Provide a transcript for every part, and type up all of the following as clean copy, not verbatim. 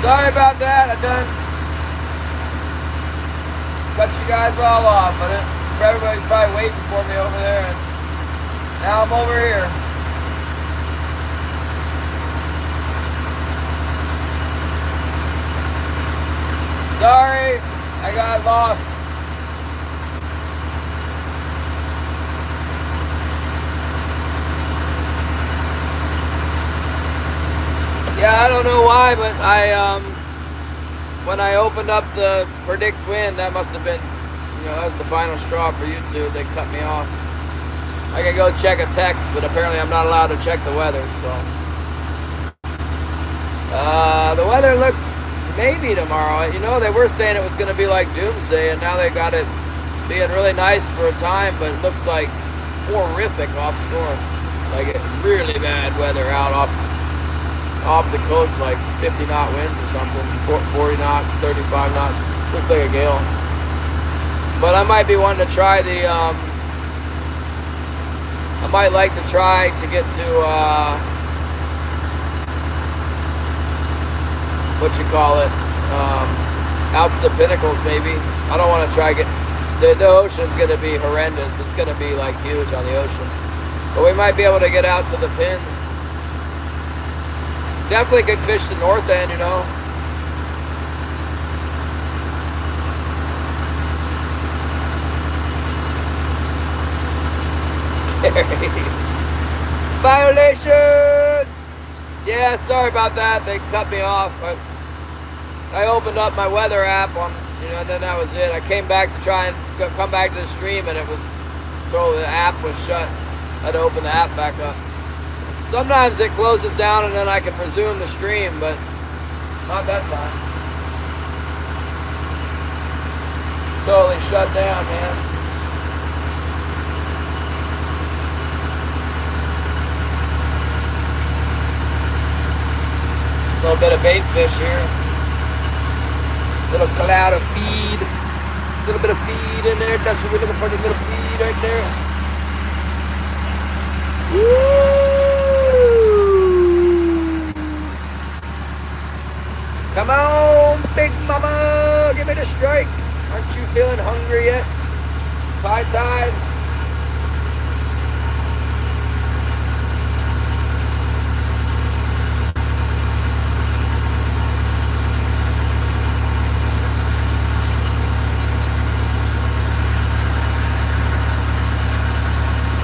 Sorry about that. I done cut you guys all off. Everybody's probably waiting for me over there, and now I'm over here. Sorry, I got lost. Yeah, I don't know why, but when I opened up the predict wind, that must have been, that was the final straw for YouTube. They cut me off. I can go check a text, but apparently I'm not allowed to check the weather, so. The weather looks maybe tomorrow. They were saying it was going to be like doomsday, and now they got it being really nice for a time, but it looks like horrific offshore. Like really bad weather out off the coast, like 50 knot winds or something, 40 knots, 35 knots. Looks like a gale. But I might be wanting to try I might like to try to get to, out to the pinnacles maybe. I don't want to try the ocean's going to be horrendous. It's going to be like huge on the ocean. But we might be able to get out to the pins. Definitely could fish the north end, Violation! Yeah, sorry about that. They cut me off. I opened up my weather app on, and then that was it. I came back to try and come back to the stream, and it was totally, the app was shut. I had to open the app back up. Sometimes it closes down and then I can resume the stream, but not that time. Totally shut down, man. A little bit of bait fish here. Little cloud of feed. A little bit of feed in there. That's what we're looking for, the little feed right there. Woo! Come on, big mama, give me the strike. Aren't you feeling hungry yet? It's high tide.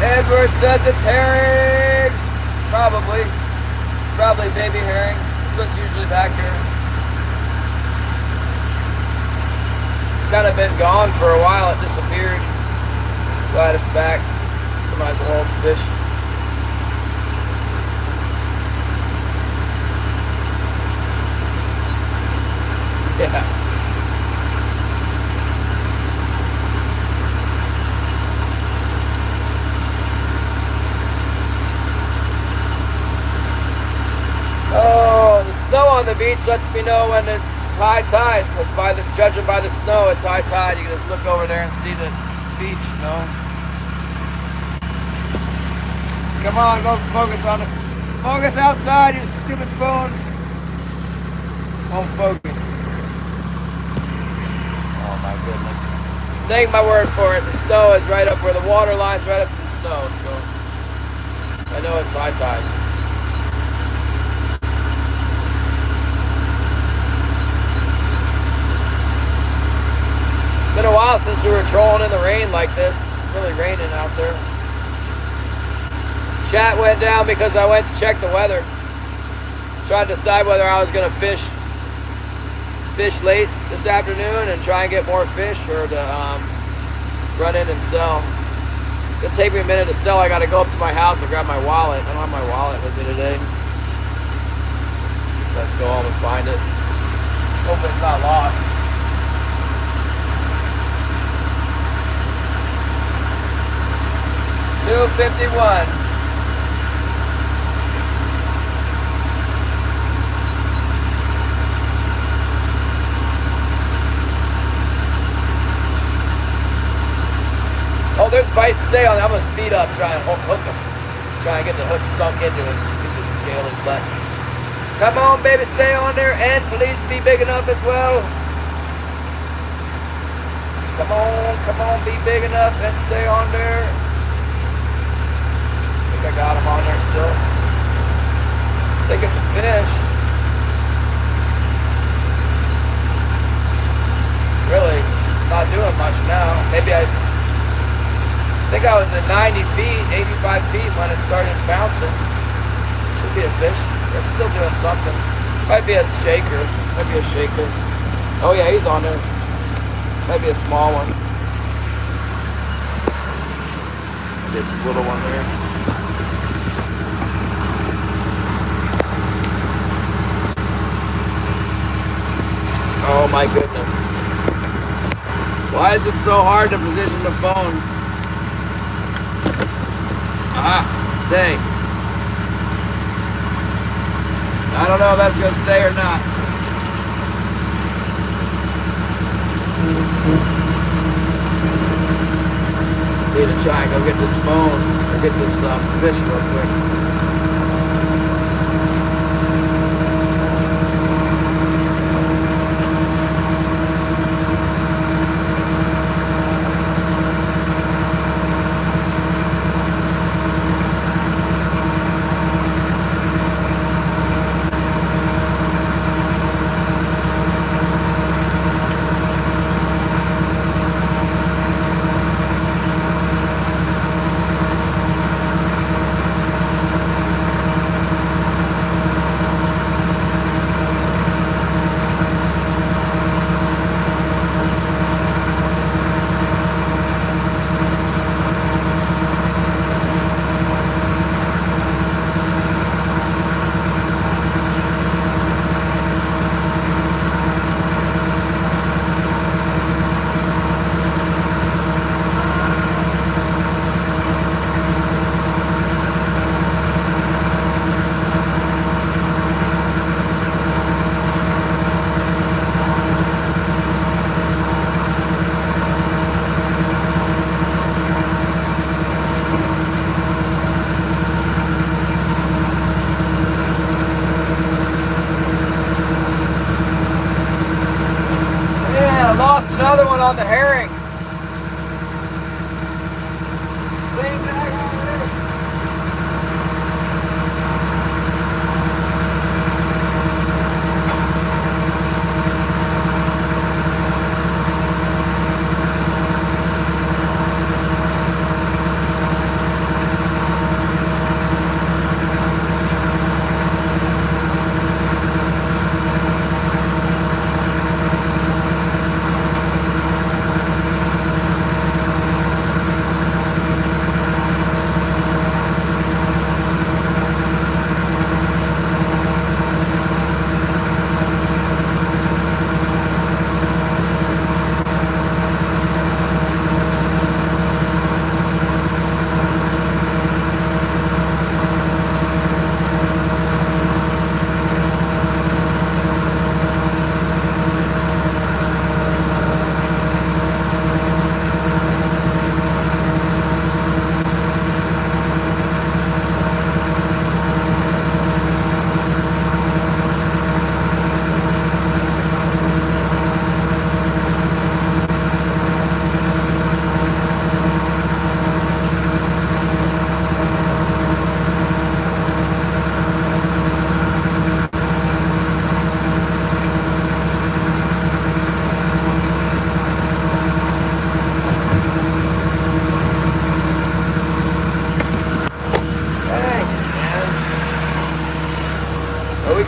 Edward says it's herring. Probably baby herring. So it's usually back here. Kind of been gone for a while. It disappeared. Glad it's back. Some nice old fish. Yeah. Oh, the snow on the beach lets me know when it's high tide, because judging by the snow, it's high tide. You can just look over there and see the beach, Come on, go focus on it. Focus outside, you stupid phone. Won't focus. Oh my goodness. Take my word for it, the snow is right up where the water line's right up to the snow, so I know it's high tide. It's been a while since we were trolling in the rain like this. It's really raining out there. Chat went down because I went to check the weather. Tried to decide whether I was going to fish late this afternoon and try and get more fish, or to run in and sell. It'll take me a minute to sell. I got to go up to my house and grab my wallet. I don't have my wallet with me today. Let's go home and find it. Hope it's not lost. $2.51. Oh, there's bite. Stay on. I'm gonna speed up, try and hook him. Try and get the hook sunk into his stupid scaly butt. Come on, baby, stay on there, and please be big enough as well. Come on, be big enough and stay on there. I think I got him on there still. I think it's a fish. Really not doing much now. Maybe I think I was at 90 feet, 85 feet when it started bouncing. Should be a fish. It's still doing something. Might be a shaker. Might be a shaker. Oh yeah, he's on there. Might be a small one. Maybe it's a little one there. Oh my goodness. Why is it so hard to position the phone? Stay. I don't know if that's going to stay or not. Need to try and go get this phone or get this fish real quick. Another one on the herring. Same bag on there.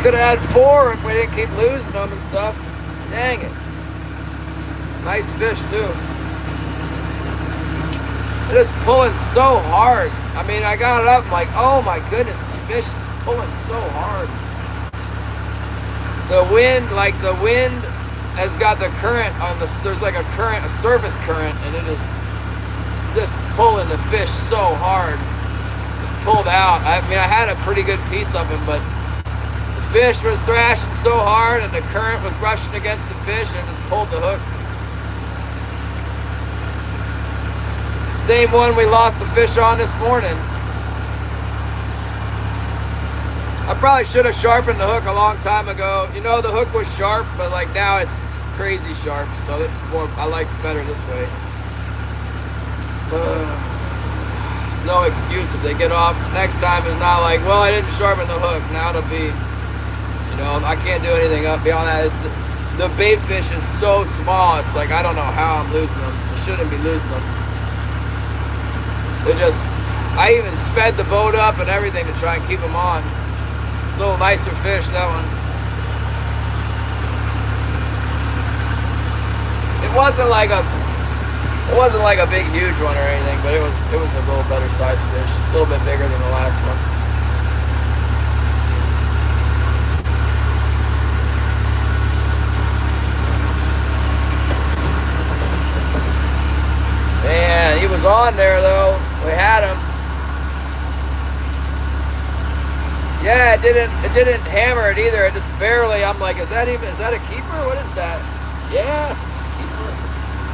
Could have had 4 if we didn't keep losing them and stuff. Dang it. Nice fish too. They're just pulling so hard. I mean, I got it up, I'm like, oh my goodness, this fish is pulling so hard. The wind has got the current on the, there's like a current, a surface current, and it is just pulling the fish so hard. Just pulled out. I mean, I had a pretty good piece of him, but fish was thrashing so hard and the current was rushing against the fish and it just pulled the hook. Same one we lost the fish on this morning. I probably should have sharpened the hook a long time ago. You know, the hook was sharp, but like now it's crazy sharp. So this more, I like better this way. It's no excuse if they get off. Next time it's not like, well, I didn't sharpen the hook. Now it'll be, you know, I can't do anything up beyond that. The bait fish is so small. It's like, I don't know how I'm losing them. I shouldn't be losing them. They're just, I even sped the boat up and everything to try and keep them on. A little nicer fish, that one. It wasn't like a big, huge one or anything, but it was a little better sized fish. A little bit bigger than the last one. Man, he was on there though. We had him. Yeah, it didn't hammer it either. It just barely. I'm like, is that a keeper? What is that? Yeah, keeper.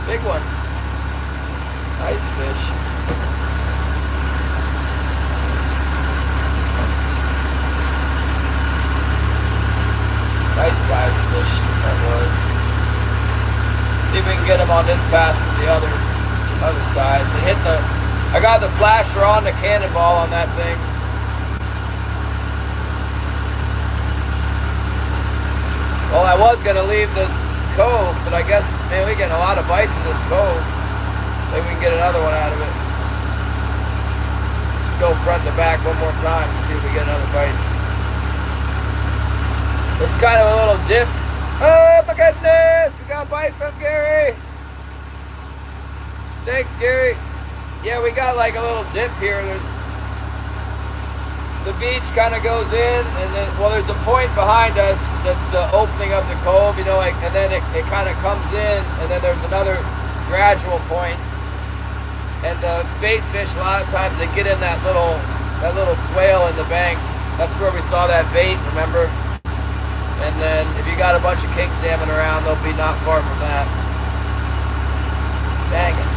Big one. Nice fish. Nice size fish that was. See if we can get him on this pass from the other side. I got the flasher on the cannonball on that thing. Well, I was gonna leave this cove, but I guess, man, we're getting a lot of bites in this cove. Maybe we can get another one out of it. Let's go front to back one more time and see if we get another bite. It's kind of a little dip. Oh my goodness, we got a bite from Gary. Thanks, Gary. Yeah, we got like a little dip here. The beach kind of goes in, and then, well, there's a point behind us that's the opening of the cove, you know, like, and then it kind of comes in, and then there's another gradual point. And bait fish, a lot of times they get in that little swale in the bank. That's where we saw that bait, remember? And then if you got a bunch of king salmon around, they'll be not far from that. Dang it.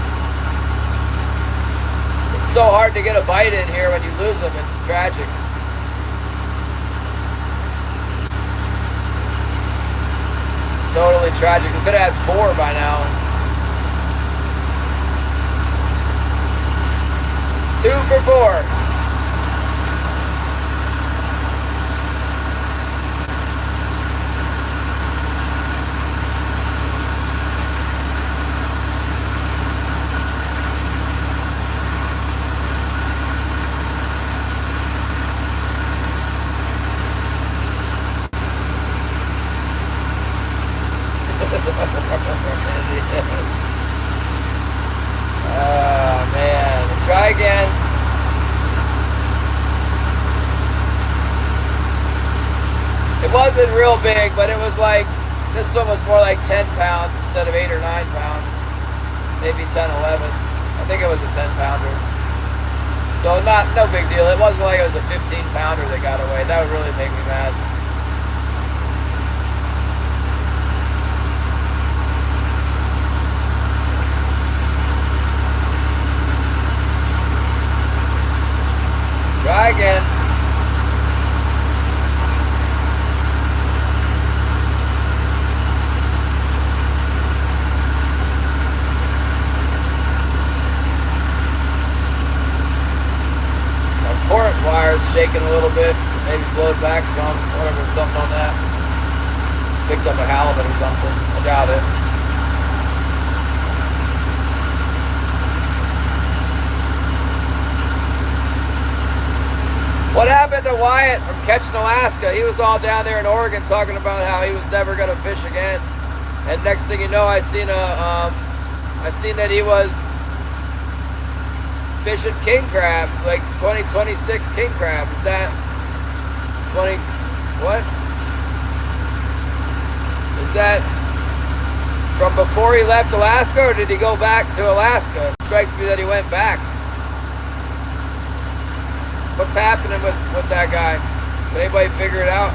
It's so hard to get a bite in here when you lose them. It's tragic. Totally tragic. We could have had 4 by now. 2 for 4. Oh man, try again. It wasn't real big, but it was like, this one was more like 10 pounds instead of 8 or 9 pounds. Maybe 10, 11. I think it was a 10 pounder. So no big deal. It wasn't like it was a 15 pounder that got away. That would really make me mad. Try again. My port wire is shaking a little bit. Maybe blow it back some, whatever, something on that. Picked up a halibut or something. I doubt it. What happened to Wyatt from Catching Alaska? He was all down there in Oregon talking about how he was never going to fish again. And next thing you know, I seen that he was fishing king crab, like 2026 king crab. Is that 20? What? Is that from before he left Alaska, or did he go back to Alaska? It strikes me that he went back. What's happening with that guy? Did anybody figure it out?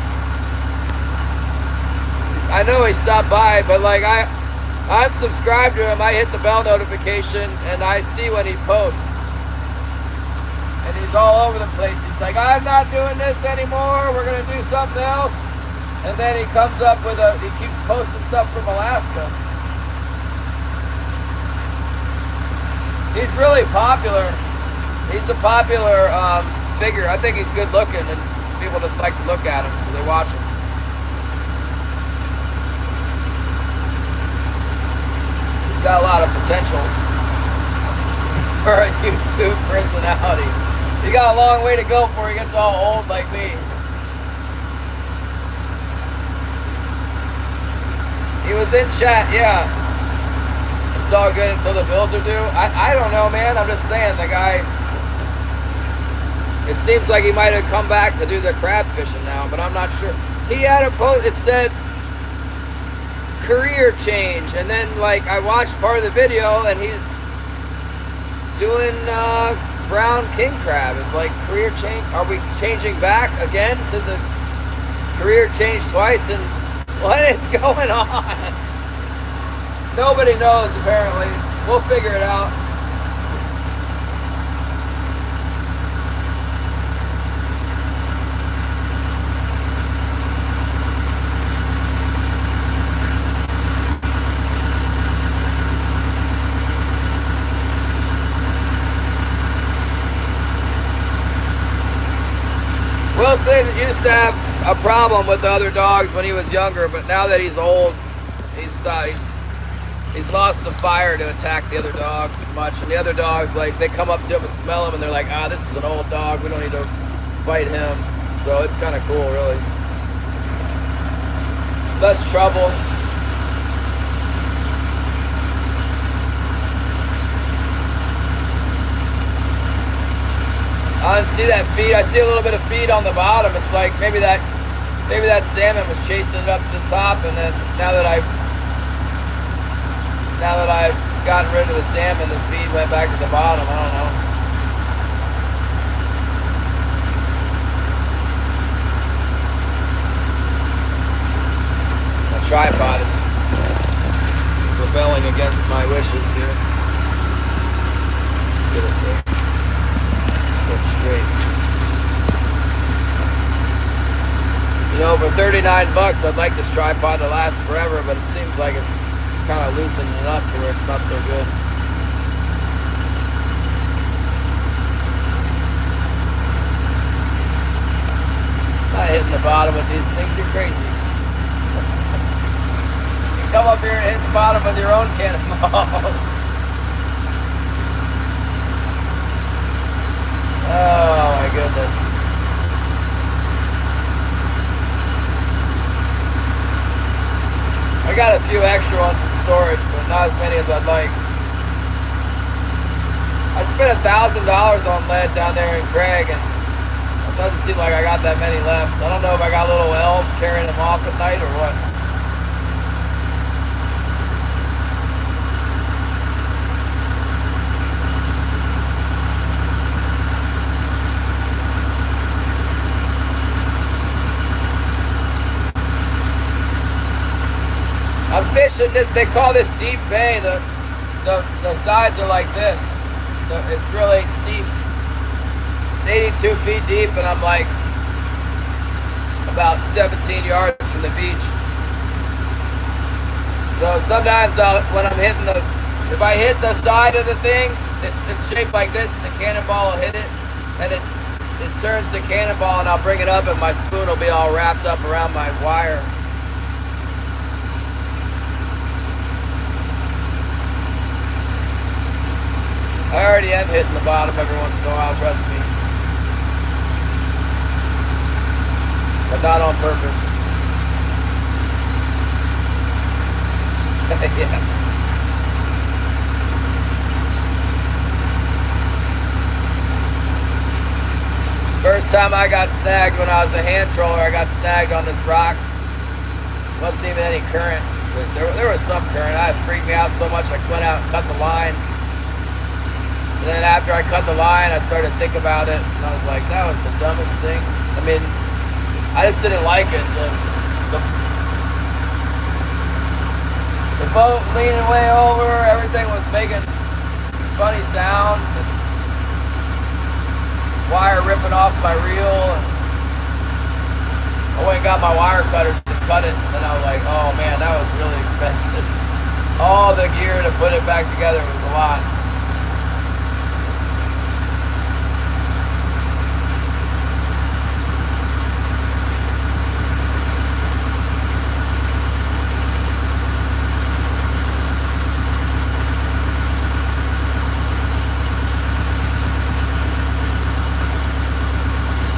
I know he stopped by, but like I'm subscribed to him. I hit the bell notification and I see when he posts. And he's all over the place. He's like, I'm not doing this anymore. We're going to do something else. And then he comes up with he keeps posting stuff from Alaska. He's really popular. He's a popular figure. I think he's good looking, and people just like to look at him, so they watch him. He's got a lot of potential for a YouTube personality. He got a long way to go before he gets all old like me. He was in chat, yeah. It's all good until the bills are due. I don't know, man. I'm just saying, the guy, it seems like he might have come back to do the crab fishing now, but I'm not sure. He had a post, it said career change, and then like I watched part of the video and he's doing brown king crab. It's like career change. Are we changing back again to the career change twice? And what is going on? Nobody knows, apparently. We'll figure it out. Wilson used to have a problem with the other dogs when he was younger, but now that he's old, he's lost the fire to attack the other dogs as much. And the other dogs, like, they come up to him and smell him, and they're like, ah, this is an old dog. We don't need to fight him. So it's kind of cool, really. Less trouble. I didn't see that feed. I see a little bit of feed on the bottom. It's like maybe that salmon was chasing it up to the top, and then now that I've gotten rid of the salmon, the feed went back to the bottom. I don't know. My tripod is rebelling against my wishes here. Get it to sit straight. You know, for 39 bucks, I'd like this tripod to last forever, but it seems like it's kind of loosening up to where it's not so good. Not hitting the bottom with these things, you're crazy. You come up here and hit the bottom with your own cannonballs. Oh my goodness. I got a few extra ones in storage, but not as many as I'd like. I spent $1,000 on lead down there in Craig, and it doesn't seem like I got that many left. I don't know if I got little elves carrying them off at night or what. I'm fishing, they call this deep bay. The sides are like this. It's really steep. It's 82 feet deep, and I'm like about 17 yards from the beach. So sometimes when I'm hitting if I hit the side of the thing, it's shaped like this, and the cannonball will hit it, and it turns the cannonball, and I'll bring it up, and my spoon will be all wrapped up around my wire. I already am hitting the bottom every once in a while, trust me. But not on purpose. Yeah. First time I got snagged when I was a hand troller, I got snagged on this rock. Wasn't even any current, but there was some current. It freaked me out so much I went out and cut the line. And then after I cut the line, I started to think about it, and I was like, that was the dumbest thing. I mean, I just didn't like it. The boat leaning way over, everything was making funny sounds. And wire ripping off my reel. I went and got my wire cutters to cut it, and I was like, oh man, that was really expensive. All the gear to put it back together was a lot.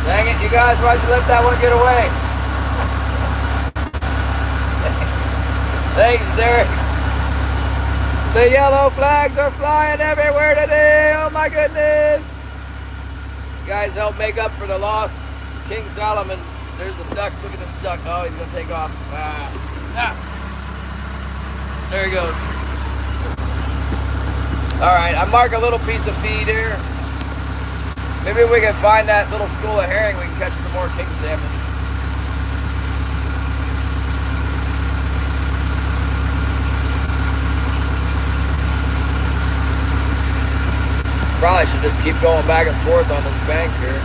Dang it, you guys, why'd you let that one get away? Thanks, Derek. The yellow flags are flying everywhere today. Oh my goodness. You guys help make up for the lost King Solomon. There's a duck. Look at this duck. Oh, he's going to take off. There he goes. All right, I mark a little piece of feed here. Maybe we can find that little school of herring. We can catch some more king salmon. Probably should just keep going back and forth on this bank here.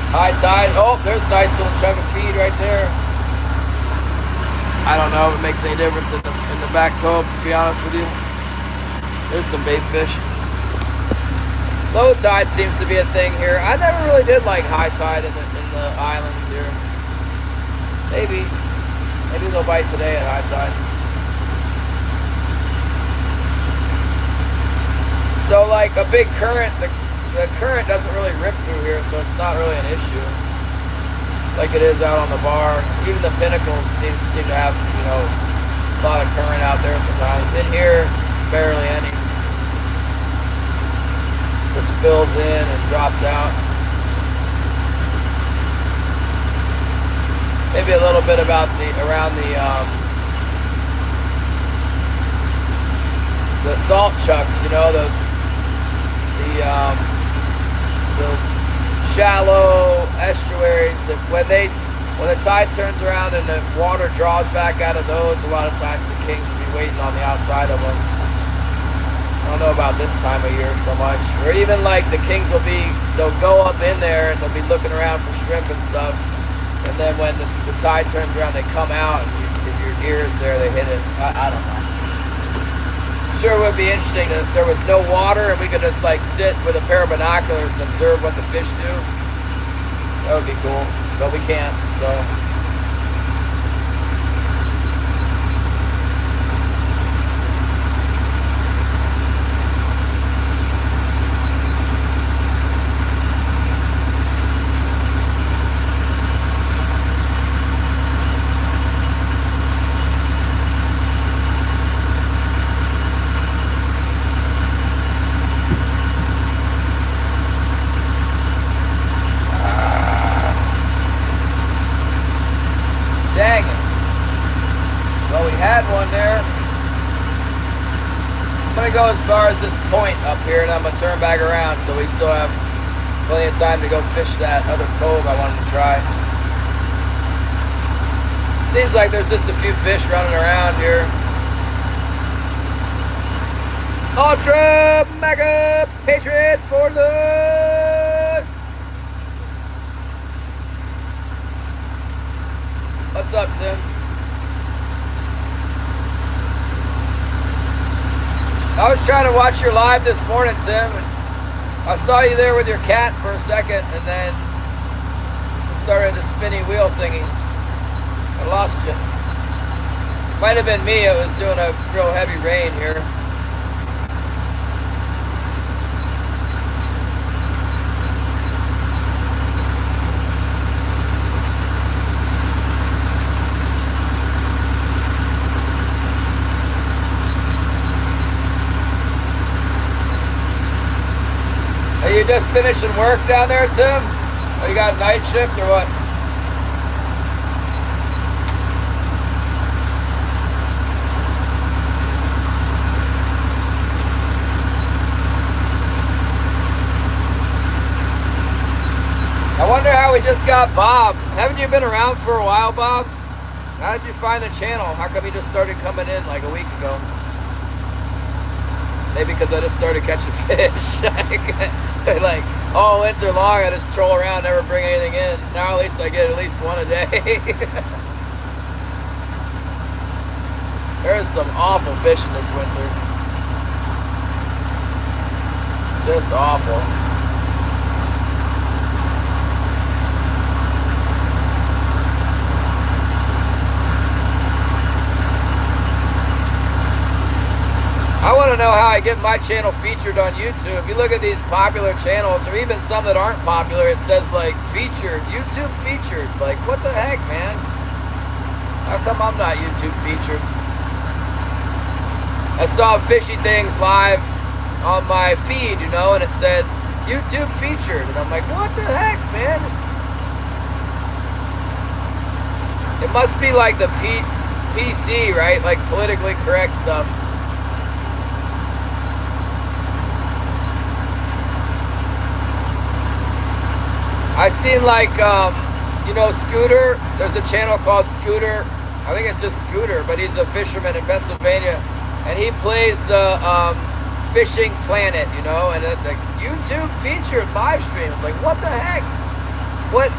High tide. Oh, there's a nice little chunk of feed right there. I don't know if it makes any difference in the back cove, to be honest with you. There's some bait fish. Low tide seems to be a thing here. I never really did like high tide in the islands here. Maybe they'll bite today at high tide. So like a big current, the current doesn't really rip through here, so it's not really an issue like it is out on the bar. Even the pinnacles seem to have, you know, a lot of current out there sometimes. In here, barely any. Just fills in and drops out. Maybe a little bit about around the salt chucks, you know, the shallow estuaries that when the tide turns around and the water draws back out of those, a lot of times the kings will be waiting on the outside of them. I don't know about this time of year so much. Or even like the kings they'll go up in there and they'll be looking around for shrimp and stuff. And then when the tide turns around, they come out and if your gear is there, they hit it. I don't know. Sure it would be interesting if there was no water and we could just like sit with a pair of binoculars and observe what the fish do. That would be cool, but we can't, so. Dang it. Well, we had one there. I'm going to go as far as this point up here, and I'm going to turn back around so we still have plenty of time to go fish that other cove I wanted to try. Seems like there's just a few fish running around here. Ultra Mega Patriot for life! What's up, Tim? I was trying to watch your live this morning, Tim. I saw you there with your cat for a second, and then it started a spinny wheel thingy. I lost you. Might have been me. It was doing a real heavy rain here. Are you just finishing work down there, Tim? Or you got night shift or what? I wonder how we just got Bob. Haven't you been around for a while, Bob? How did you find the channel? How come you just started coming in like a week ago? Maybe because I just started catching fish. Like all winter long, I just troll around, never bring anything in. Now at least I get at least one a day. There's some awful fish in this winter. Just awful. I want to know how I get my channel featured on YouTube. You look at these popular channels, or even some that aren't popular, it says like featured, YouTube featured. Like, what the heck, man? How come I'm not YouTube featured? I saw Fishy Things live on my feed, you know, and it said YouTube featured. And I'm like, what the heck, man? It must be like the PC, right? Like politically correct stuff. I've seen like, you know, Scooter. There's a channel called Scooter. I think it's just Scooter, but he's a fisherman in Pennsylvania. And he plays the Fishing Planet, you know, and the YouTube featured live stream. It's like, what the heck? What?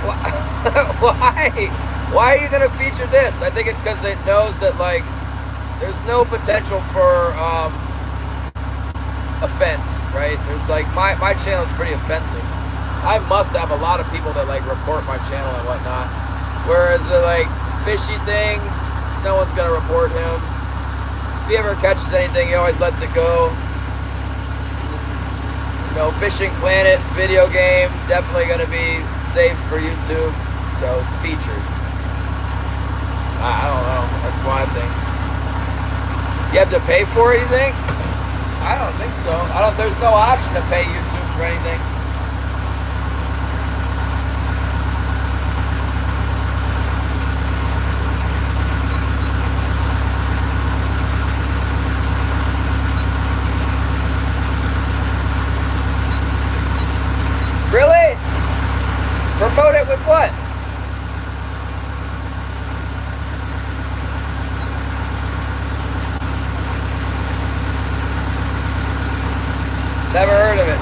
Why? Why are you going to feature this? I think it's because it knows that, like, there's no potential for offense, right? There's like, my channel is pretty offensive. I must have a lot of people that like report my channel and whatnot. Whereas the like Fishy Things, no one's gonna report him. If he ever catches anything, he always lets it go. You know, Fishing Planet video game, definitely gonna be safe for YouTube, so it's featured. I don't know, that's what I think. You have to pay for it, you think? I don't think so. There's no option to pay YouTube for anything. Really? Promote it with what? Never heard of it.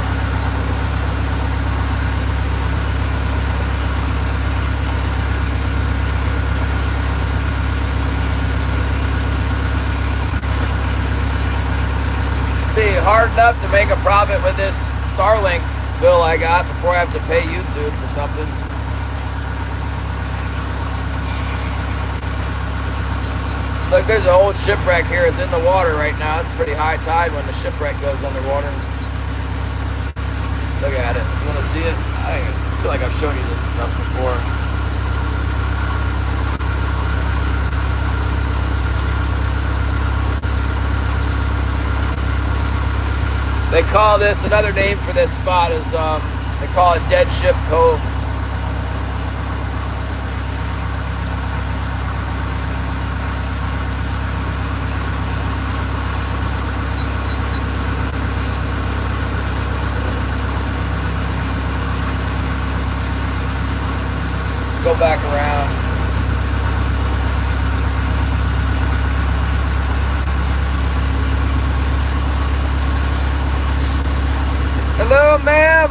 Be hard enough to make a profit with this Starlink bill I got before I have to pay YouTube for something. Look, there's an old shipwreck here. It's in the water right now. It's pretty high tide when the shipwreck goes underwater. Look at it. You want to see it? I feel like I've shown you this stuff before. They call this, another name for this spot is, they call it Dead Ship Cove. Let's go back around. Hello, ma'am.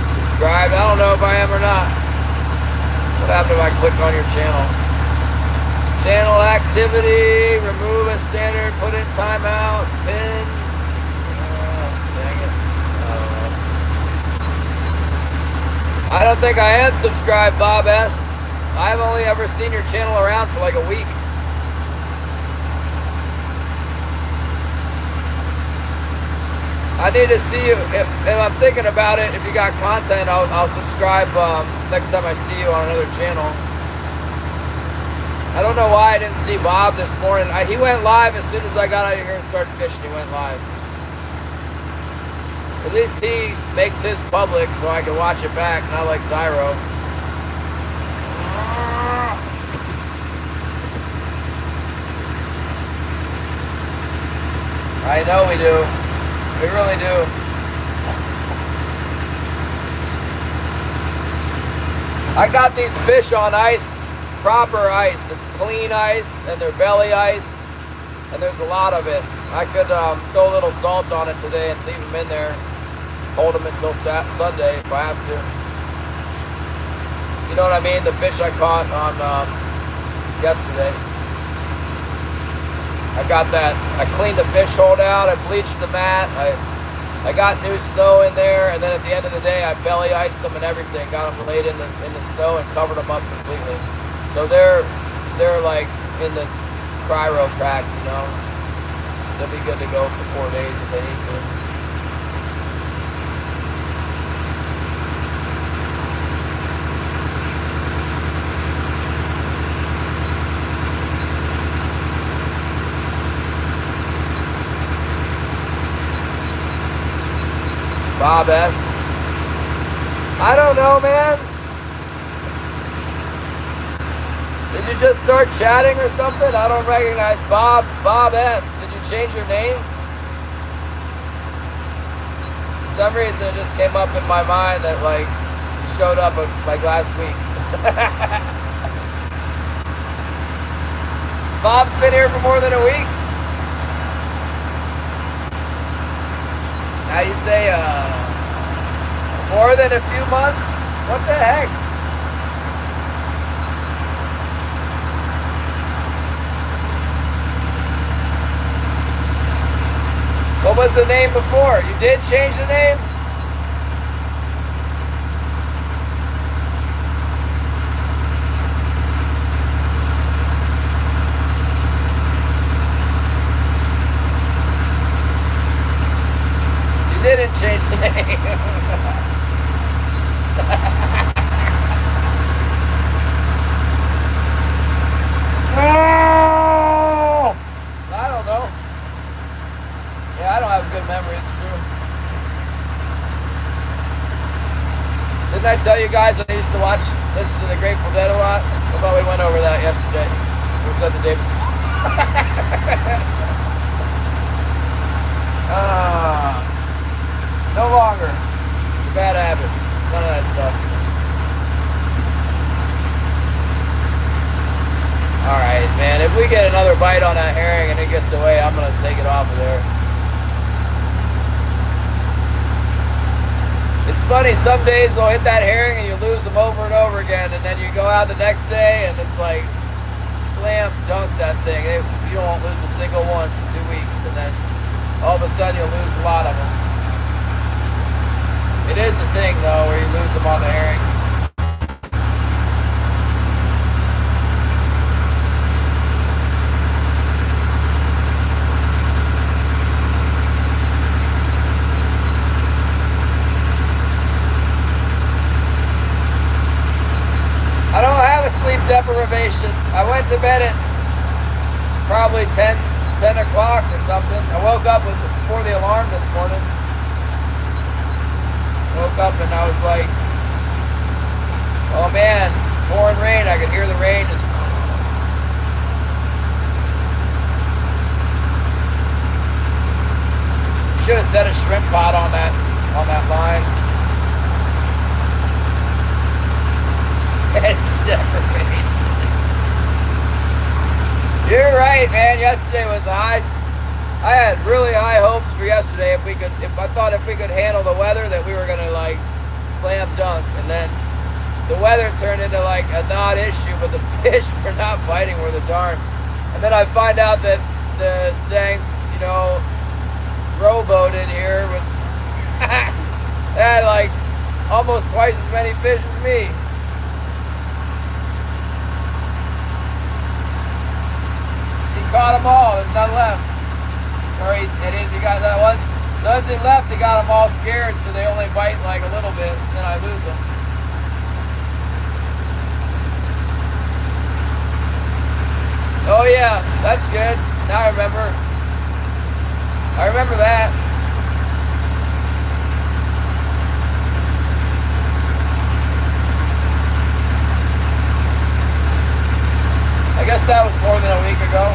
Subscribed. I don't know if I am or not. What happened if I click on your channel? Channel activity, remove a standard, put in timeout, pin. Dang it. I don't think I am subscribed, Bob S. I've only ever seen your channel around for like a week. I need to see you. If I'm thinking about it, if you got content, I'll subscribe next time I see you on another channel. I don't know why I didn't see Bob this morning. He went live as soon as I got out of here and started fishing. He went live. At least he makes his public so I can watch it back, not like Zyro. I know we do. We really do. I got these fish on ice, proper ice. It's clean ice, and they're belly iced, and there's a lot of it. I could throw a little salt on it today and leave them in there, hold them until Sunday if I have to. You know what I mean? The fish I caught on yesterday. I got that. I cleaned the fish hold out. I bleached the mat. I got new snow in there, and then at the end of the day, I belly iced them and everything. Got them laid in the snow and covered them up completely. So they're like in the cryo pack, you know. They'll be good to go for 4 days if they need to. Bob S. I don't know, man. Did you just start chatting or something? I don't recognize Bob S. Did you change your name? For some reason it just came up in my mind that like you showed up like last week. Bob's been here for more than a week. Now you say more than a few months? What the heck? What was the name before? You did change the name? Didn't change the name. Oh! I don't know. Yeah, I don't have a good memory, it's true. Didn't I tell you guys I used to listen to the Grateful Dead a lot? I thought we went over that yesterday. Or was that the day before? No longer. It's a bad habit. None of that stuff. Alright, man. If we get another bite on that herring and it gets away, I'm going to take it off of there. It's funny, some days you'll hit that herring and you lose them over and over again, and then you go out the next day and it's like slam dunk that thing. You won't lose a single one for 2 weeks, and then all of a sudden you'll lose a lot of them. It is a thing, though, where you lose them on the herring. I don't have a sleep deprivation. I went to bed at probably 10 o'clock or something. I woke up before the alarm this morning. Woke up and I was like, oh man, it's pouring rain. I could hear the rain just. Should have set a shrimp pot on that line. You're right, man. Yesterday was I had really high hopes for yesterday. I thought if we could handle the weather, that we were gonna like slam dunk, and then the weather turned into like a non-issue, but the fish were not biting worth a darn. And then I find out that the dang, rowboat in here with had like almost twice as many fish as me. He caught them all. There's none left. Or he got that ones he left, he got them all scared, so they only bite like a little bit, and then I lose them. Oh yeah, that's good. Now I remember. I remember that. I guess that was more than a week ago.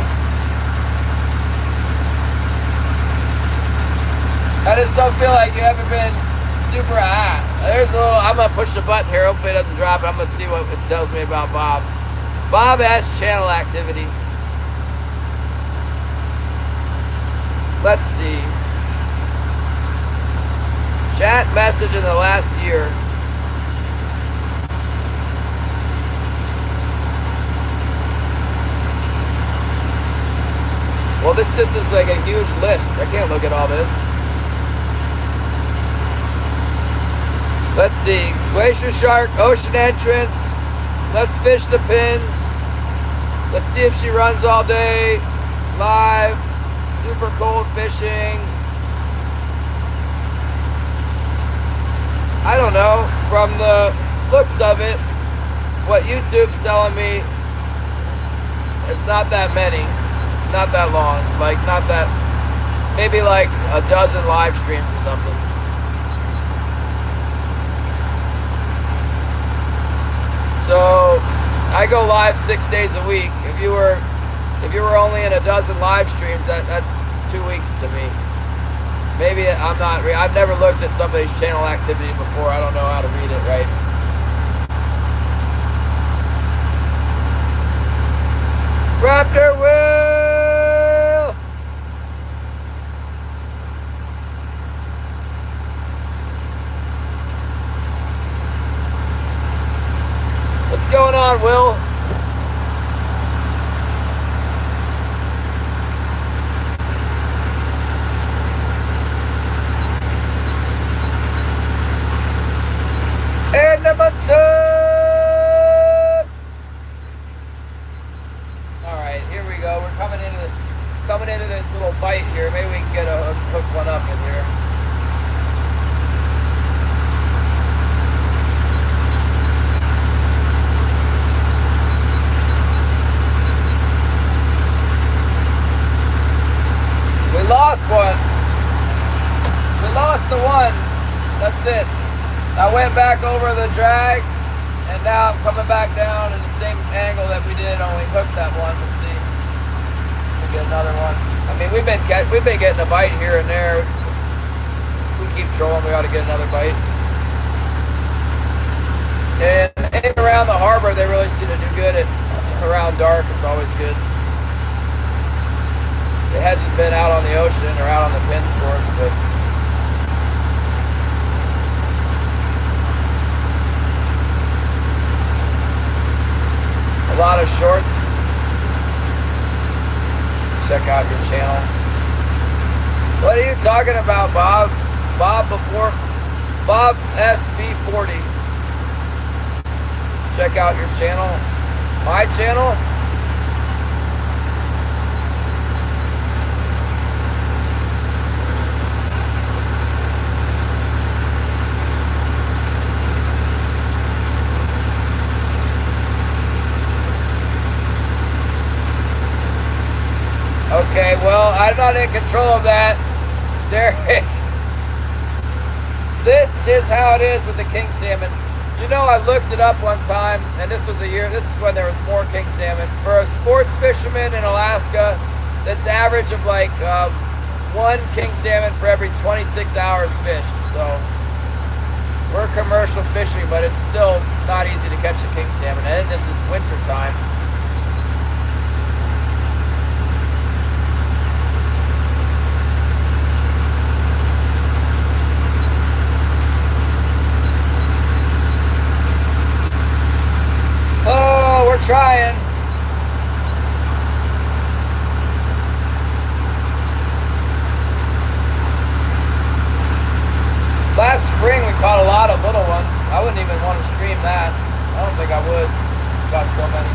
I just don't feel like you haven't been super high. There's a little, I'm gonna push the button here, hopefully it doesn't drop it. I'm gonna see what it tells me about Bob. Bob has channel activity. Let's see. Chat message in the last year. Well, this just is like a huge list. I can't look at all this. Let's see. Glacier Shark, ocean entrance. Let's fish the pins. Let's see if she runs all day. Live. Super cold fishing. I don't know. From the looks of it, what YouTube's telling me is not that many. Not that long. Like, not that. Maybe like a dozen live streams or something. So I go live 6 days a week. If you were only in a dozen live streams, that's 2 weeks to me. Maybe I'm not. I've never looked at somebody's channel activity before. I don't know how to read it right. Raptor Will. What's going on, Will? And number 2. All right, here we go. We're coming into this little bite here. Maybe we can get hook one up in here. We lost one. We lost the one. That's it. I went back over the drag, and now I'm coming back down in the same angle that we did when we hooked that one. Let's see. We'll get another one. I mean, we've been getting a bite here and there. We keep trolling. We ought to get another bite. And anything around the harbor, they really seem to do good at around dark. It's always good. It hasn't been out on the ocean or out on the pins for us, but a lot of shorts. Check out your channel. What are you talking about, Bob? Bob SB40. Check out your channel. My channel? Okay, well, I'm not in control of that, Derek. This is how it is with the king salmon. You know, I looked it up one time, and this is when there was more king salmon. For a sports fisherman in Alaska, that's average of like 1 king salmon for every 26 hours fished. So we're commercial fishing, but it's still not easy to catch a king salmon. And this is winter time. Oh, we're trying. Last spring we caught a lot of little ones. I wouldn't even want to stream that. I don't think I would. Caught so many.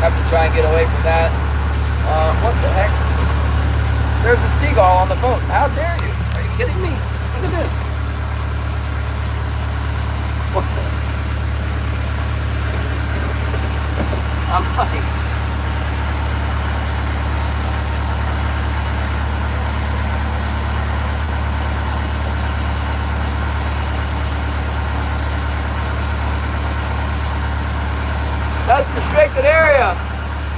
Have to try and get away from that. What the heck? There's a seagull on the boat. How dare you? Are you kidding me? Look at this. What the? life. That's restricted area.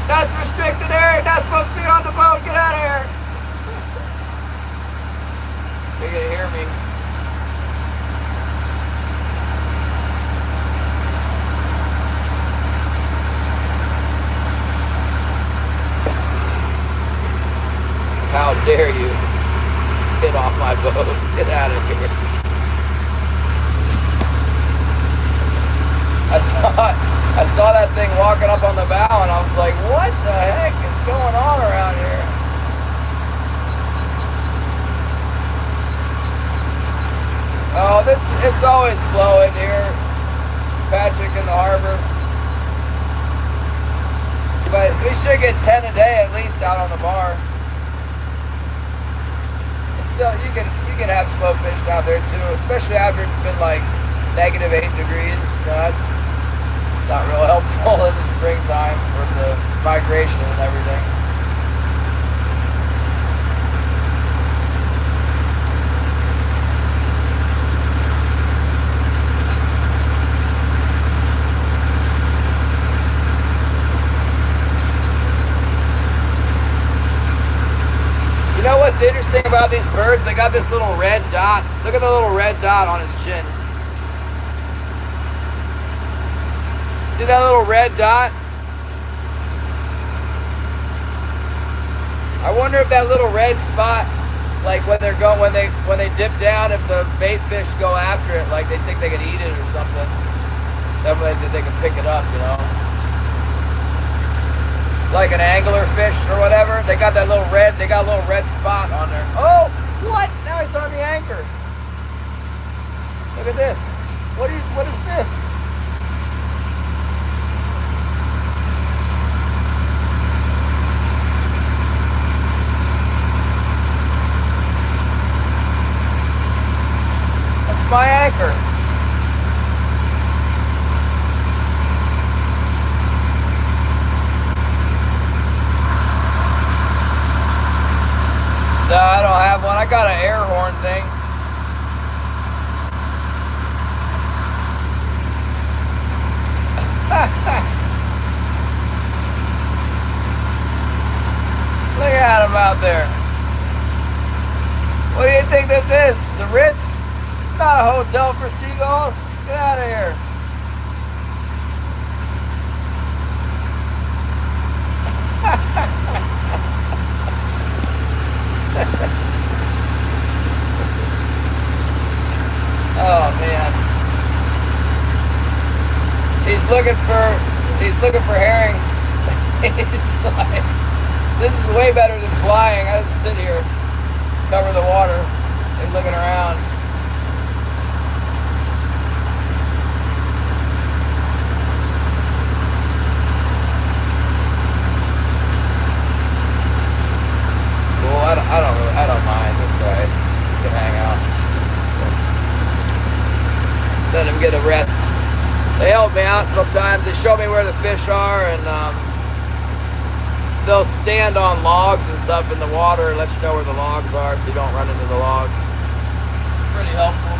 That's restricted area. Not supposed to be on the boat. Get out of here. They're gonna hear me. How dare you get off my boat? Get out of here. I saw that thing walking up on the bow and I was like, what the heck is going on around here? Oh, it's always slow in here. Patrick in the harbor. But we should get 10 a day at least out on the bar. And still, you can have slow fish out there too, especially after it's been like -8 degrees. You know, that's not real helpful in the springtime for the migration and everything. You know what's interesting about these birds? They got this little red dot. Look at the little red dot on his chin. See that little red dot? I wonder if that little red spot, like when they dip down, if the bait fish go after it, like they think they can eat it or something. That way they can pick it up, you know. Like an angler fish or whatever, they got a little red spot on there. Oh, what? Now he's on the anchor. Look at this. What is this? My anchor. No, I don't have one. I got an air horn thing. Look at him out there. What do you think this is? The Ritz? Not a hotel for seagulls. Get out of here. Oh man. He's looking for herring. He's like, this is way better than flying. I just sit here, cover the water, and looking around. I don't mind. It's alright. You can hang out. Let him get a rest. They help me out sometimes. They show me where the fish are, and they'll stand on logs and stuff in the water and let you know where the logs are so you don't run into the logs. Pretty helpful.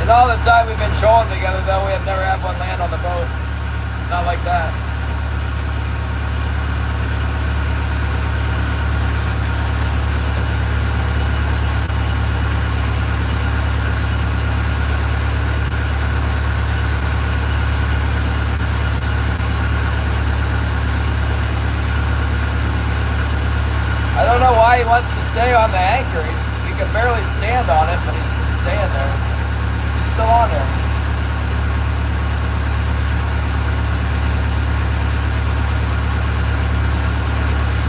And all the time we've been trolling together, though, we have never had one land on the boat. Not like that. I don't know why he wants to stay on the anchor. He can barely stand on it, but he's just staying there. He's still on there.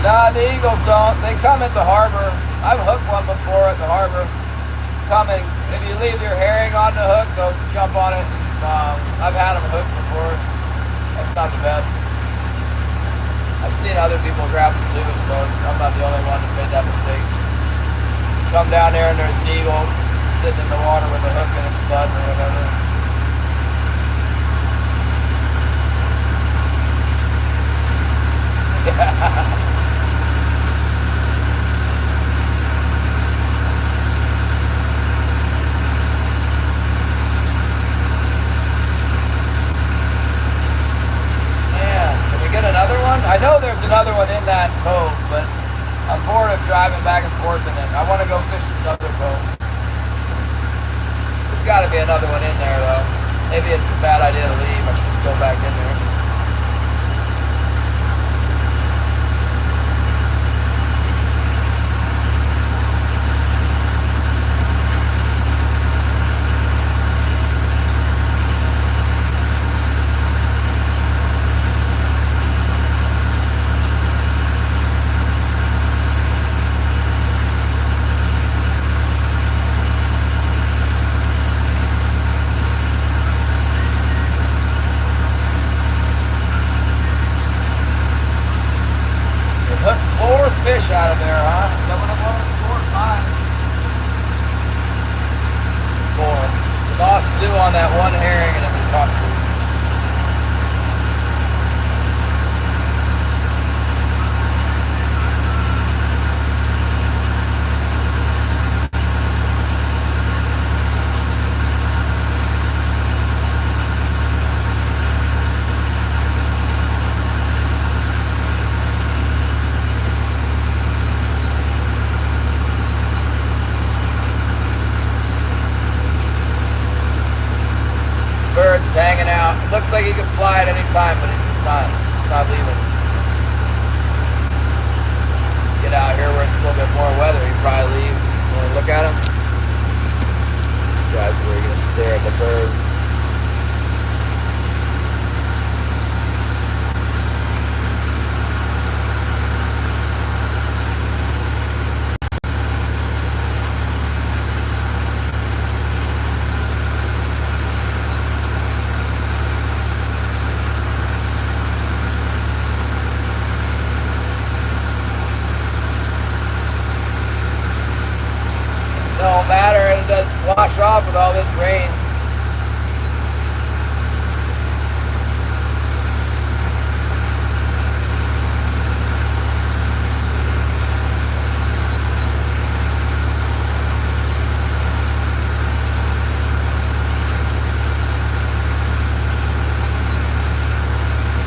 Nah, the eagles don't. They come at the harbor. I've hooked one before at the harbor. Coming. If you leave your herring on the hook, they'll jump on it. I've had them hooked before. That's not the best. I've seen other people grab them too, so I'm not the only one that made that mistake. Come down there and there's an eagle sitting in the water with a hook in its butt or whatever. Can we get another one? I know there's another one in that cove, but I'm bored of driving back and forth in it. I want to go fish this other cove. There's got to be another one in there, though. Maybe it's a bad idea to leave. I should just go back in there. Fish out of there, huh? Is that what it was? 4 or 5? 4. We lost 2 on that one herring and then we caught 2. Bird's hanging out. It looks like he could fly at any time, but he's just not. He's not leaving. Get out here where it's a little bit more weather. He'd probably leave. You want to look at him? These guys are really going to stare at the bird. Don't matter, it'll just wash off with all this rain.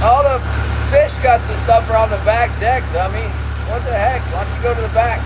All the fish guts and stuff are on the back deck, dummy. What the heck? Why don't you go to the back?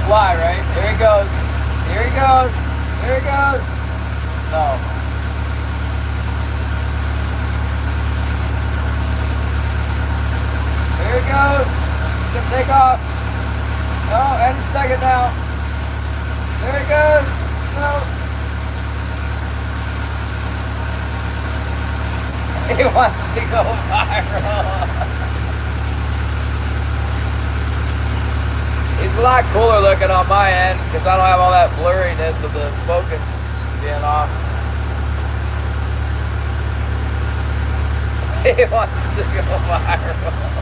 Fly, right? Here he goes. Here he goes. Here he goes. No. Here he goes. He's gonna take off. No, any second now. There he goes. No. He wants to go viral. He's a lot cooler looking on my end because I don't have all that blurriness of the focus being off. He wants to go viral.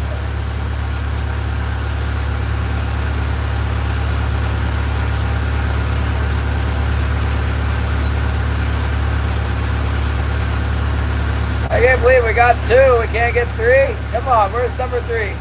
I can't believe we got 2. We can't get 3. Come on, where's number 3?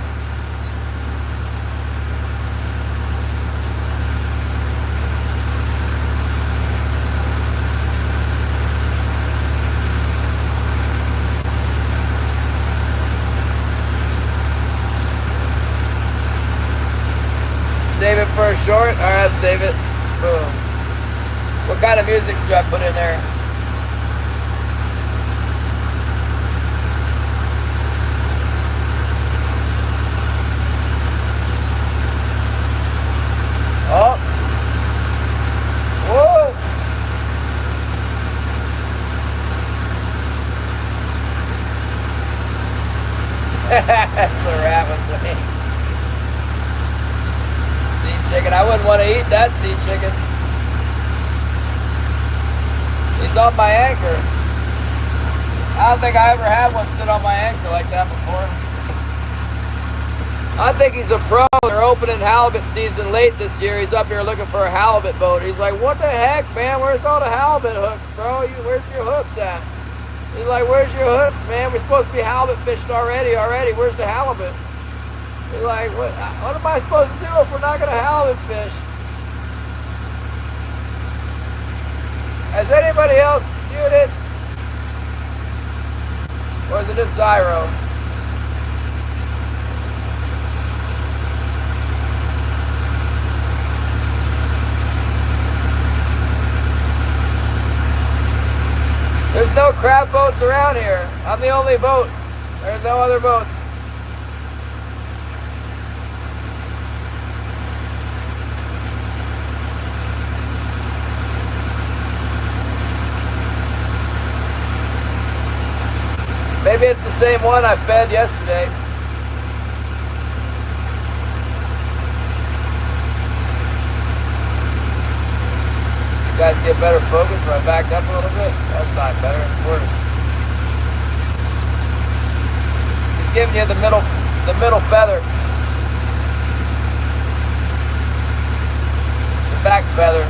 Save it for a short? Alright, save it. Boom. What kind of music should I put in there? Oh. Whoa. That's a rat with wings. Sea chicken. I wouldn't want to eat that sea chicken. He's on my anchor. I don't think I ever had one sit on my anchor like that before. I think he's a pro. They're opening halibut season late this year. He's up here looking for a halibut boat. He's like, what the heck, man? Where's all the halibut hooks, bro? Where's your hooks at? He's like, where's your hooks, man? We're supposed to be halibut fishing already. Where's the halibut? He's like, what am I supposed to do if we're not going to halibut fish? Has anybody else viewed it? Or is it just Zyro? There's no crab boats around here. I'm the only boat. There's no other boats. Maybe it's the same one I fed yesterday. You guys get better focus if I backed up a little bit? That's not better, it's worse. He's giving you the middle feather. The back feather.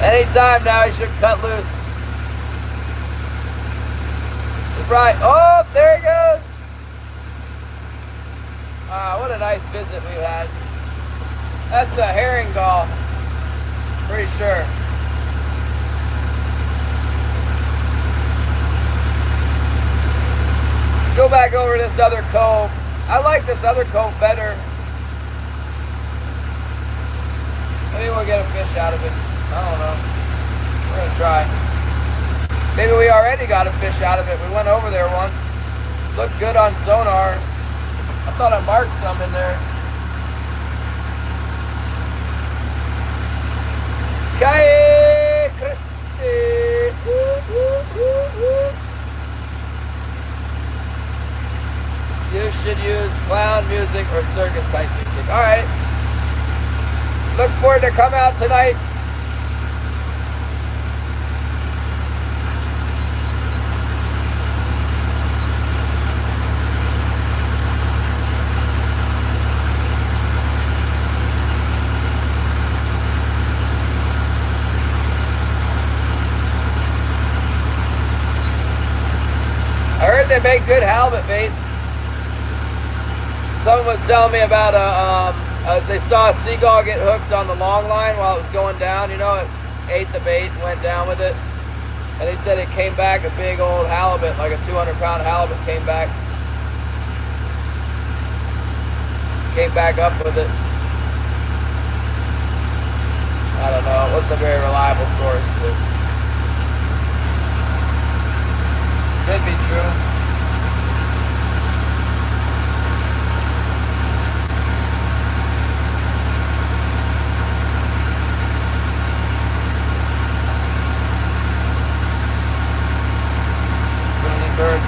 Anytime now he should cut loose. Right. Oh, there he goes. What a nice visit we had. That's a herring gull. Pretty sure. Let's go back over to this other cove. I like this other cove better. Maybe we'll get a fish out of it. I don't know. We're gonna try. Maybe we already got a fish out of it. We went over there once. Looked good on sonar. I thought I marked some in there. Kai Christi. You should use clown music or circus type music. Alright. Look forward to come out tonight. I heard they make good halibut bait. Someone was telling me about they saw a seagull get hooked on the long line while it was going down. You know, it ate the bait and went down with it. And they said it came back a big old halibut, like a 200-pound halibut came back. Came back up with it. I don't know, it wasn't a very reliable source, but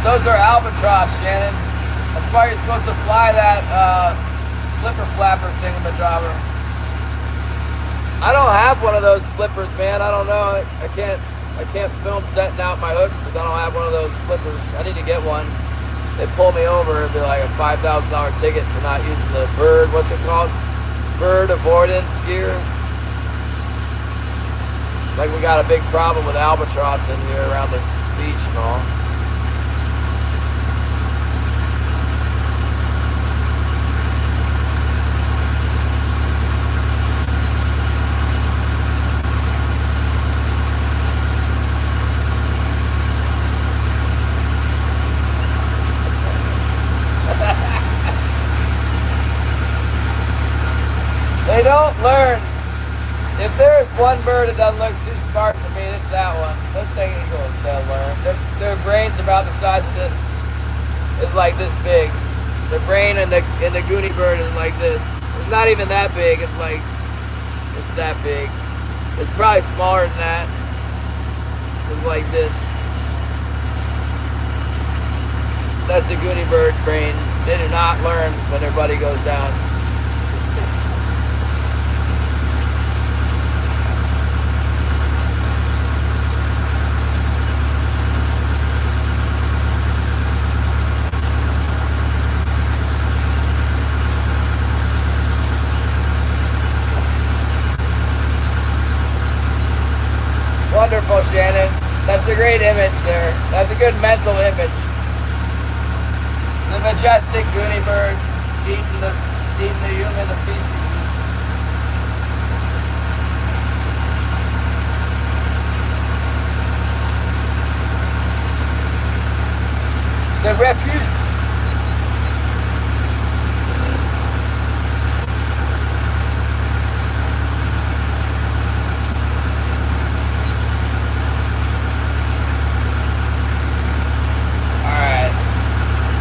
Those are albatross, Shannon. That's why you're supposed to fly that flipper flapper thingamajobber. I don't have one of those flippers, man. I don't know. I can't film setting out my hooks because I don't have one of those flippers. I need to get one. They pull me over, it'd be like a $5,000 ticket for not using the bird, what's it called? Bird avoidance gear. Like we got a big problem with albatross in here around the beach and all. They don't learn. If there's one bird that doesn't look too smart to me, it's that one. Those things they'll learn. Their brain's about the size of this. It's like this big. The brain in the goonie bird is like this. It's not even that big. It's like it's that big. It's probably smaller than that. It's like this. That's the goonie bird brain. They do not learn when their buddy goes down. Wonderful, Shannon. That's a great image there. That's a good mental image. The majestic goonie bird eating the human, the feces. The refuse.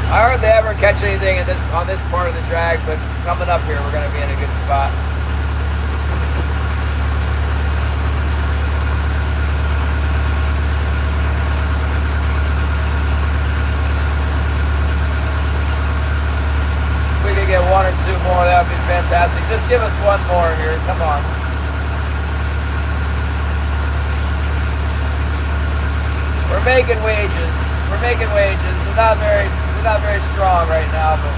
I hardly ever catch anything on this part of the drag, but coming up here, we're going to be in a good spot. If we could get one or two more, that would be fantastic. Just give us one more here. Come on. We're making wages. We're making wages. They're not very strong right now, but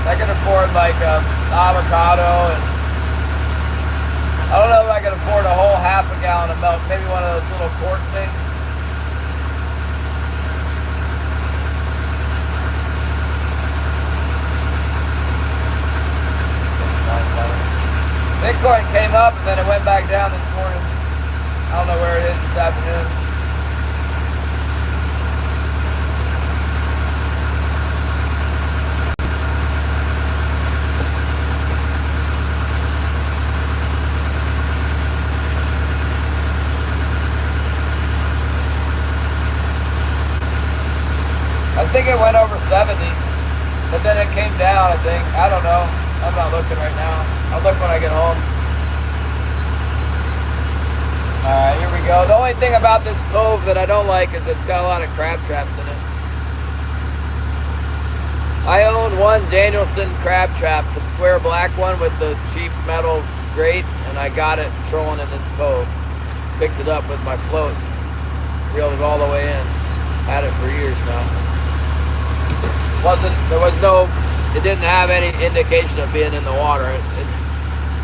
I can afford like avocado, and I don't know if I can afford a whole half a gallon of milk. Maybe one of those little quart things. Bitcoin came up and then it went back down this morning. I don't know where it is this afternoon. I think it went over 70, but then it came down, I think. I don't know. I'm not looking right now. I'll look when I get home. Alright, here we go. The only thing about this cove that I don't like is it's got a lot of crab traps in it. I own one Danielson crab trap, the square black one with the cheap metal grate, and I got it trolling in this cove. Picked it up with my float, reeled it all the way in. Had it for years now. It didn't have any indication of being in the water.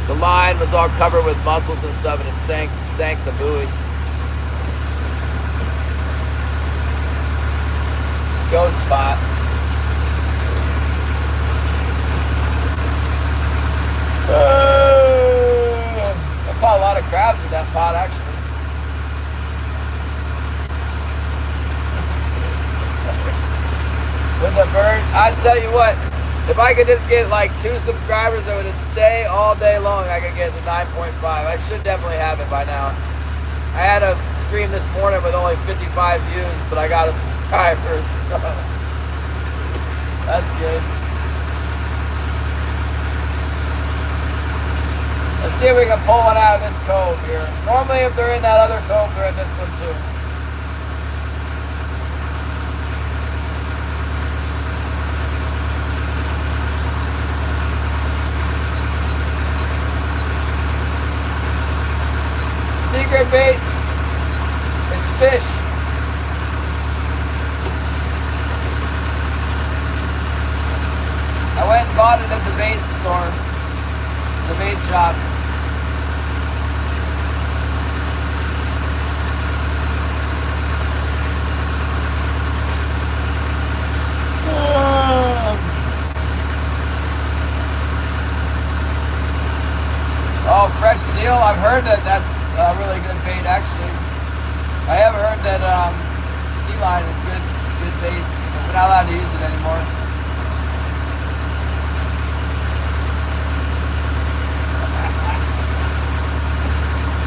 The line was all covered with mussels and stuff, and it sank the buoy. Ghost spot. I caught a lot of crabs with that pot, actually. With the bird, I tell you what, if I could just get like 2 subscribers that would just stay all day long, I could get to 9.5. I should definitely have it by now. I had a stream this morning with only 55 views, but I got a subscriber, so that's good. Let's see if we can pull one out of this cove here. Normally if they're in that other cove, they're in this one too. good bait. It's fish. I went and bought it at the bait store, the bait shop. Oh, fresh seal. I've heard that that's a really good bait, actually. I have heard that sea line is good bait, but we're not allowed to use it anymore.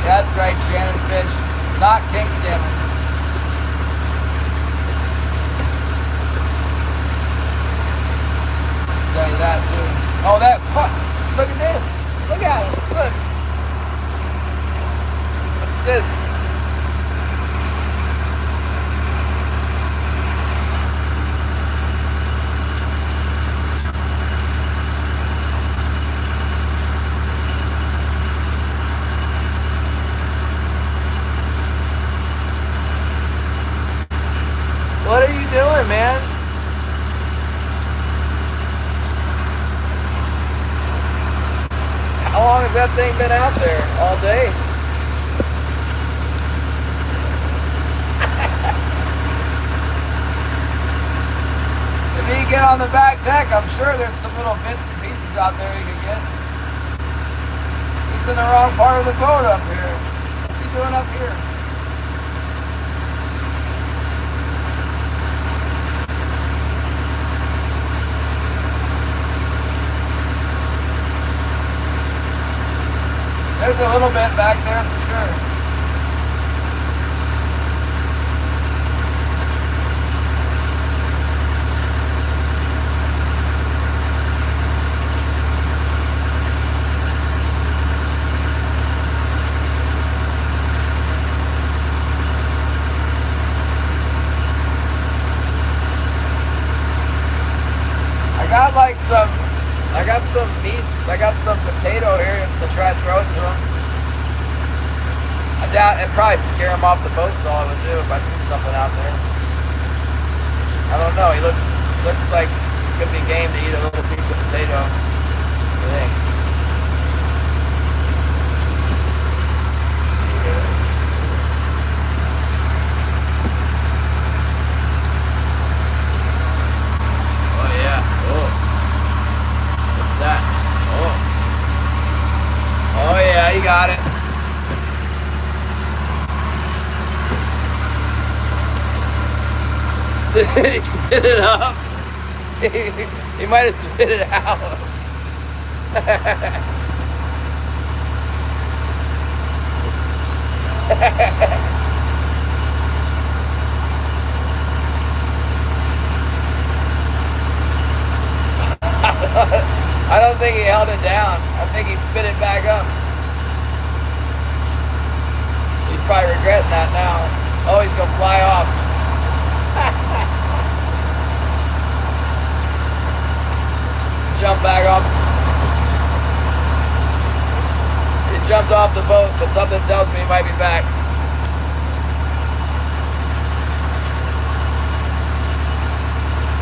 Yeah, that's right, Shannon fish, not king salmon. I'll tell you that too. Oh, that, look at this. Look at it, look. What's this? What are you doing, man? How long has that thing been out there? All day? If you get on the back deck, I'm sure there's some little bits and pieces out there you can get. He's in the wrong part of the boat up here. What's he doing up here? There's a little bit back there for sure. I got some potato here to try and throw it to him. I doubt it'd probably scare him off the boat. That's all I would do if I threw something out there. I don't know. He looks like he could be game to eat a little piece of potato. What do you think? Let's see here. Oh yeah. Oh. What's that? Oh. Oh yeah, you got it. Did he spit it up? He might have spit it out. I don't think he held it down. I think he spit it back up. He's probably regretting that now. Oh, he's gonna fly off. Jump back off. He jumped off the boat, but something tells me he might be back.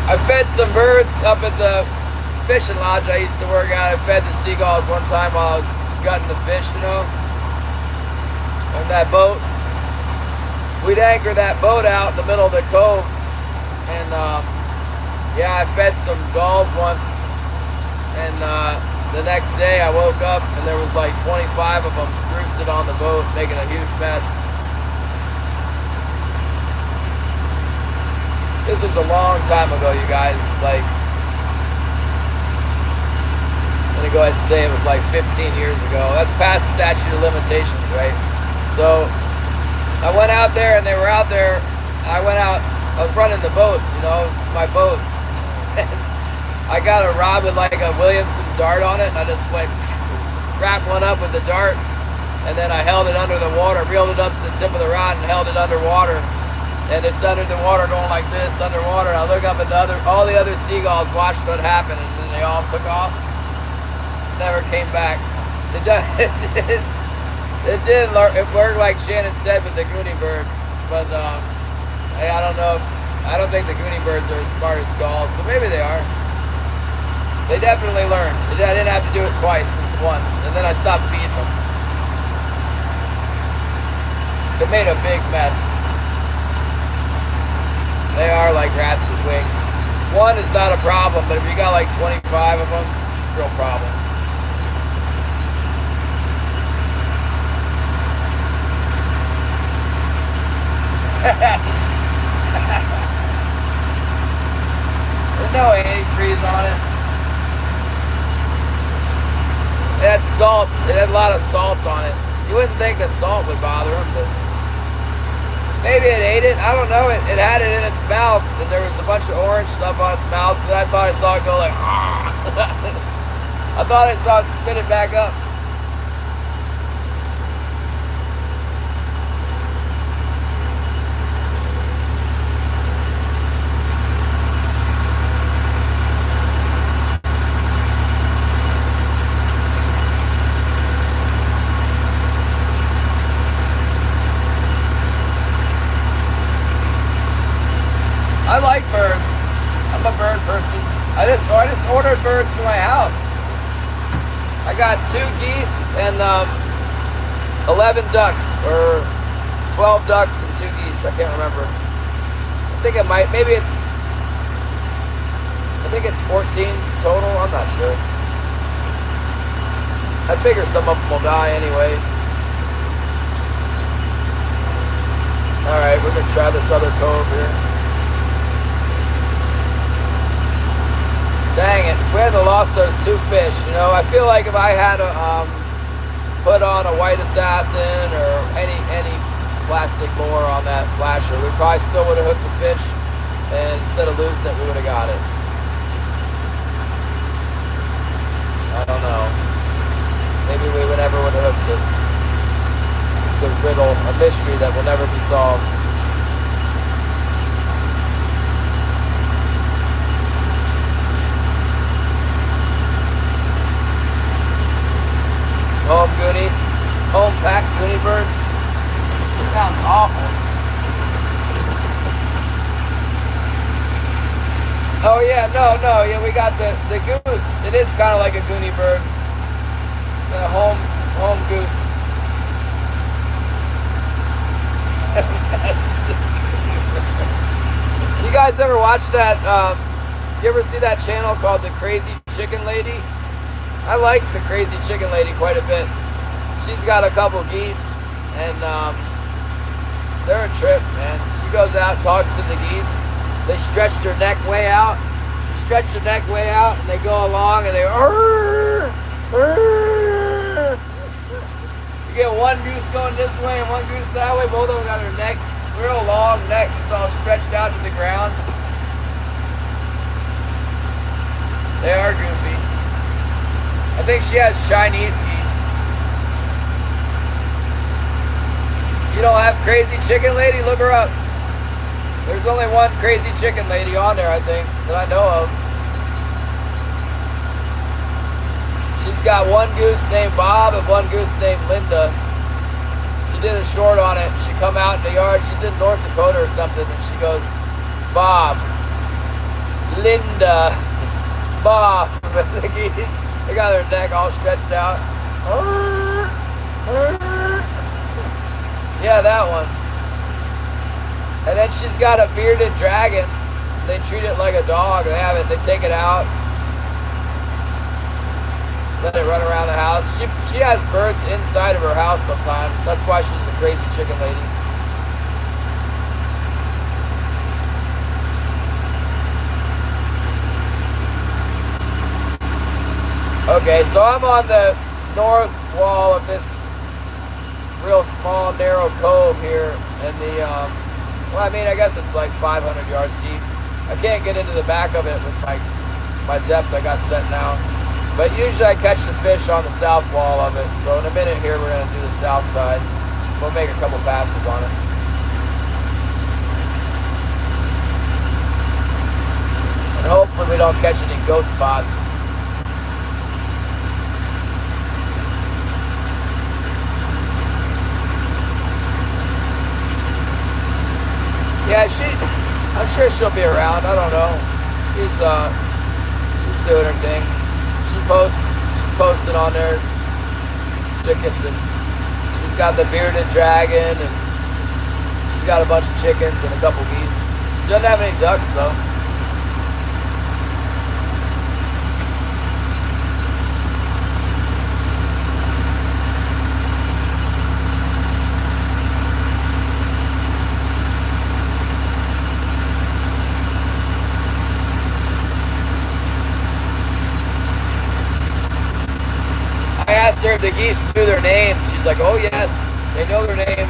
I fed some birds up at the fishing lodge I used to work at. I fed the seagulls one time while I was gutting the fish, you know, on that boat. We'd anchor that boat out in the middle of the cove, and yeah, I fed some gulls once, and the next day I woke up and there was like 25 of them roosted on the boat, making a huge mess. This was a long time ago, you guys. Like, I'm gonna go ahead and say it was like 15 years ago. That's past statute of limitations, right? So I went out there and they were out there. I was running the boat, you know, my boat. And I got a rod with like a Williamson dart on it, and I just went, wrapped one up with the dart, and then I held it under the water, reeled it up to the tip of the rod and held it underwater. And it's under the water going like this, underwater. And I look up at all the other seagulls watched what happened, and then they all took off. Never came back. It It did. It worked like Shannon said with the Goonie bird, but hey, I don't know. I don't think the Goonie birds are as smart as gulls, but maybe they are. They definitely learned. I didn't have to do it twice, just once, and then I stopped feeding them. It made a big mess. They are like rats with wings. One is not a problem, but if you got like 25 of them, it's a real problem. There's no antifreeze on it. It had salt. It had a lot of salt on it. You wouldn't think that salt would bother them, but maybe it ate it. I don't know. It had it in its mouth, and there was a bunch of orange stuff on its mouth, but I thought I saw it go like, I thought I saw it spit it back up. I like birds. I'm a bird person. I just ordered birds for my house. I got 2 geese and 11 ducks, or 12 ducks and 2 geese. I can't remember. I think maybe it's 14 total. I'm not sure. I figure some of them will die anyway. All right, we're gonna try this other cove here. Dang it, if we hadn't lost those 2 fish, you know, I feel like if I had to put on a white assassin or any plastic lure on that flasher, we probably still would have hooked the fish, and instead of losing it, we would have got it. I don't know. Maybe we never would have hooked it. It's just a riddle, a mystery that will never be solved. Home Goonie, home pack Goonie bird. Sounds awful. Oh yeah, no, yeah, we got the goose. It is kind of like a Goonie bird. The home goose. You guys ever watch that? You ever see that channel called The Crazy Chicken Lady? I like the Crazy Chicken Lady quite a bit. She's got a couple geese, and they're a trip, man. She goes out, talks to the geese. They stretch their neck way out. And they go along, and they You get one goose going this way and one goose that way. Both of them got their neck, real long neck, it's all stretched out to the ground. They are goofy. I think she has Chinese geese. You don't have Crazy Chicken Lady? Look her up. There's only one Crazy Chicken Lady on there, I think, that I know of. She's got one goose named Bob and one goose named Linda. She did a short on it. She come out in the yard. She's in North Dakota or something, and she goes, Bob, Linda, Bob. The geese, they got their neck all stretched out. Yeah, that one. And then she's got a bearded dragon. They treat it like a dog. They have it. They take it out, let it run around the house. She has birds inside of her house sometimes. That's why she's a Crazy Chicken Lady. Okay, so I'm on the north wall of this real small, narrow cove here, and the, well, I mean, I guess it's like 500 yards deep. I can't get into the back of it with my depth I got set now, but usually I catch the fish on the south wall of it. So in a minute here, we're going to do the south side. We'll make a couple passes on it. And hopefully we don't catch any ghost spots. Yeah, I'm sure she'll be around. I don't know. She's doing her thing. She's posting on there chickens, and she's got the bearded dragon, and she's got a bunch of chickens and a couple geese. She doesn't have any ducks though. I asked her if the geese knew their names. She's like, oh yes, they know their names.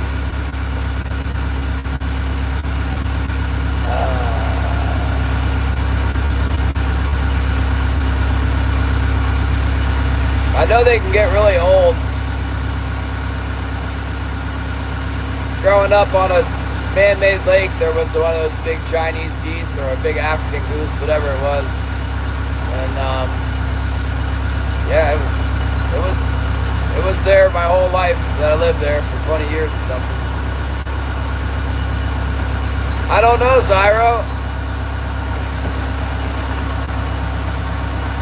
I know they can get really old. Growing up on a man-made lake, there was one of those big Chinese geese or a big African goose, whatever it was. And yeah, it was there my whole life that I lived there for 20 years or something. I don't know, Zyro.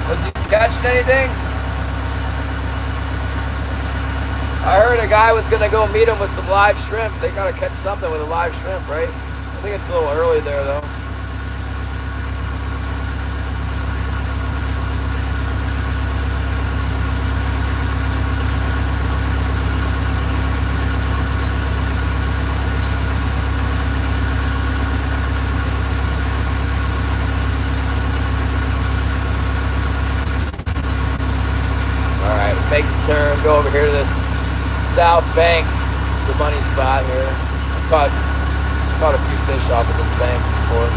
Was he catching anything? I heard a guy was gonna go meet him with some live shrimp. They gotta catch something with a live shrimp, right? I think it's a little early there though. Alright, make the turn, go over here to this South Bank. This is the money spot here. I caught a few fish off of this bank before.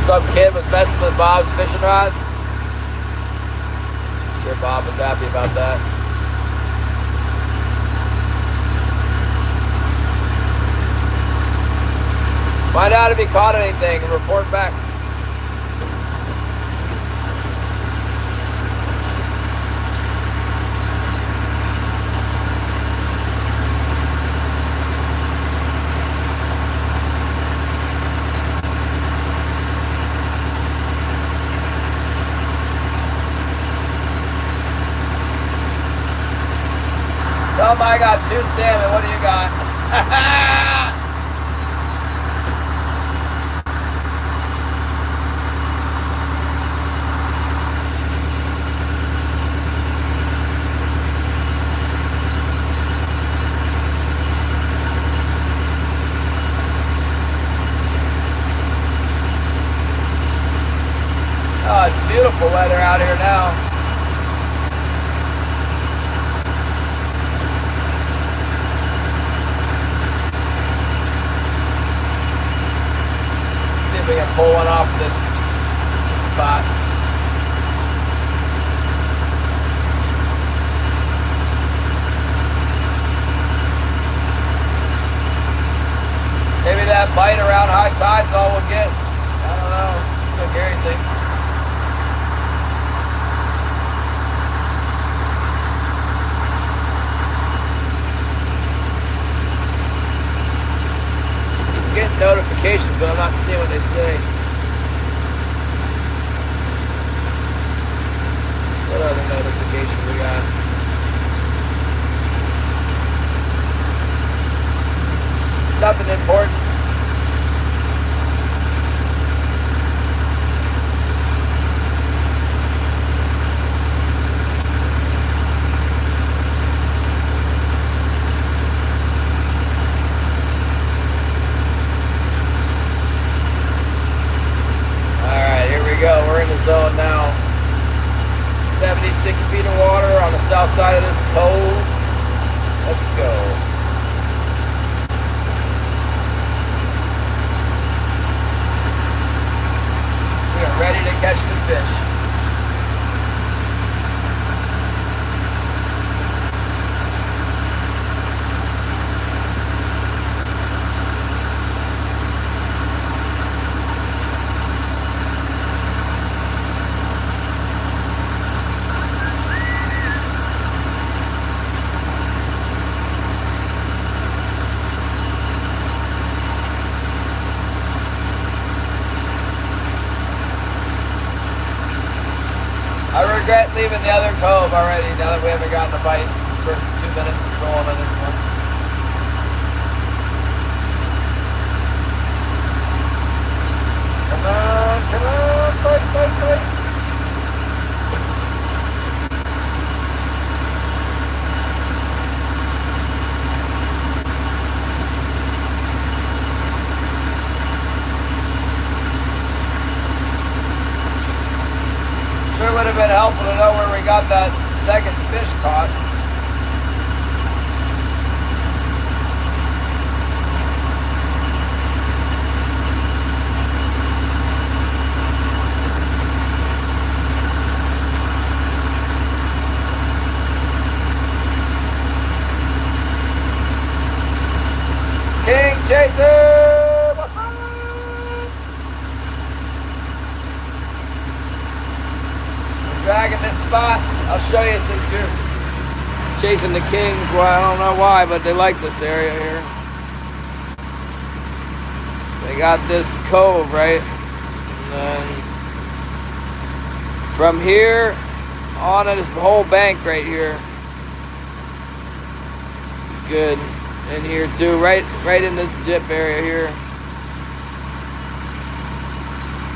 Some kid was messing with Bob's fishing rod. I'm sure Bob was happy about that. Find out if he caught anything and report back. I got 2 salmon. What do you got? Oh, it's beautiful weather out here now. We can pull one off this spot. Maybe that bite around high tide's all we'll get. I don't know. That's what Gary thinks. Getting notifications, but I'm not seeing what they say. What other notifications we got? Nothing important. We're in the zone now. 76 feet of water on the south side of this cove. Let's go. We are ready to catch the fish. leaving the other cove already now that we haven't gotten a bite the first 2 minutes of trolling on this one. Come on, bite. Sure would have been helpful to know where we got that second fish caught. King Chaser! What's up? We're dragging this spot. I'll show you since you're chasing the kings. Well, I don't know why, but they like this area here. They got this cove, right? And then from here on to this whole bank right here. It's good. In here too, right in this dip area here.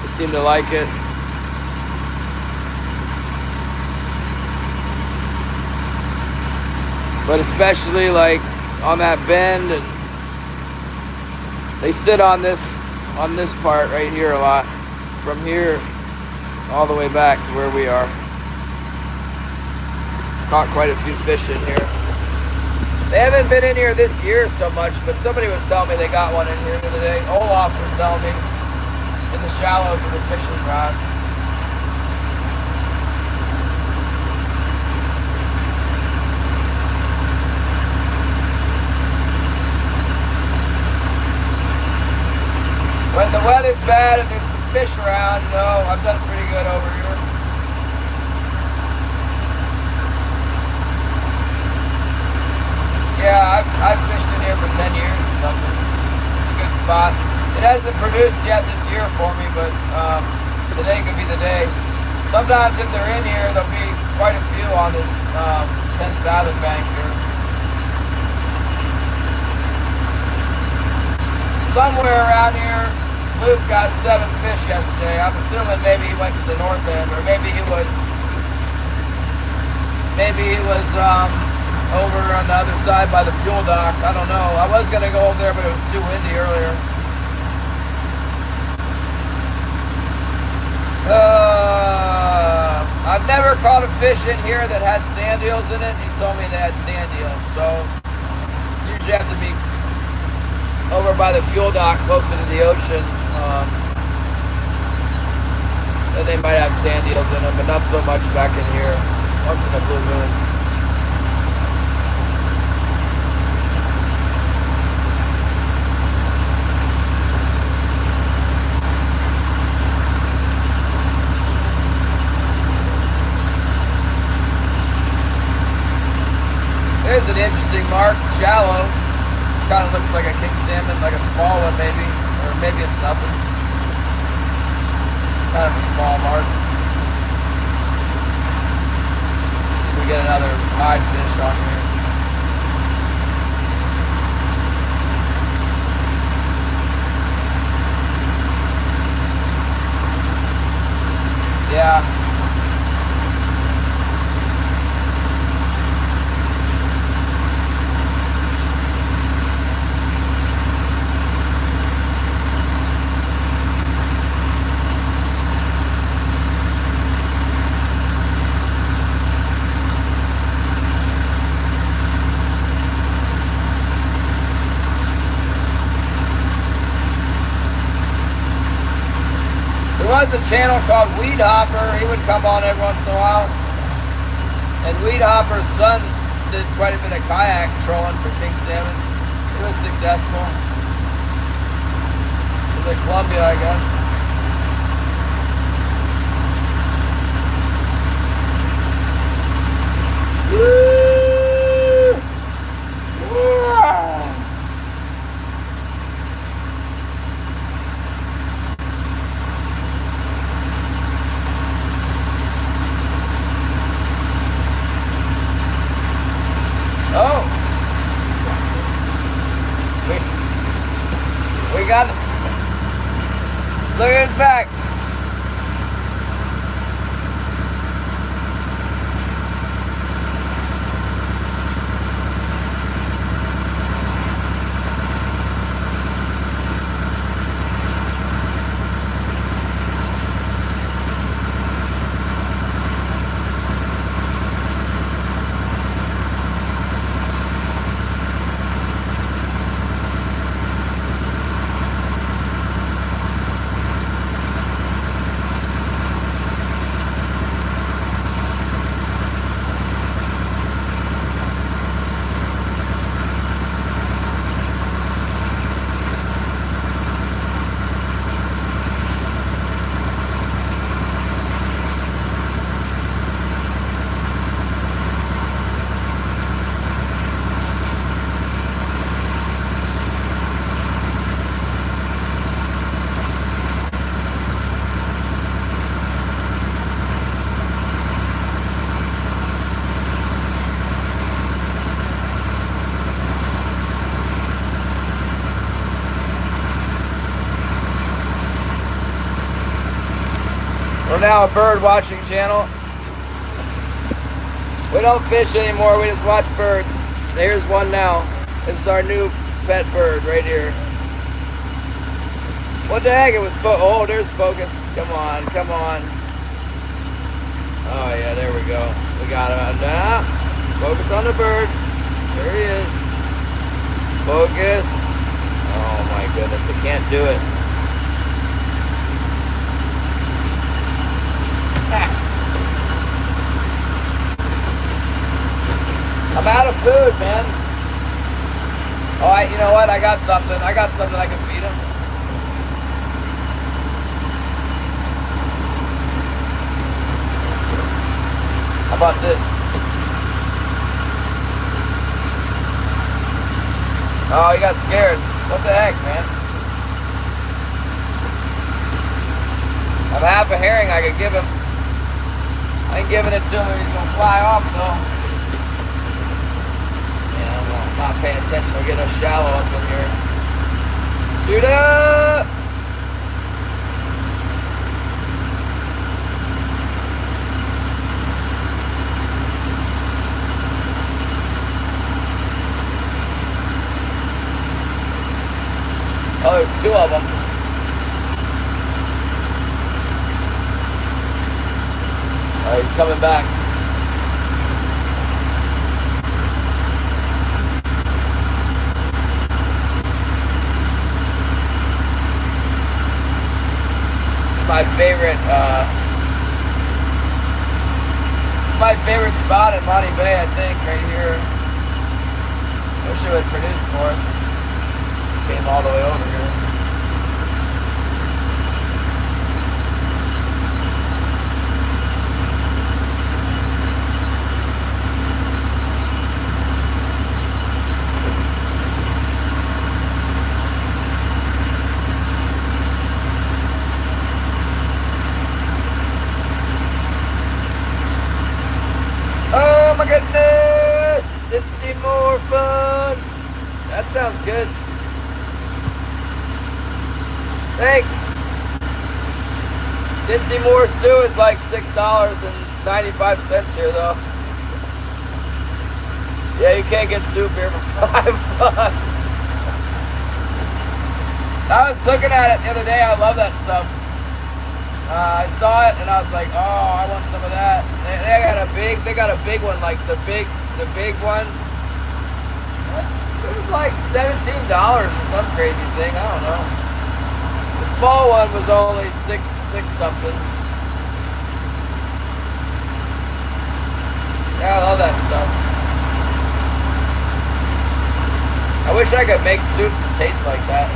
They seem to like it. But especially like on that bend, and they sit on this part right here a lot. From here all the way back to where we are. Caught quite a few fish in here. They haven't been in here this year so much, but somebody was telling me they got one in here the other day. Olaf was telling me in the shallows with a fishing rod. When the weather's bad and there's some fish around, you know, I've done pretty good over here. Yeah, I've fished in here for 10 years or something. It's a good spot. It hasn't produced yet this year for me, but today could be the day. Sometimes if they're in here, there'll be quite a few on this 10 fathom bank here. Somewhere around here, Luke got 7 fish yesterday. I'm assuming maybe he went to the north end, or maybe he was over on the other side by the fuel dock. I don't know. I was going to go over there, but it was too windy earlier. I've never caught a fish in here that had sand eels in it. He told me they had sand eels. So usually have to be over by the fuel dock closer to the ocean. Then they might have sand eels in them, but not so much back in here. Once in a blue moon. There's an interesting mark, shallow. Kind of looks like a king salmon, like a small one maybe, or maybe it's nothing. It's kind of a small mark. See if we get another high fish on here. Yeah. There was a channel called Weed Hopper. He would come on every once in a while. And Weed Hopper's son did quite a bit of kayak trolling for king salmon. He was successful. In Columbia, I guess. Woo! Wow! got it. Look at his back. We're now a bird watching channel. We don't fish anymore, we just watch birds. Here's one now. This is our new pet bird right here. What the heck? It was oh, there's focus. Come on, come on. Oh yeah, there we go. We got him now. Focus on the bird. There he is. Focus. Oh my goodness, I can't do it. I'm out of food, man. Oh, you know what? I got something. I got something I can feed him. How about this? Oh, he got scared. What the heck, man? I have half a herring I could give him. I ain't giving it to him. He's gonna fly off though. Not paying attention, we're getting shallow up in here. Shoot up! Oh, there's two of them. Oh, he's coming back. My favorite, it's my favorite spot in Monty Bay, I think, right here. Wish it would produce for us. Came all the way over here. Oh my goodness! 50 more fun! That sounds good. Thanks! 50 more stew is like $6.95 here though. Yeah, you can't get soup here for $5. I was looking at it the other day, I love that stuff. I saw it and I was like, oh, I want some of that. They got a big one, like the big one. It was like $17 or some crazy thing. I don't know. The small one was only six something. Yeah, I love that stuff. I wish I could make soup that tastes like that.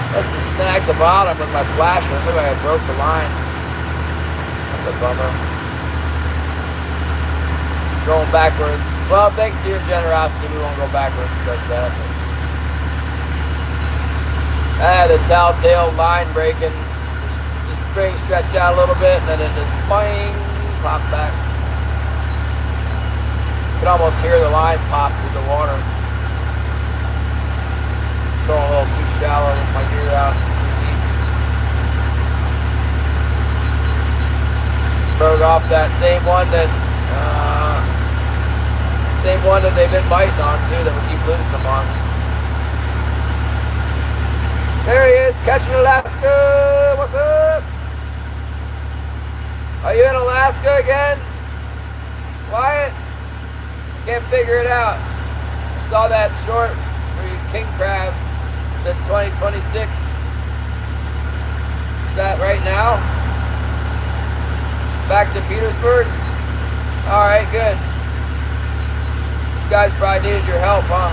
That's the snag the bottom with my flasher. Look like I broke the line. That's a bummer. Going backwards. Well, thanks to your generosity, we won't go backwards because that. The telltale line breaking. The spring stretched out a little bit, and then it just boing, popped back. You can almost hear the line pop through the water. It's all a little too shallow with my gear out, too deep. Broke off that same one that they've been biting on too, that we keep losing them on. There he is, catching Alaska. What's up? Are you in Alaska again? Wyatt? Can't figure it out. I saw that short where you king crab said 2026. Is that right now? Back to Petersburg? Alright, good. These guys probably needed your help, huh?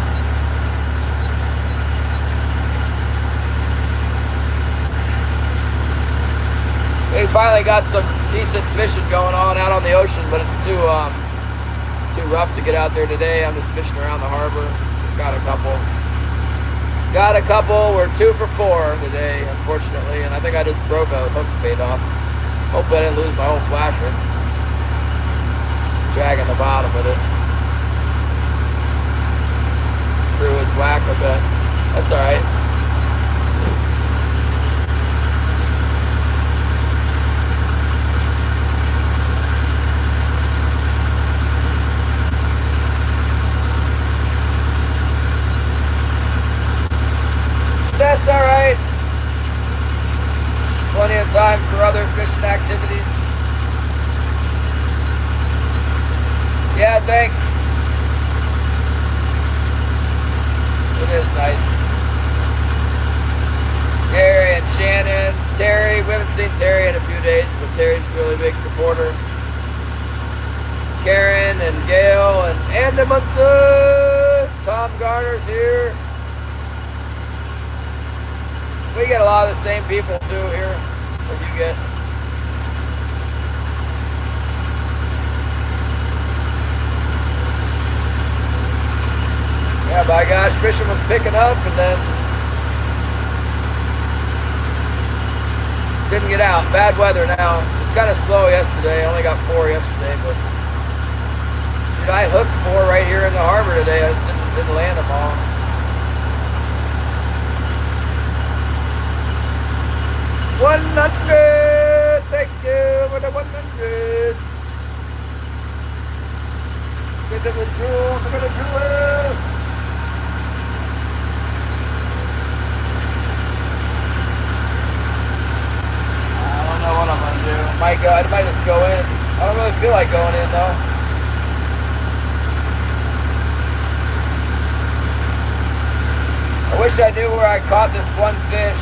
We finally got some decent fishing going on out on the ocean, but it's too rough to get out there today. I'm just fishing around the harbor. Got a couple. We're 2 for 4 today, unfortunately, and I think I just broke a hook bait off. Hopefully I didn't lose my whole flasher. Dragging the bottom with it. Threw his whack a bit. That's alright. That's alright. Plenty of time for other fishing activities. Yeah, thanks. It is nice. Gary and Shannon, Terry. We haven't seen Terry in a few days, but Terry's a really big supporter. Karen and Gail and Andy Munson. Tom Garner's here. We get a lot of the same people too here that you get. Yeah, by gosh, fishing was picking up and then didn't get out. Bad weather now. It's kind of slow yesterday. I only got 4 yesterday, but shoot, I hooked 4 right here in the harbor today. I just didn't land them all. $100, thank you for the 100. Get to the jewels, look at the jewels. I don't know what I'm gonna do. I might just go in. I don't really feel like going in though. I wish I knew where I caught this one fish.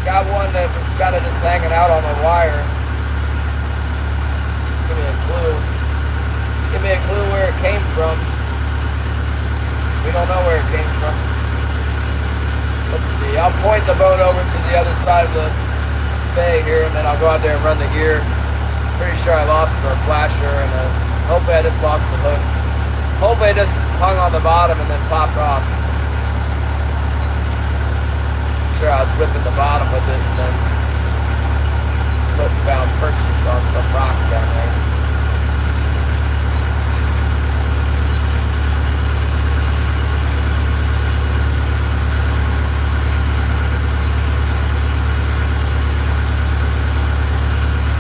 Got one that was kind of just hanging out on the wire. Give me a clue. Give me a clue where it came from. We don't know where it came from. Let's see. I'll point the boat over to the other side of the bay here, and then I'll go out there and run the gear. Pretty sure I lost the flasher, and hopefully I just lost the hook. Hopefully it just hung on the bottom and then popped off. Sure, I was whipping the bottom with it and then found purchase on some rock down there.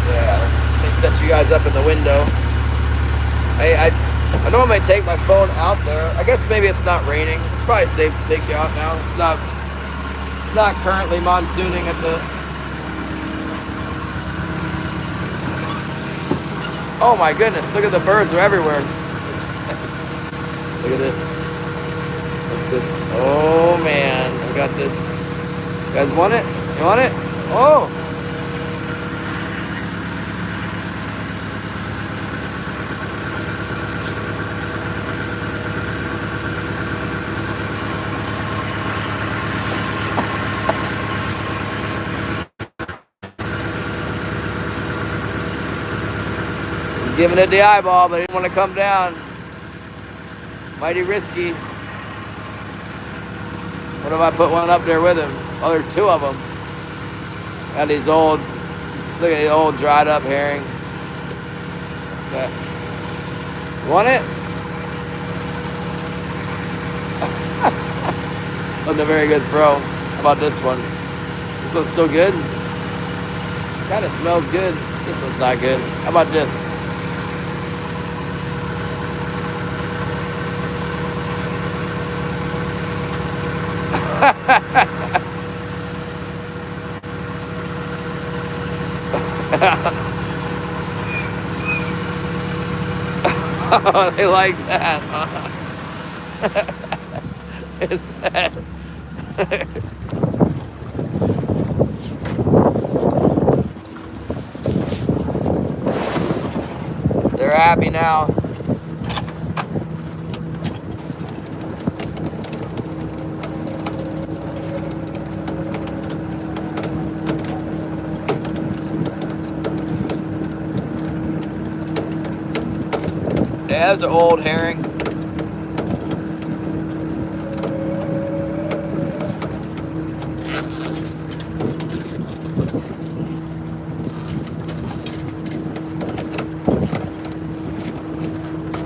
Yeah, let me set you guys up in the window. I normally take my phone out there. I guess maybe it's not raining. It's probably safe to take you out now. It's not currently monsooning at the... Oh my goodness, look at the birds, are everywhere. Look at this. What's this? Oh man, I got this. You guys want it? You want it? Oh! Giving it the eyeball, but he didn't want to come down. Mighty risky. What if I put one up there with him? Oh, there are two of them. Got these old, look at the old dried up herring. Okay. Want it? Wasn't a very good throw. How about this one? This one's still good? Kind of smells good. This one's not good. How about this? Oh, they like that, huh? Is that? They're happy now. Yeah, those are old herring.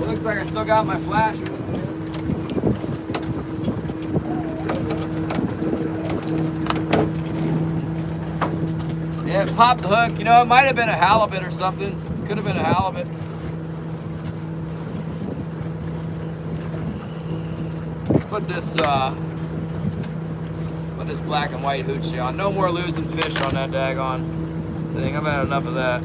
Looks like I still got my flash. Yeah, popped the hook. You know, it might have been a halibut or something. Could have been a halibut. Let's put this black and white hoochie on. No more losing fish on that daggone thing. I've had enough of that.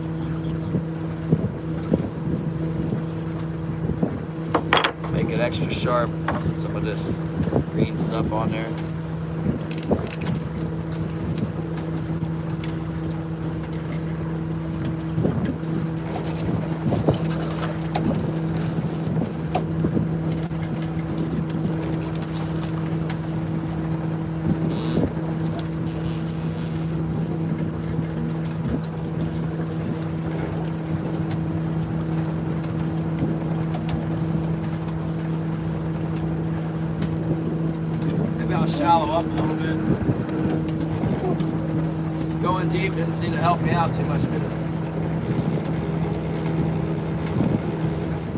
Make it extra sharp. Put some of this green stuff on there. Shallow up a little bit. Going deep didn't seem to help me out too much, did it?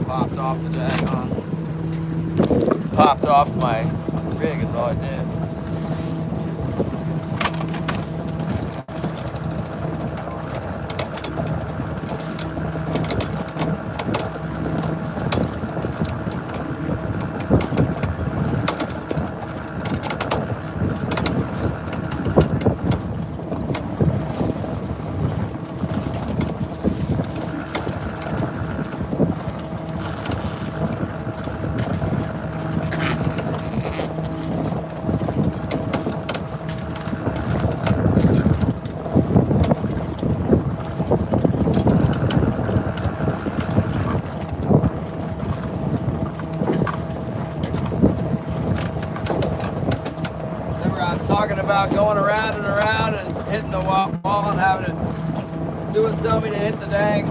Popped off the daggone. Popped off my rig is all I did. Talking about going around and hitting the wall and having to do what's telling me to hit the dang,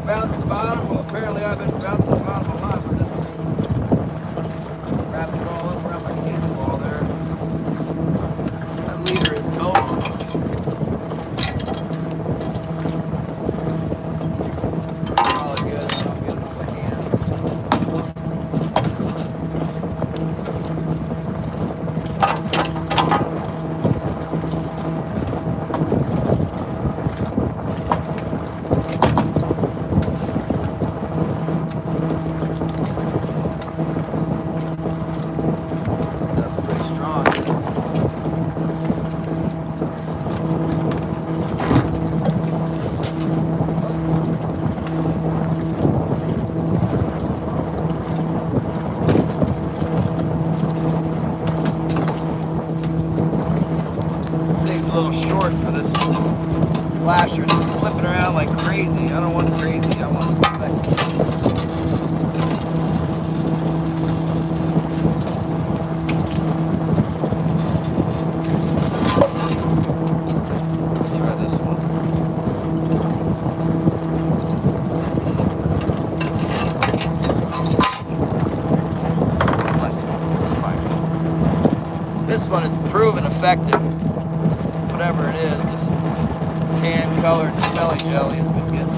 bounce the bottom. Well, apparently I've been bouncing the bottom a lot with this thing. Wrapping it all up around my cage wall there. That leader is total. Probably good. I'll get it if I can. A little short for this flasher. It's flipping around like crazy. I don't want crazy. I want like, try this one. This one is proven effective. whatever it is, this tan colored smelly jelly has been getting.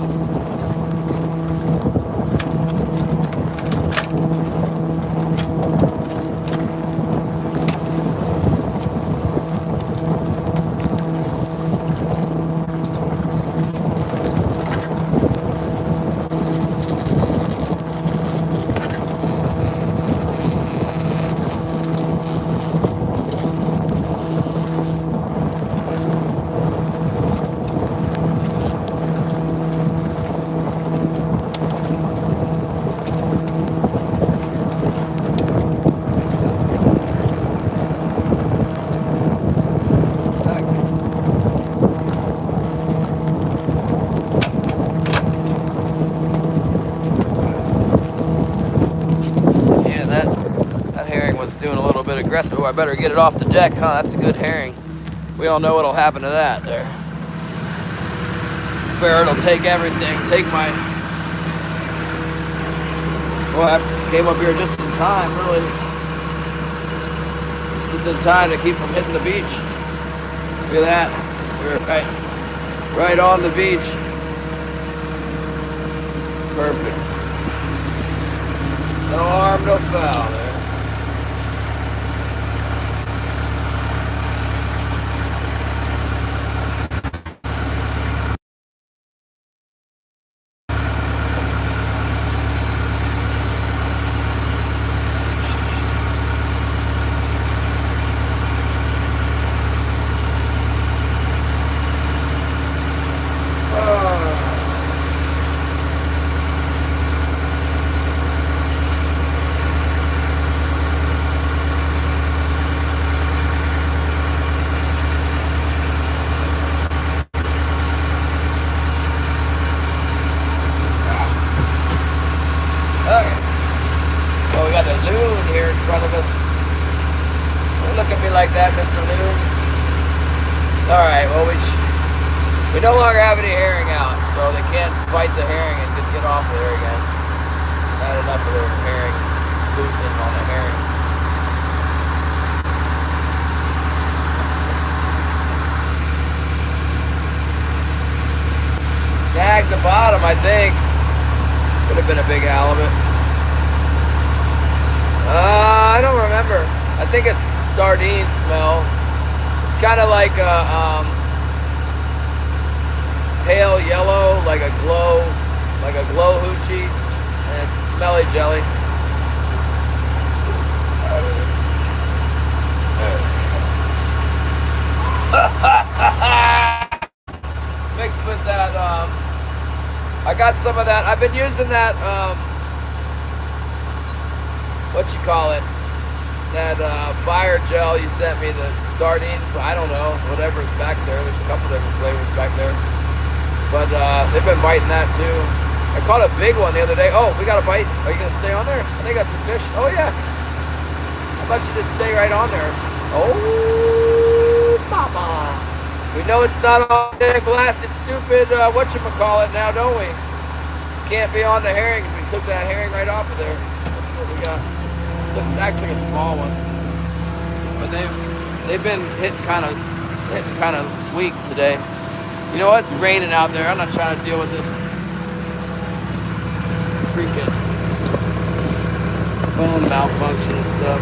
Aggressive. Oh, I better get it off the deck, huh? That's a good herring. We all know what'll happen to that there. Barrett will take everything. Take my... Well, I came up here just in time, really. Just in time to keep from hitting the beach. Look at that. We're right on the beach. Perfect. No harm, no foul there. We no longer have any herring out, so they can't bite the herring and just get off there again. Not enough of the herring losing on the herring. Snagged the bottom, I think. Could have been a big halibut. I don't remember. I think it's sardine smell. It's kind of like a pale yellow, like a glow hoochie, and it's smelly jelly. Mixed with that, I got some of that. I've been using that, what you call it? That fire gel you sent me, the sardine, I don't know, whatever's back there. There's a couple different flavors back there. But they've been biting that too. I caught a big one the other day. Oh, we got a bite. Are you going to stay on there? I think that's a fish. Oh, yeah. How about you just stay right on there? Oh, mama. We know it's not all day blasted stupid, whatchamacallit now, don't we? Can't be on the herrings. We took that herring right off of there. Let's see what we got. Looks actually a small one. But they've been hitting kind of weak today. You know what? It's raining out there. I'm not trying to deal with this freaking phone malfunction and stuff.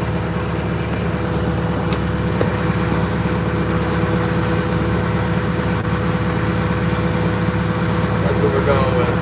That's what we're going with.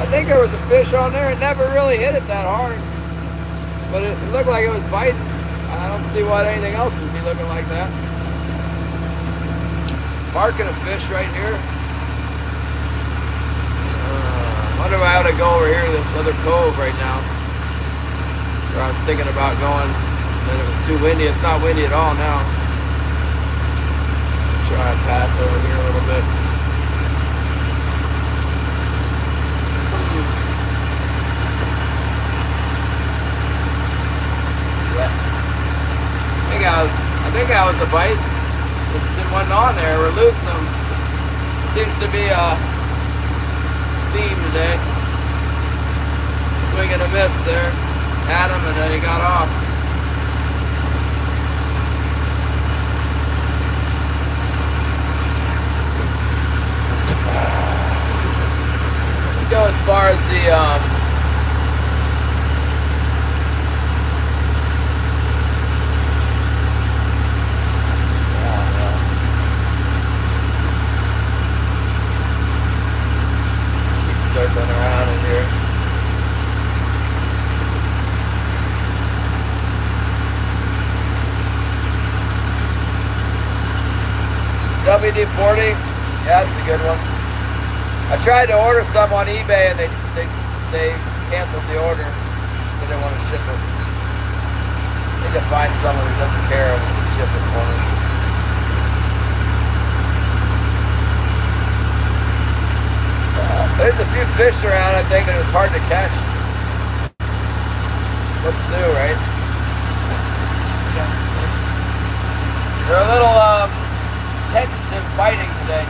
I think there was a fish on there. It never really hit it that hard. But it looked like it was biting. I don't see why anything else would be looking like that. Marking a fish right here. I wonder if I ought to go over here to this other cove right now. Where I was thinking about going, and it was too windy. It's not windy at all now. Try and pass over here a little bit. Yeah. I think I was a bite. Just wasn't on there. We're losing them. It seems to be a theme today. Swing and a miss there. Had him and then he got off. Let's go as far as the circling around in here. WD-40, yeah, that's a good one. I tried to order some on eBay and they canceled the order. They didn't want to ship it. I need to find someone who doesn't care and ship it for me. There's a few fish around, I think, that it's hard to catch. What's new, right? They're a little tentative biting today.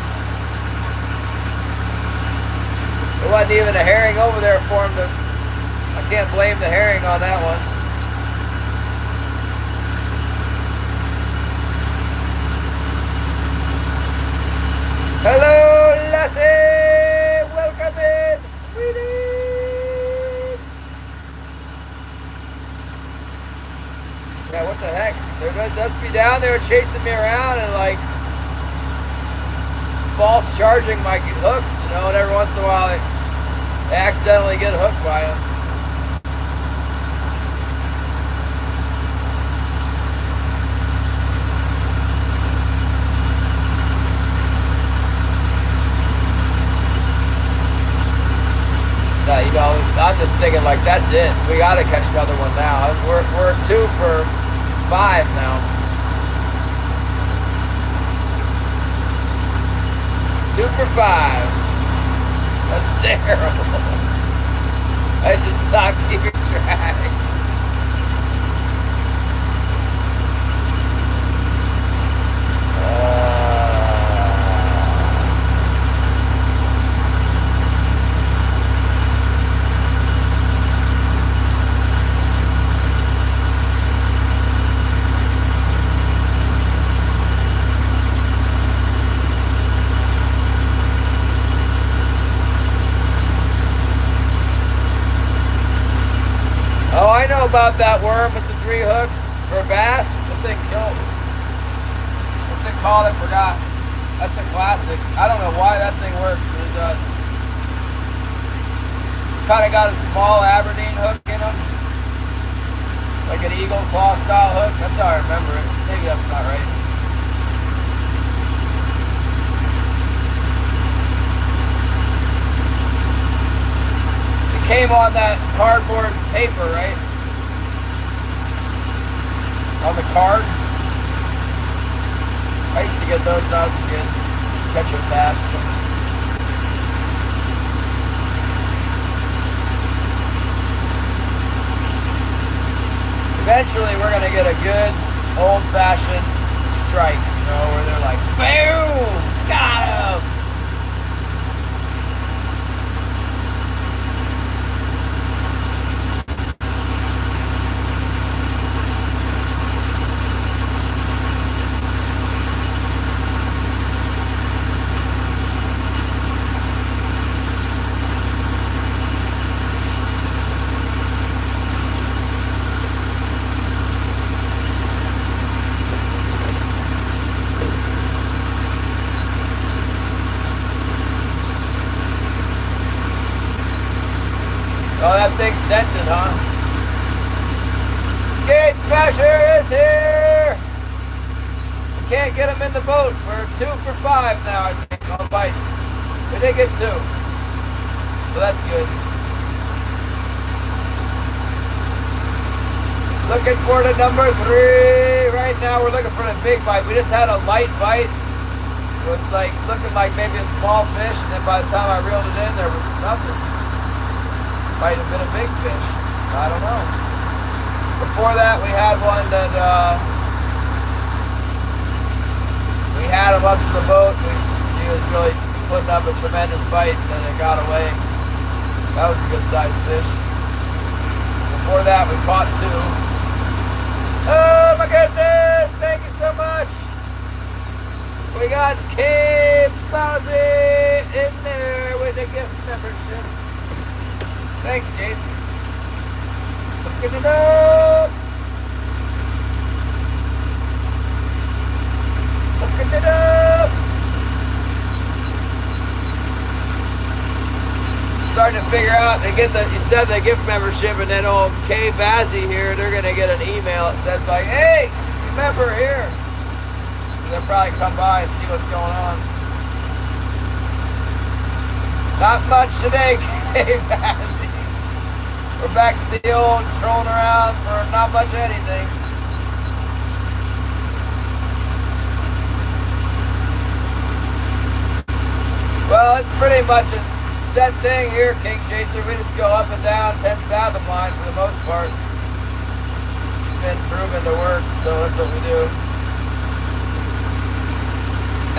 There wasn't even a herring over there for him to... I can't blame the herring on that one. Hello, Lassie! Welcome in, sweetie! Yeah, what the heck? They must be down there chasing me around and like false charging my hooks, you know, and every once in a while they accidentally get hooked by them. You know, I'm just thinking like that's it. We got to catch another one now. We're 2 for 5 now. 2 for 5. That's terrible. I should stop keeping track. Oh, I know about that worm with the 3 hooks for bass. That thing kills. What's it called? I forgot. That's a classic. I don't know why that thing works, but it does. Kind of got a small Aberdeen hook in them. Like an eagle claw style hook. That's how I remember it. Maybe that's not right. Came on that cardboard paper, right? On the card. I used to get those when I was a kid. Catch a bass. Eventually we're gonna get a good old-fashioned strike, you know, where they're like, boom! Got him! Oh, that thing's scented, huh? Gate Smasher is here! We can't get him in the boat. We're 2 for 5 now, I think, on bites. We did get 2. So that's good. Looking for the number 3. Right now we're looking for the big bite. We just had a light bite. It was like looking like maybe a small fish, and then by the time I reeled it in, there was nothing. Might have been a big fish. I don't know. Before that, we had one that we had him up to the boat. He was really putting up a tremendous fight, and then it got away. That was a good sized fish. Before that, we caught 2. Oh my goodness! Thank you so much. We got Cave Bowsy in there with the gift membership. Thanks, Gates. Looking it up. Looking it up. Starting to figure out, you said the gift membership, and then old K Bazzy here, they're gonna get an email that says like, hey, member here. So they'll probably come by and see what's going on. Not much today, K Bazzy. We're back to the old trolling around for not much of anything. Well, it's pretty much a set thing here, King Chaser. We just go up and down 10 fathom line for the most part. It's been proven to work, so that's what we do.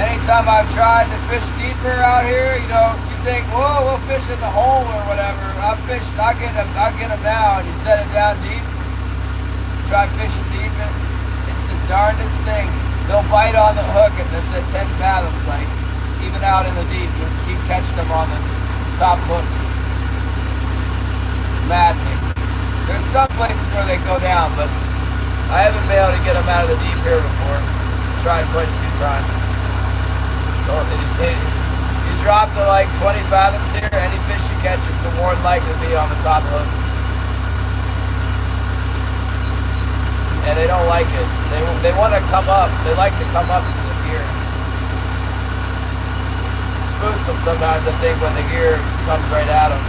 Anytime I've tried to fish deeper out here, you know, you think, whoa, we'll fish in the hole or whatever. I'll get them now, and you set it down deep. Try fishing deep, and it's the darndest thing. They'll bite on the hook, and it's at 10 fathoms, like, even out in the deep. You'll keep catching them on the top hooks. It's maddening. There's some places where they go down, but I haven't been able to get them out of the deep here before. Tried quite a few times. So you drop to like 20 fathoms here, any fish you catch will more than likely be on the top hook. And they don't like it. They want to come up. They like to come up to the gear. It spooks them sometimes, I think, when the gear comes right at them.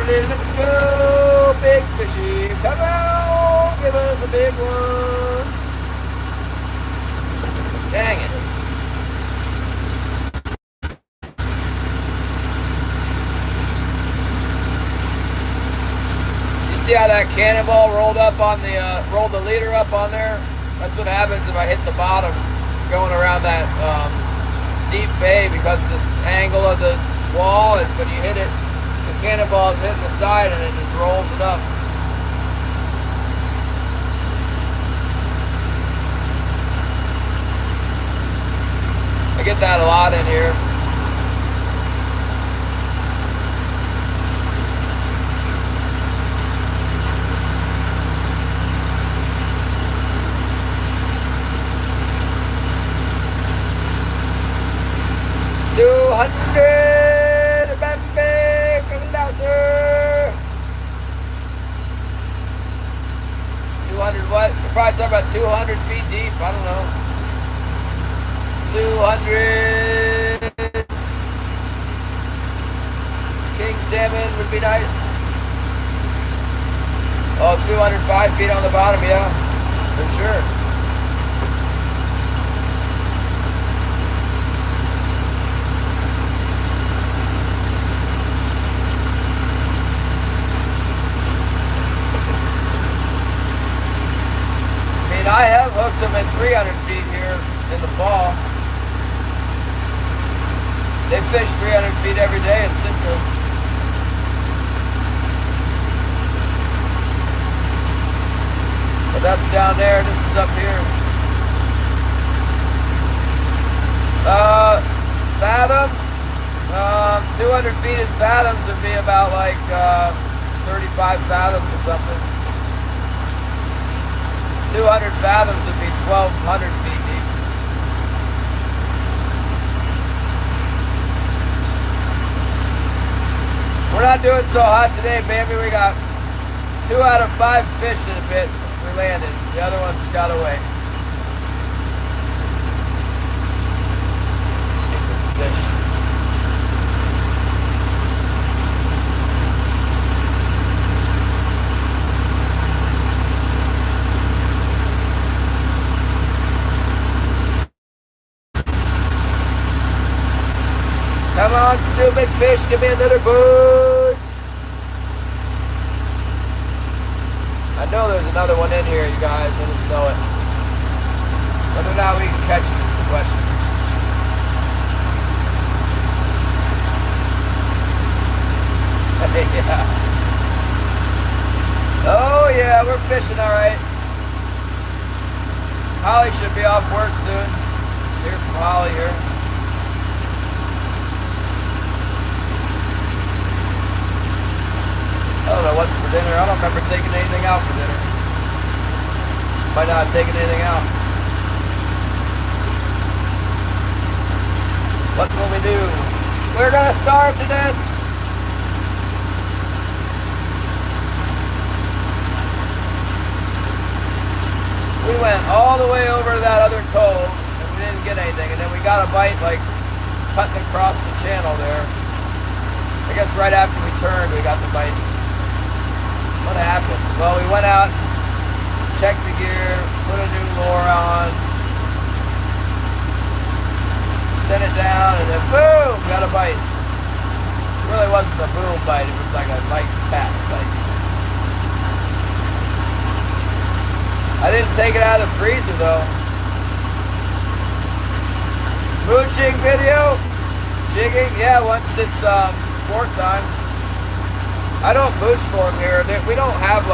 Let's go, big fishy. Come on, give us a big one. Dang it. You see how that cannonball rolled the leader up on there? That's what happens if I hit the bottom going around that deep bay because of this angle of the wall. And when you hit it, the cannonball's hitting the side and it just rolls it up. I get that a lot in here. What? We're probably talking about 200 feet deep. I don't know. 200. King salmon would be nice. Oh, 205 feet on the bottom, yeah, for sure. I have hooked them at 300 feet here in the fall. They fish 300 feet every day in Sitka. But that's down there, this is up here. Fathoms, 200 feet in fathoms would be about like 35 fathoms or something. 200 fathoms would be 1,200 feet deep. We're not doing so hot today, baby. We got 2 out of 5 fish in a bit. We landed. The other ones got away. Stupid fish. Come on, stupid fish, give me another boot. I know there's another one in here, you guys. I just know it. Whether or not we can catch it is the question. Yeah. Oh yeah, we're fishing all right. Holly should be off work soon. Hear from Holly here. I don't know what's for dinner. I don't remember taking anything out for dinner. Might not have taken anything out. What will we do? We're gonna starve to death. We went all the way over to that other cove and we didn't get anything. And then we got a bite like cutting across the channel there. I guess right after we turned we got the bite. What happened? Well, we went out, checked the gear, put a new lure on, sent it down, and then boom, got a bite. It really wasn't a boom bite, it was like a light tap bite. I didn't take it out of the freezer though. Mooching video, jigging, yeah, once it's sport time. I don't mooch for them here. We don't have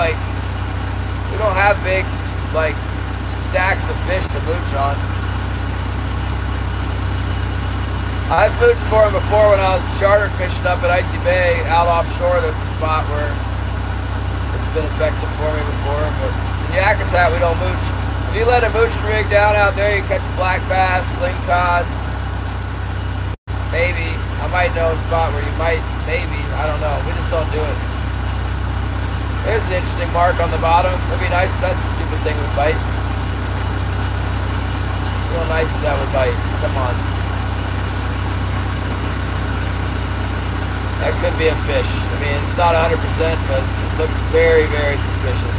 big like stacks of fish to mooch on. I've mooched for them before when I was charter fishing up at Icy Bay out offshore. There's a spot where it's been effective for me before, but in Yakutat we don't mooch. If you let a mooching rig down out there, you catch black bass, lingcod, maybe. I might know a spot where you might, maybe, I don't know. We just don't do it. There's an interesting mark on the bottom. It'd be nice if that stupid thing would bite. Real nice if that would bite. Come on. That could be a fish. I mean, it's not 100%, but it looks very, very suspicious.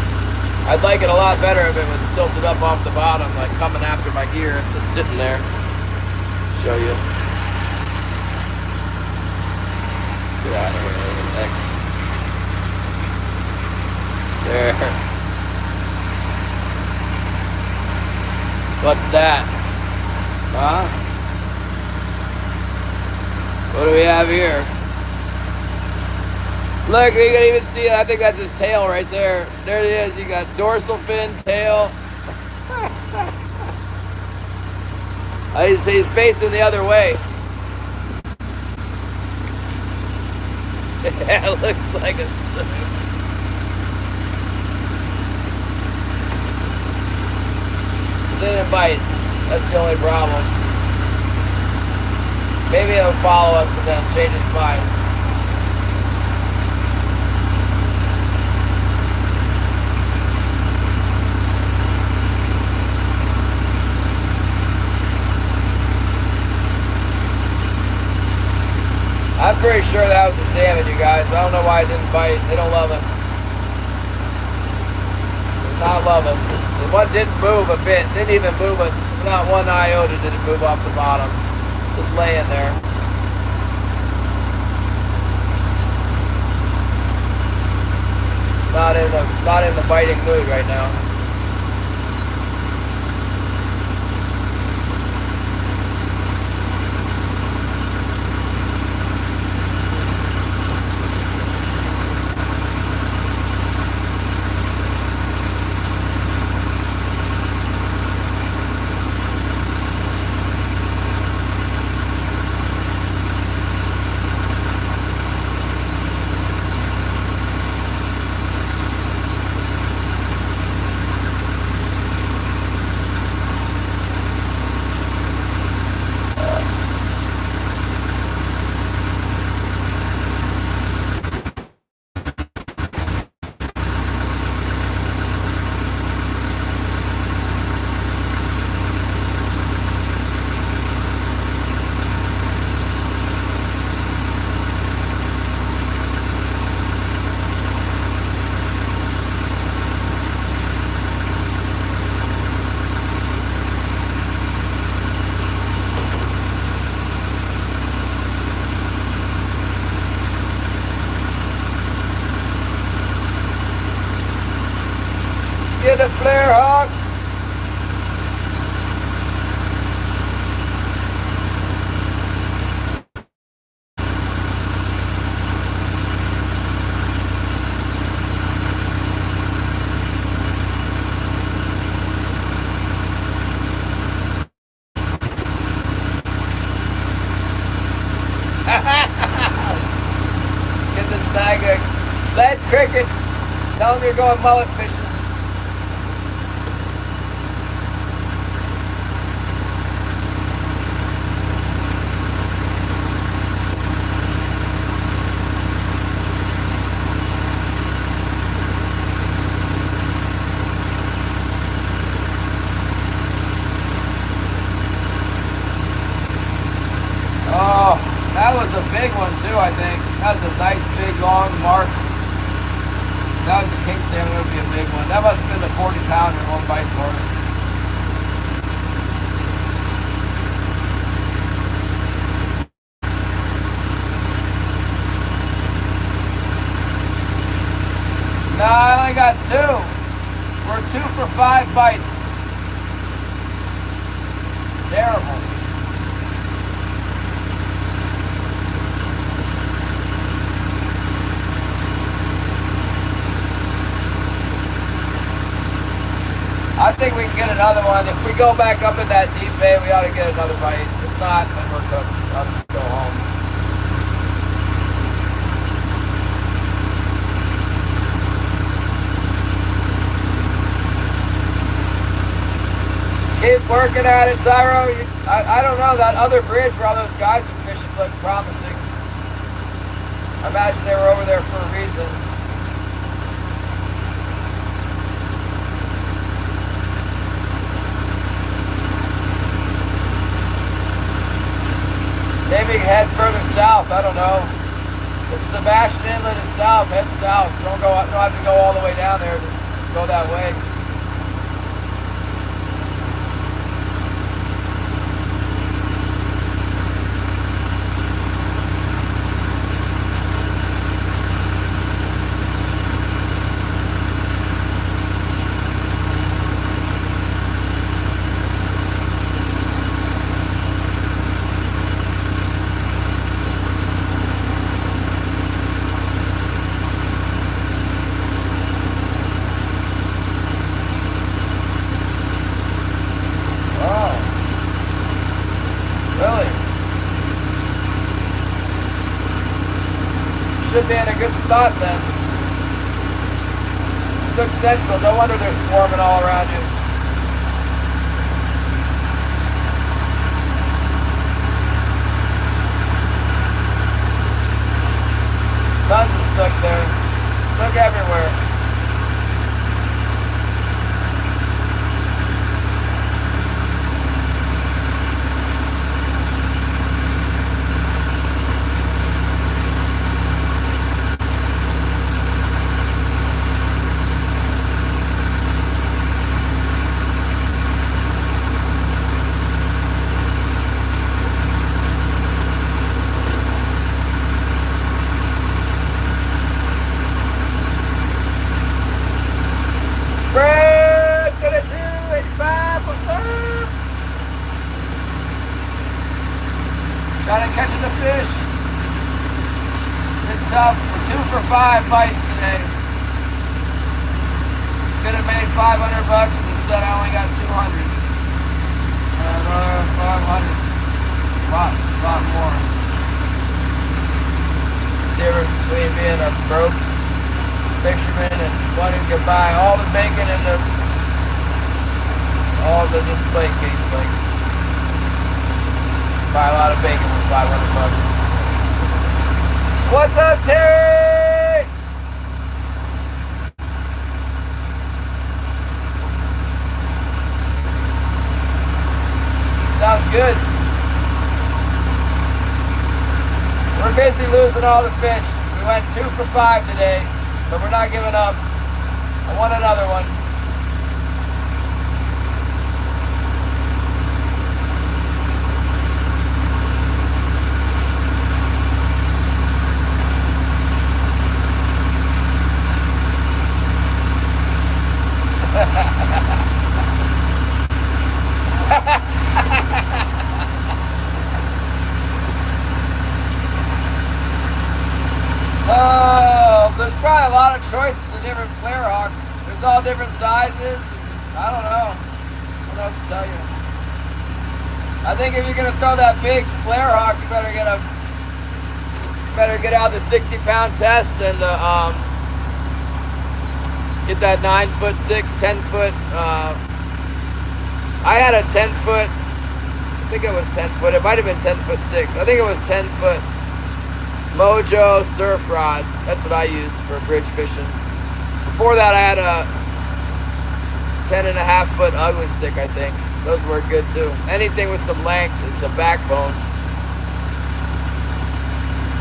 I'd like it a lot better if it was tilted up off the bottom, like coming after my gear. It's just sitting there. Show you. Get out of here, X. There. What's that? Huh? What do we have here? Look, you can even see it. I think that's his tail right there. There it is. You got dorsal fin, tail. He's facing the other way. Yeah, it looks like a snook. It didn't bite. That's the only problem. Maybe it'll follow us and then change its mind. I'm pretty sure that was a salmon, you guys. I don't know why it didn't bite. They don't love us. They do not love us. The one didn't move a bit. Didn't even move it. Not one iota did it move off the bottom. Just laying there. Not in the biting mood right now. get a flare hawk. Get the snag. Lead crickets. Tell them you're going mullet fishing. Oh, that was a big one too, I think. That was a nice big long mark. That was a king salmon, it would be a big one. That must have been the 40 pounder in one bite for us. No, I only got 2. We're 2 for 5 bites. Terrible. I think we can get another one. If we go back up in that deep bay, we ought to get another bite. If not, then we're cooked. I'll just go home. Keep working at it, Zyro. I don't know, that other bridge where all those guys are fishing looked promising. I imagine they were over there for a reason. Maybe head further south, I don't know. If Sebastian Inlet is south, head south. Don't have to go all the way down there, just go that way. Should be in a good spot then. Snook Central, no wonder they're swarming all around you. Tons of snook there. Snook everywhere. Trying to catch the fish. It's tough. We're 2 for 5 bites today. Could have made $500 bucks, and instead I only got 200. Another 500. A lot more. The difference between being a broke fisherman and one who can buy all the bacon and all the display case, like. Buy a lot of bacon for $500 bucks. What's up, Terry? Sounds good. We're busy losing all the fish. We went 2 for 5 today, but we're not giving up. I want another one. Oh, there's probably a lot of choices of different flare hawks. There's all different sizes. I don't know. I don't know what to tell you. I think if you're gonna throw that big flare hawk, you better get out the 60-pound test and get that 9'6", 10-foot. I had a 10-foot. I think it was 10-foot. It might have been 10'6". I think it was 10-foot. Mojo surf rod. That's what I used for bridge fishing. Before that, I had a 10.5-foot ugly stick, I think. Those work good too. Anything with some length and some backbone.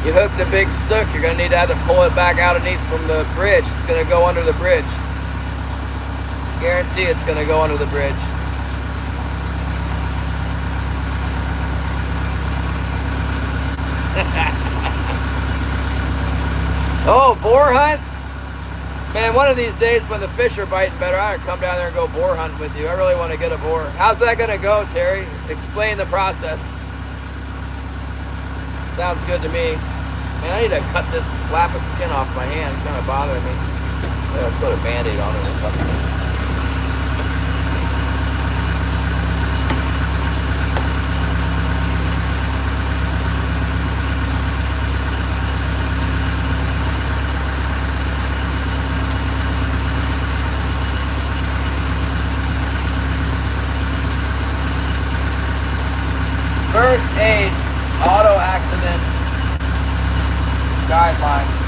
You hook the big stick, you're gonna need to have to pull it back out underneath from the bridge. It's gonna go under the bridge. Guarantee it's gonna go under the bridge. Oh, boar hunt? Man, one of these days when the fish are biting better, I'm gonna come down there and go boar hunting with you. I really want to get a boar. How's that gonna go, Terry? Explain the process. Sounds good to me. Man, I need to cut this flap of skin off my hand. It's gonna bother me. I'll put a Band-Aid on it or something. First aid auto accident guidelines.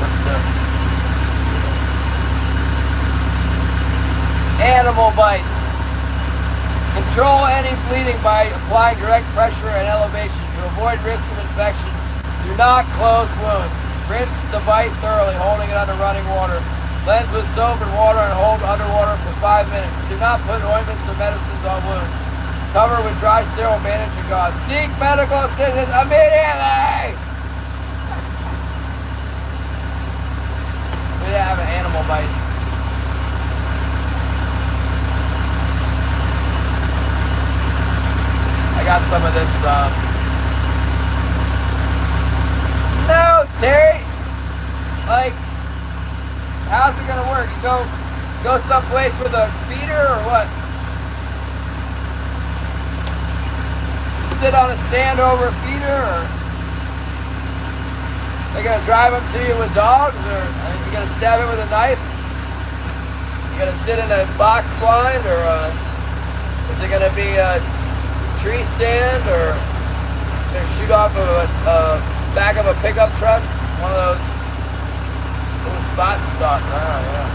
What's the animal bites? Control any bleeding by applying direct pressure and elevation to avoid risk of infection. Do not close wound. Rinse the bite thoroughly, holding it under running water. Cleanse with soap and water and hold underwater for 5 minutes. Do not put ointments or medicines on wounds. Cover with dry, sterile bandaging gauze. Seek medical assistance immediately! We have an animal bite. I got some of this. No, Terry! Like, how's it gonna work? You go someplace with a feeder or what? You sit on a stand over a feeder, or they gonna drive them to you with dogs, or you gonna stab it with a knife? You gonna sit in a box blind, or is it gonna be a tree stand, or gonna shoot off of a back of a pickup truck? One of those. Little spot and stock. Oh, yeah.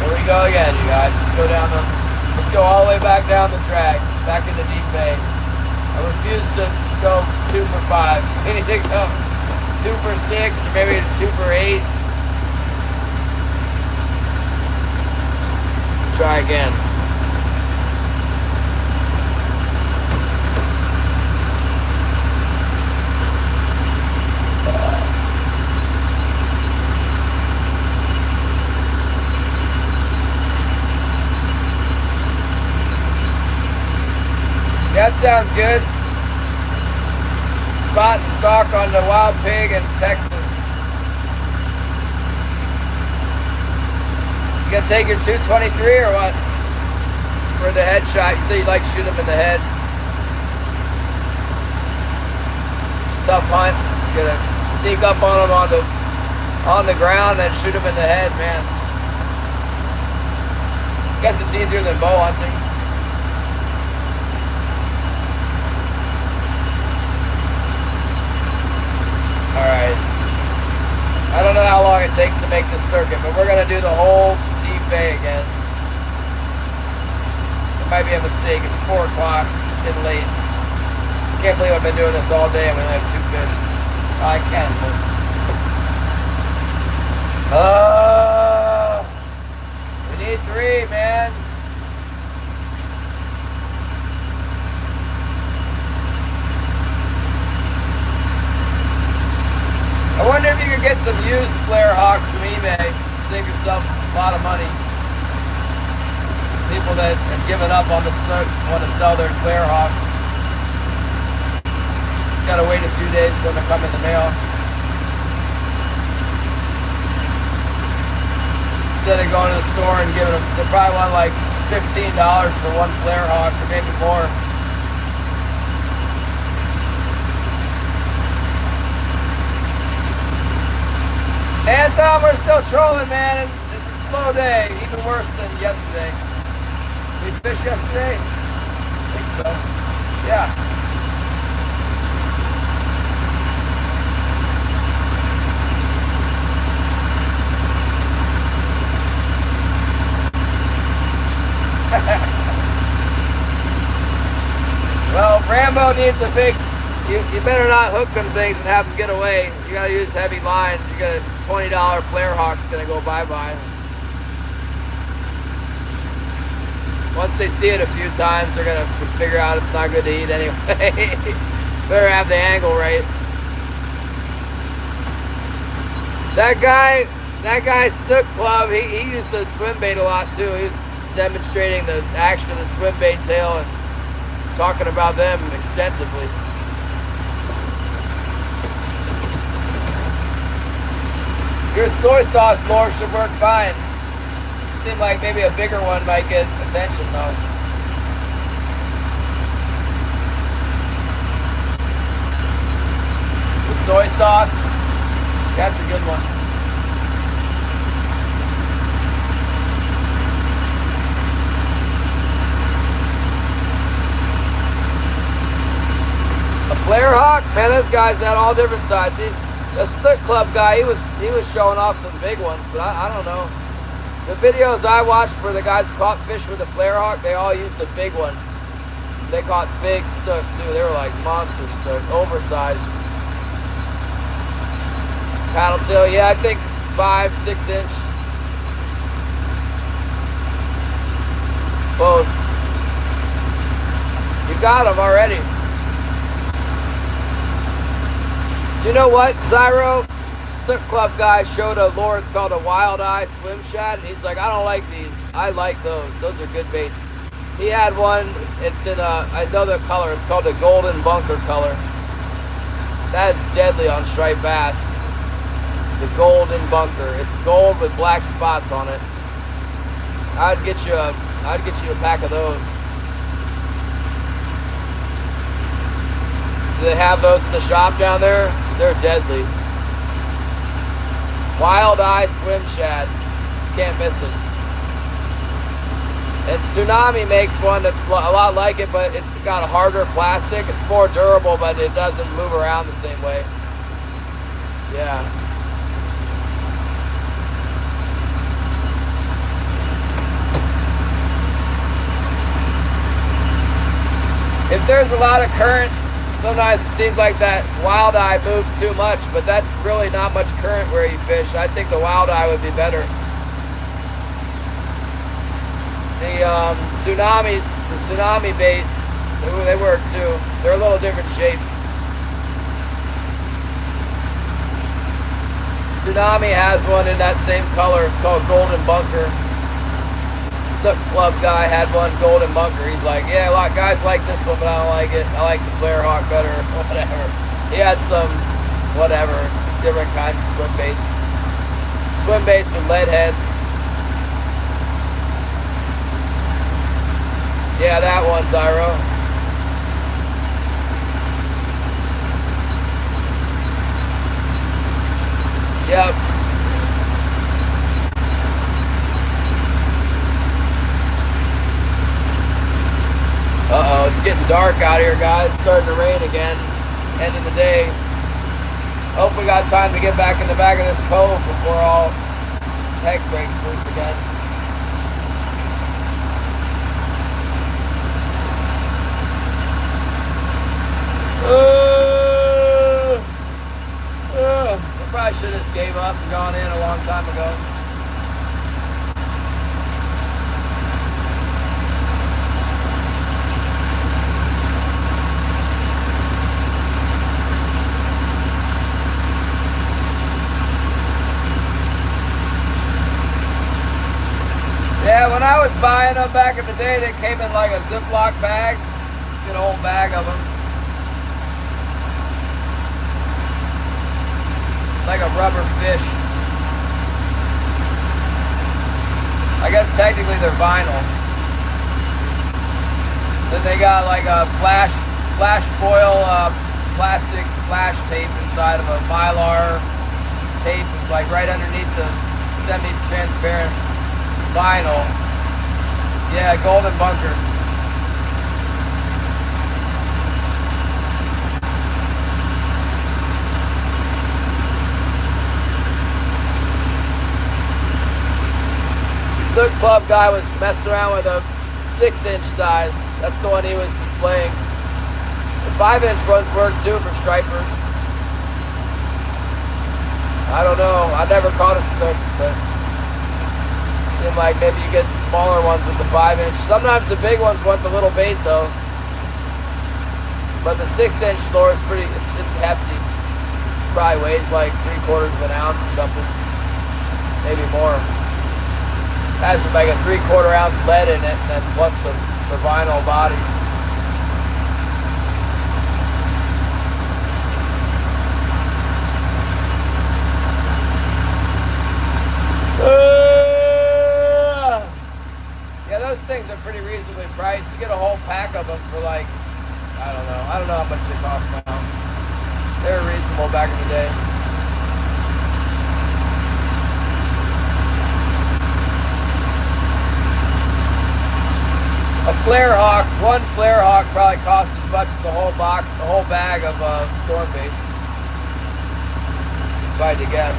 Here we go again, you guys. Let's go all the way back down the drag, back into Deep Bay. I refuse to go 2 for 5. We need to go 2 for 6, or maybe 2 for 8. Try again. That sounds good. Spot and stalk on the wild pig in Texas. You gonna take your 223 or what? For the headshot. You say you'd like to shoot him in the head. Tough hunt. You gotta sneak up on him on the ground and shoot him in the head, man. Guess it's easier than bow hunting. Alright. I don't know how long it takes to make this circuit, but we're going to do the whole Deep Bay again. It might be a mistake. It's 4 o'clock. It's getting late. I can't believe I've been doing this all day and we only have 2 fish. I can, but... we need 3, man. get some used flare hawks from eBay. Save yourself a lot of money. People that have given up on the snook want to sell their flare hawks. Gotta wait a few days for them to come in the mail. Instead of going to the store and giving them, they probably want like $15 for one flare hawk, or maybe more. Anthem, we're still trolling, man. It's a slow day, even worse than yesterday. We fished yesterday? I think so. Yeah. Well, Rambo needs a big, you better not hook them things and have them get away. You gotta use heavy line. You got a $20 flare hawk's gonna go bye-bye. Once they see it a few times, they're gonna figure out it's not good to eat anyway. Better have the angle right. That guy Snook Club, he used the swim bait a lot too. He was demonstrating the action of the swim bait tail and talking about them extensively. Your soy sauce lure should work fine. Seemed like maybe a bigger one might get attention though. The soy sauce, that's a good one. A flare hawk? Man, those guys had all different sizes. The Snook Club guy, he was showing off some big ones, but I don't know. The videos I watched where the guys caught fish with a flare hawk, they all used the big one. They caught big snook too. They were like monster snook, oversized. Paddle tail, yeah, I think 5-6 inch. Both. You got them already. You know what, Zyro? Snook Club guy showed a lure, it's called a Wild Eye Swim Shad, and he's like, I don't like these. I like those. Those are good baits. He had one, it's in a, I know the color, it's called a Golden Bunker color. That is deadly on striped bass. The Golden Bunker. It's gold with black spots on it. I'd get you a pack of those. Do they have those in the shop down there? They're deadly. Wild Eye Swim Shad. Can't miss it. And Tsunami makes one that's a lot like it, but it's got a harder plastic. It's more durable, but it doesn't move around the same way. Yeah. If there's a lot of current, sometimes it seems like that Wild Eye moves too much, but that's really not much current where you fish. I think the Wild Eye would be better. The tsunami bait, they work too. They're a little different shape. Tsunami has one in that same color. It's called Golden Bunker. Snook Club guy had one Golden Bunker. He's like, yeah, a lot of guys like this one, but I don't like it. I like the Flare Hawk better, whatever. He had some, whatever, different kinds of swim bait. Swim baits with lead heads. Yeah, that one, Zyro. Yep. Uh-oh, it's getting dark out here, guys. It's starting to rain again. End of the day. Hope we got time to get back in the back of this cove before all heck breaks loose again. I probably should have just gave up and gone in a long time ago. I was buying them back in the day, they came in like a Ziploc bag. Get a whole bag of them. Like a rubber fish. I guess technically they're vinyl. Then they got like a flash foil plastic flash tape inside of a Mylar tape. It's like right underneath the semi-transparent vinyl. Yeah, golden bunker. Snook Club guy was messing around with a 6-inch size. That's the one he was displaying. The 5-inch ones work too for stripers. I don't know. I never caught a snook, but it seemed like maybe you get the smaller ones with the 5-inch. Sometimes the big ones want the little bait though. But the 6-inch lure is pretty. It's hefty. Probably weighs like 3/4 of an ounce or something, maybe more. Has like a 3/4 ounce lead in it, and then plus the vinyl body. Yeah, those things are pretty reasonably priced. You get a whole pack of them for like, I don't know how much they cost now. They were reasonable back in the day. A flare hawk, one flare hawk probably costs as much as a whole bag of storm baits. If I had to guess.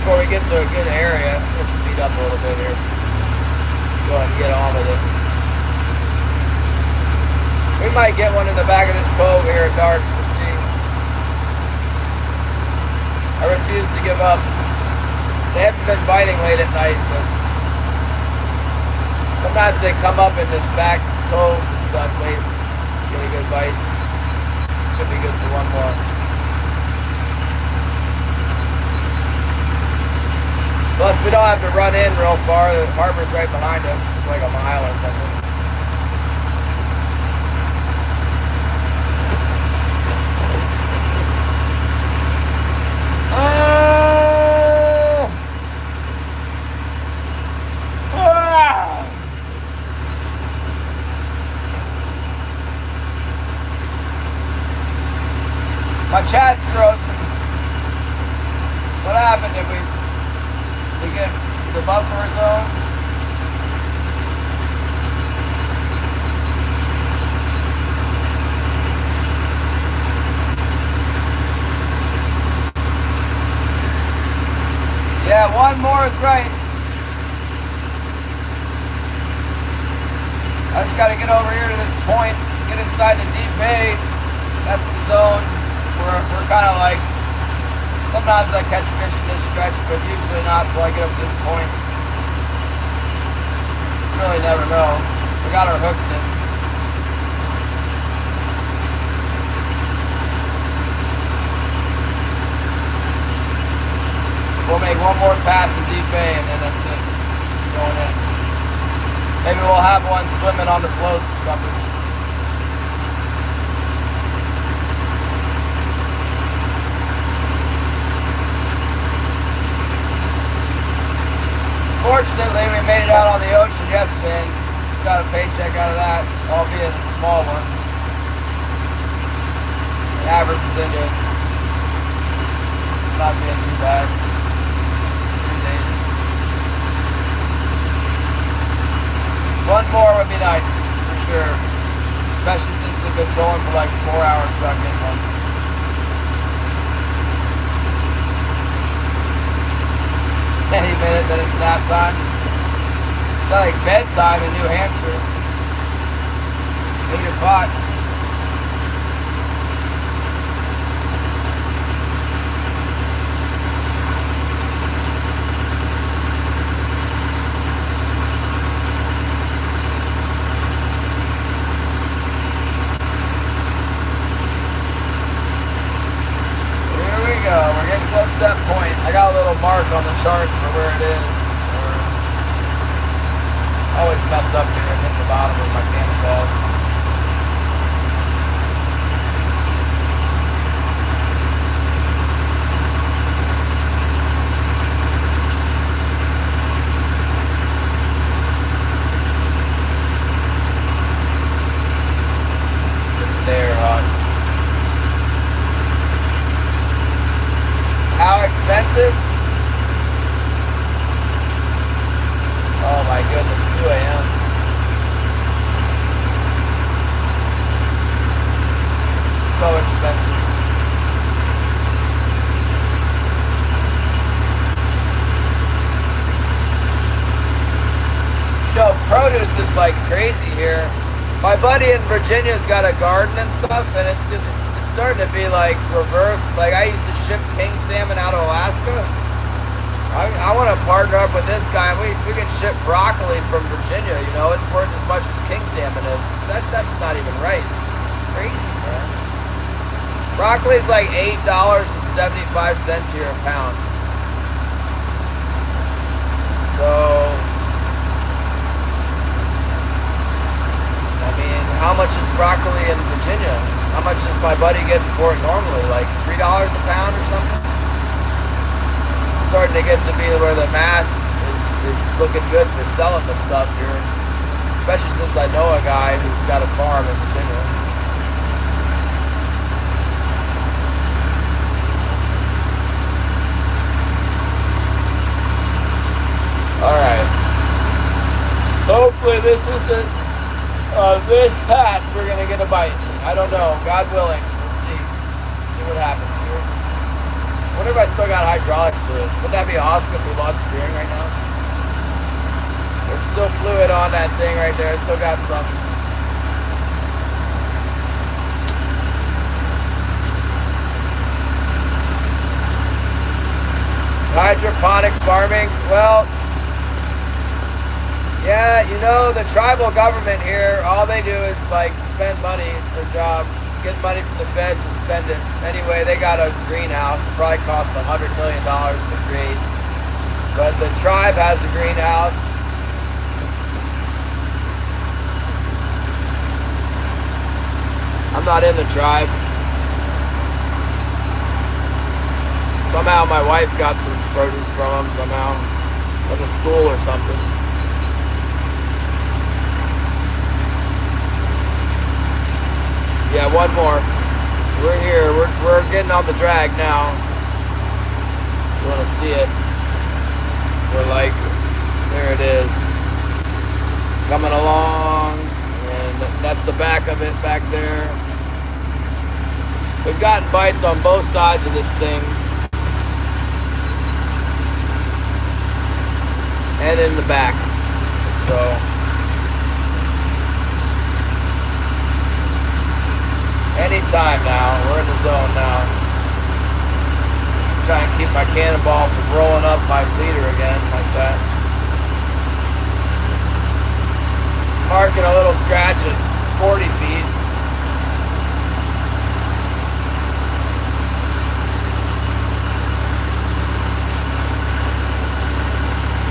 Before we get to a good area, let's speed up a little bit here. Go ahead and get on with it. We might get one in the back of this cove here at dark. We'll see. I refuse to give up. They haven't been biting late at night, but sometimes they come up in this back coves and stuff late. Get a good bite. Should be good for one more. Plus, we don't have to run in real far. The harbor's right behind us. It's like a mile or something. My chat's frozen. What happened? Did we get the buffer zone? Yeah, one more is right. I just got to get over here to this point, get inside the deep bay. That's the zone. We're kind of like, sometimes I catch fish in this stretch, but usually not until I get up to this point. Really never know. We got our hooks in. We'll make one more pass in deep bay and then that's it. Going in. Maybe we'll have one swimming on the floats or something. Fortunately, we made it out on the ocean yesterday and got a paycheck out of that, albeit a small one. The average is into it. Not being too bad. 2 days. One more would be nice, for sure. Especially since we've been trolling for like 4 hours without getting one. Any minute that it's nap time. It's like bedtime in New Hampshire. Heated pot. We're getting close to that point. I got a little mark on the chart for where it is. I always mess up here and hit the bottom with my cannonballs. There, hon. How expensive? Oh my goodness, 2 a.m. So expensive. You know, produce is like crazy here. My buddy in Virginia's got a garden and stuff, and it's starting to be like reverse. Like I used to ship king salmon out of Alaska. I want to partner up with this guy. We can ship broccoli from Virginia. You know, it's worth as much as king salmon is. That's not even right. It's crazy, man. Broccoli's like $8.75 here a pound. So, I mean, how much is broccoli in Virginia? How much is my buddy getting for it normally? Like $3 a pound or something? It's starting to get to be where the math is looking good for selling the stuff here. Especially since I know a guy who's got a farm in Virginia. Alright. Hopefully this isn't this fast we're gonna get a bite. I don't know. God willing. We'll see. See what happens here. I wonder if I still got hydraulic fluid. Wouldn't that be awesome if we lost steering right now? There's still fluid on that thing right there. I still got some. Hydroponic farming. Well, yeah, you know, the tribal government here, all they do is like spend money. It's their job. Get money from the feds and spend it. Anyway, they got a greenhouse. It probably cost $100 million to create. But the tribe has a greenhouse. I'm not in the tribe. Somehow my wife got some produce from them somehow. From the school or something. Yeah, one more. We're here. We're getting on the drag now. You want to see it? We're like, there it is. Coming along. And that's the back of it back there. We've gotten bites on both sides of this thing. And in the back. So... anytime now, we're in the zone now. Try and keep my cannonball from rolling up my leader again like that. Marking a little scratch at 40 feet.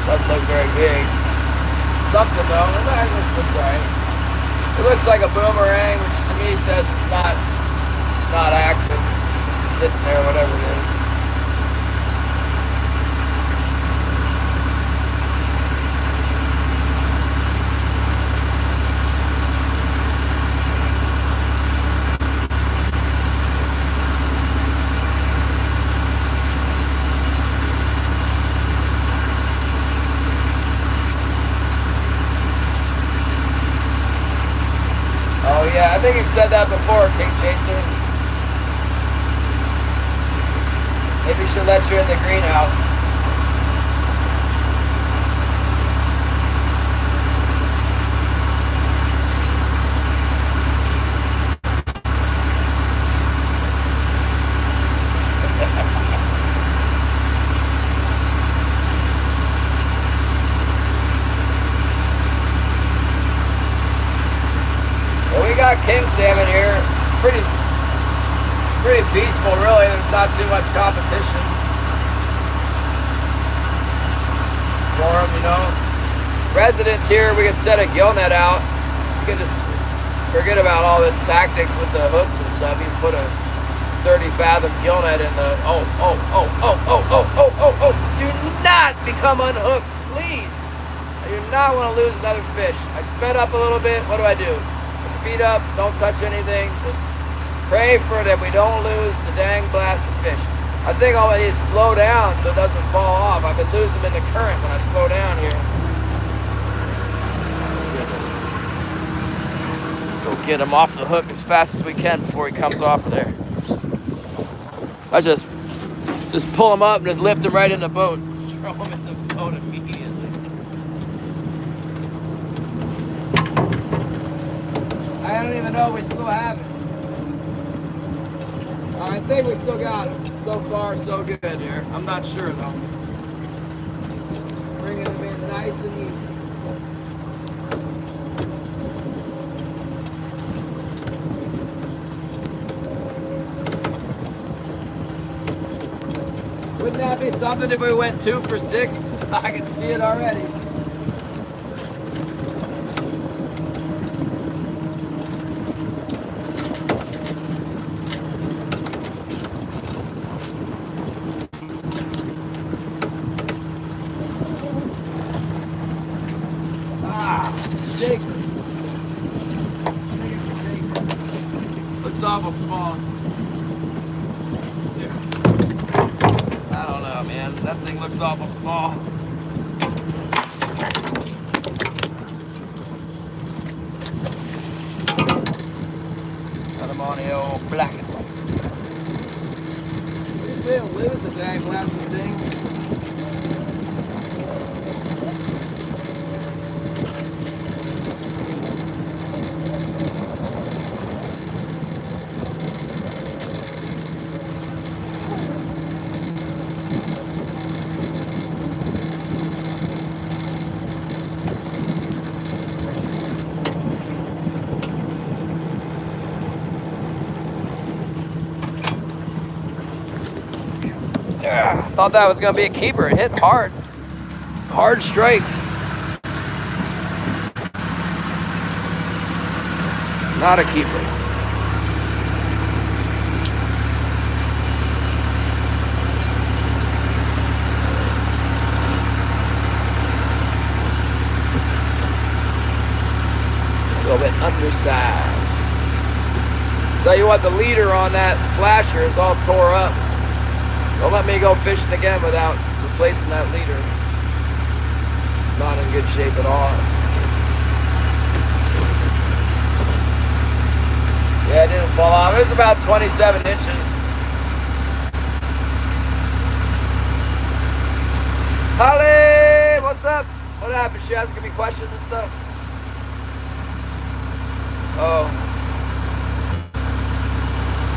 Doesn't look very big. Something though, this looks alright. It looks like a boomerang, which to me says it's not active. It's just sitting there, whatever it is. Oh yeah, I think you've said that before, King Chaser. Maybe we should let you in the greenhouse. Well, we got king salmon here. It's pretty peaceful, really. There's not too much competition for them, you know. Residents here, we can set a gill net out. You can just forget about all this tactics with the hooks and stuff. You can put a 30 fathom gill net in the, oh. Do not become unhooked, please. I do not want to lose another fish. I sped up a little bit. What do? I speed up, don't touch anything. Just pray for that we don't lose the dang blasted fish. I think all I need is slow down so it doesn't fall off. I've been losing them in the current when I slow down here. Let's go get him off the hook as fast as we can before he comes off of there. I just pull him up and just lift him right in the boat. Just throw him in the boat immediately. I don't even know we still have it. I think we still got him. So far, so good here. I'm not sure though. Bringing him in nice and easy. Wouldn't that be something if we went 2 for 6? I can see it already. Looks awful small. I don't know, man. That thing looks awful small. Got him on the old black and white. Just be able to lose the dang blasted thing. Thought that was going to be a keeper. It hit hard. Hard strike. Not a keeper. A little bit undersized. Tell you what, the leader on that flasher is all tore up. Don't let me go fishing again without replacing that leader. It's not in good shape at all. Yeah, it didn't fall off. It was about 27 inches. Holly, what's up? What happened? She asking me questions and stuff? Oh.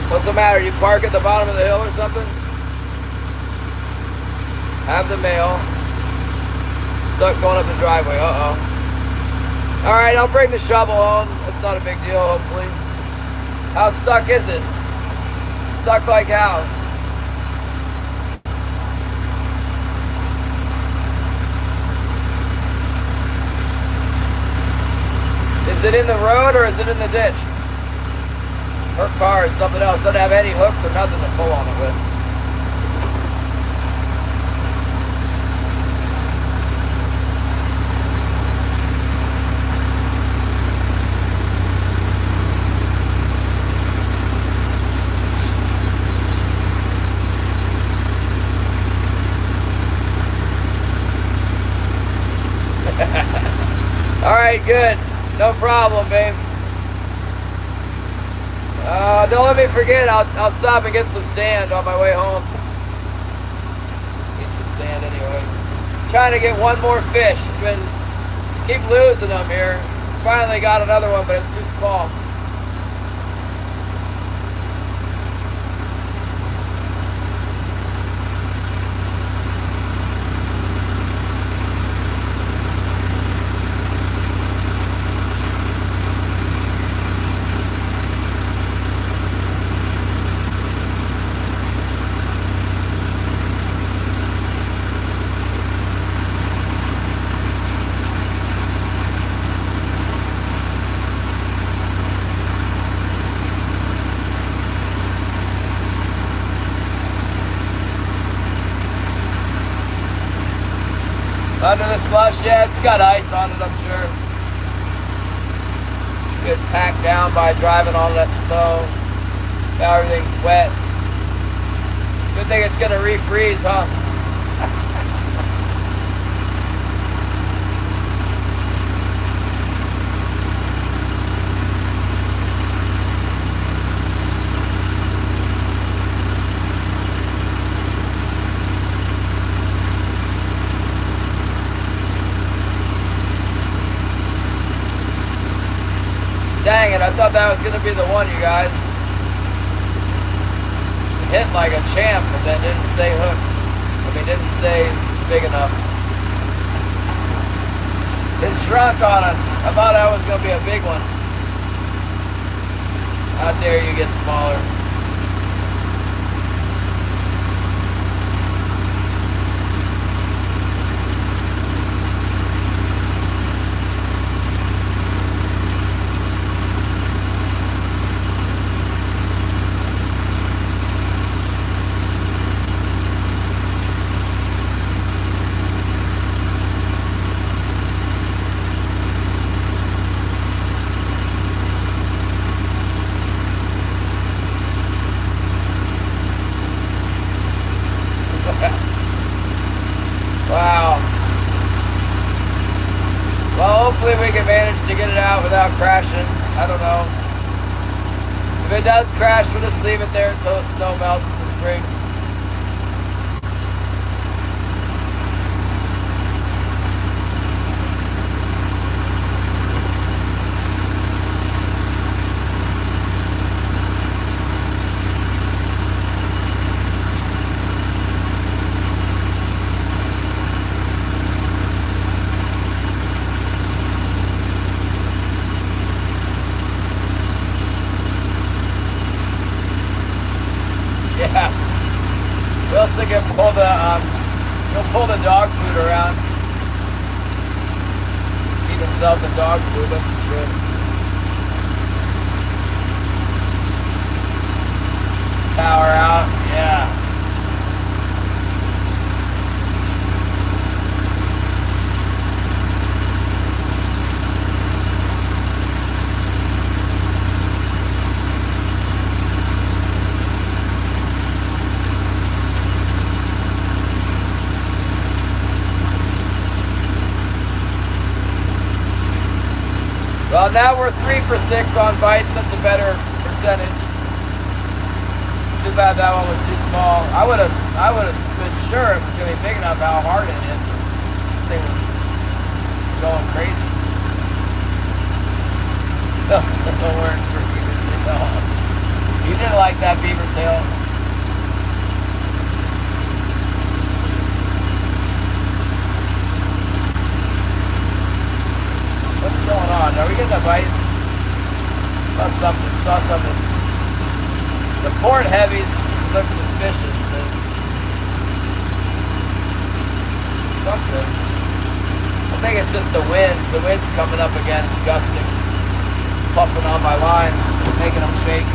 What's the matter? You park at the bottom of the hill or something? Have the mail. Stuck going up the driveway. Uh-oh. Alright, I'll bring the shovel on. That's not a big deal, hopefully. How stuck is it? Stuck like how? Is it in the road or is it in the ditch? Her car is something else. Doesn't have any hooks or nothing to pull on it with. Alright, good. No problem, babe. Don't let me forget, I'll stop and get some sand on my way home. Get some sand anyway. Trying to get one more fish. Keep losing them here. Finally got another one, but it's too small. Under the slush, yeah, it's got ice on it, I'm sure. Get packed down by driving on that snow. Now everything's wet. Good thing it's gonna refreeze, huh? Dang it, I thought that was gonna be the one, you guys. Hit like a champ, but then didn't stay hooked. I mean, didn't stay big enough. It shrunk on us. I thought that was gonna be a big one. How dare you get smaller? Wow. Well, hopefully we can manage to get it out without crashing. I don't know. If it does crash, we'll just leave it there until the snow melts in the spring. Yeah, Wilson can pull the he'll pull the dog food around. Keep himself in dog food, that's for sure. Power out, yeah. Well, now we're 3 for 6 on bites. That's a better percentage. Too bad that one was too small. I would have been sure it was going to be big enough how hard it hit. The thing was just going crazy. No, no word for beaver tail. You didn't like that beaver tail. What's going on? Are we getting a bite? Saw something. The port heavy looks suspicious, but something. I think it's just the wind. The wind's coming up again. It's gusting, puffing on my lines, making them shake.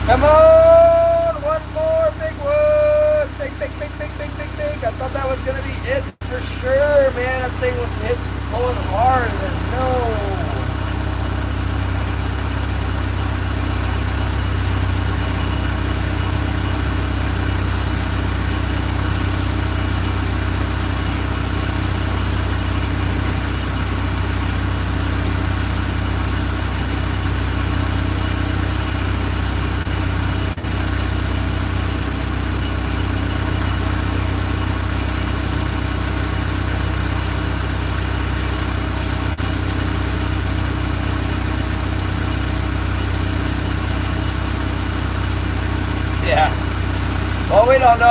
Come on! One more big one! Big. I thought that was going to be it for sure, man. That thing was pulling hard. And no.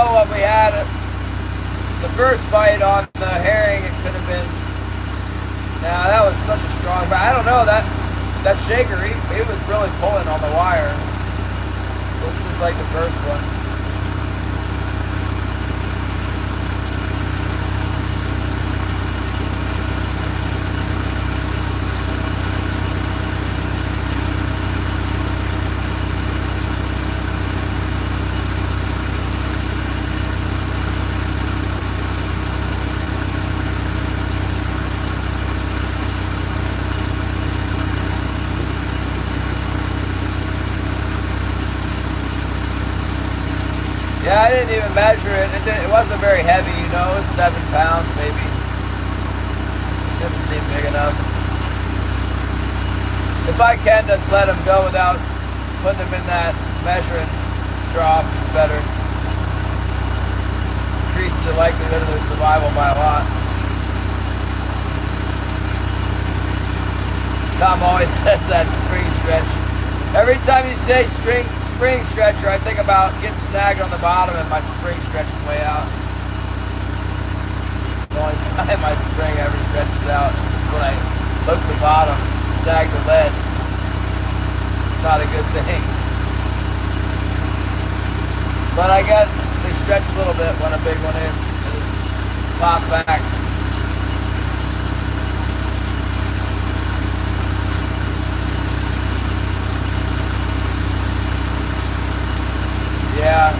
know what we had. The first bite on the herring, it could have been. Now that was such a strong bite. I don't know, that shaker, he was really pulling on the wire. Looks just like the first one. Yeah, I didn't even measure it. It wasn't very heavy, you know. It was 7 pounds, maybe. Didn't seem big enough. If I can just let them go without putting them in that measuring trough, it's better. Increases the likelihood of their survival by a lot. Tom always says that spring stretch. Every time you say spring stretcher, I think about getting snagged on the bottom and my spring stretching way out. It's the only time my spring ever stretches out when I hook the bottom, snag the lead. It's not a good thing. But I guess they stretch a little bit when a big one is. They just pop back. Yeah.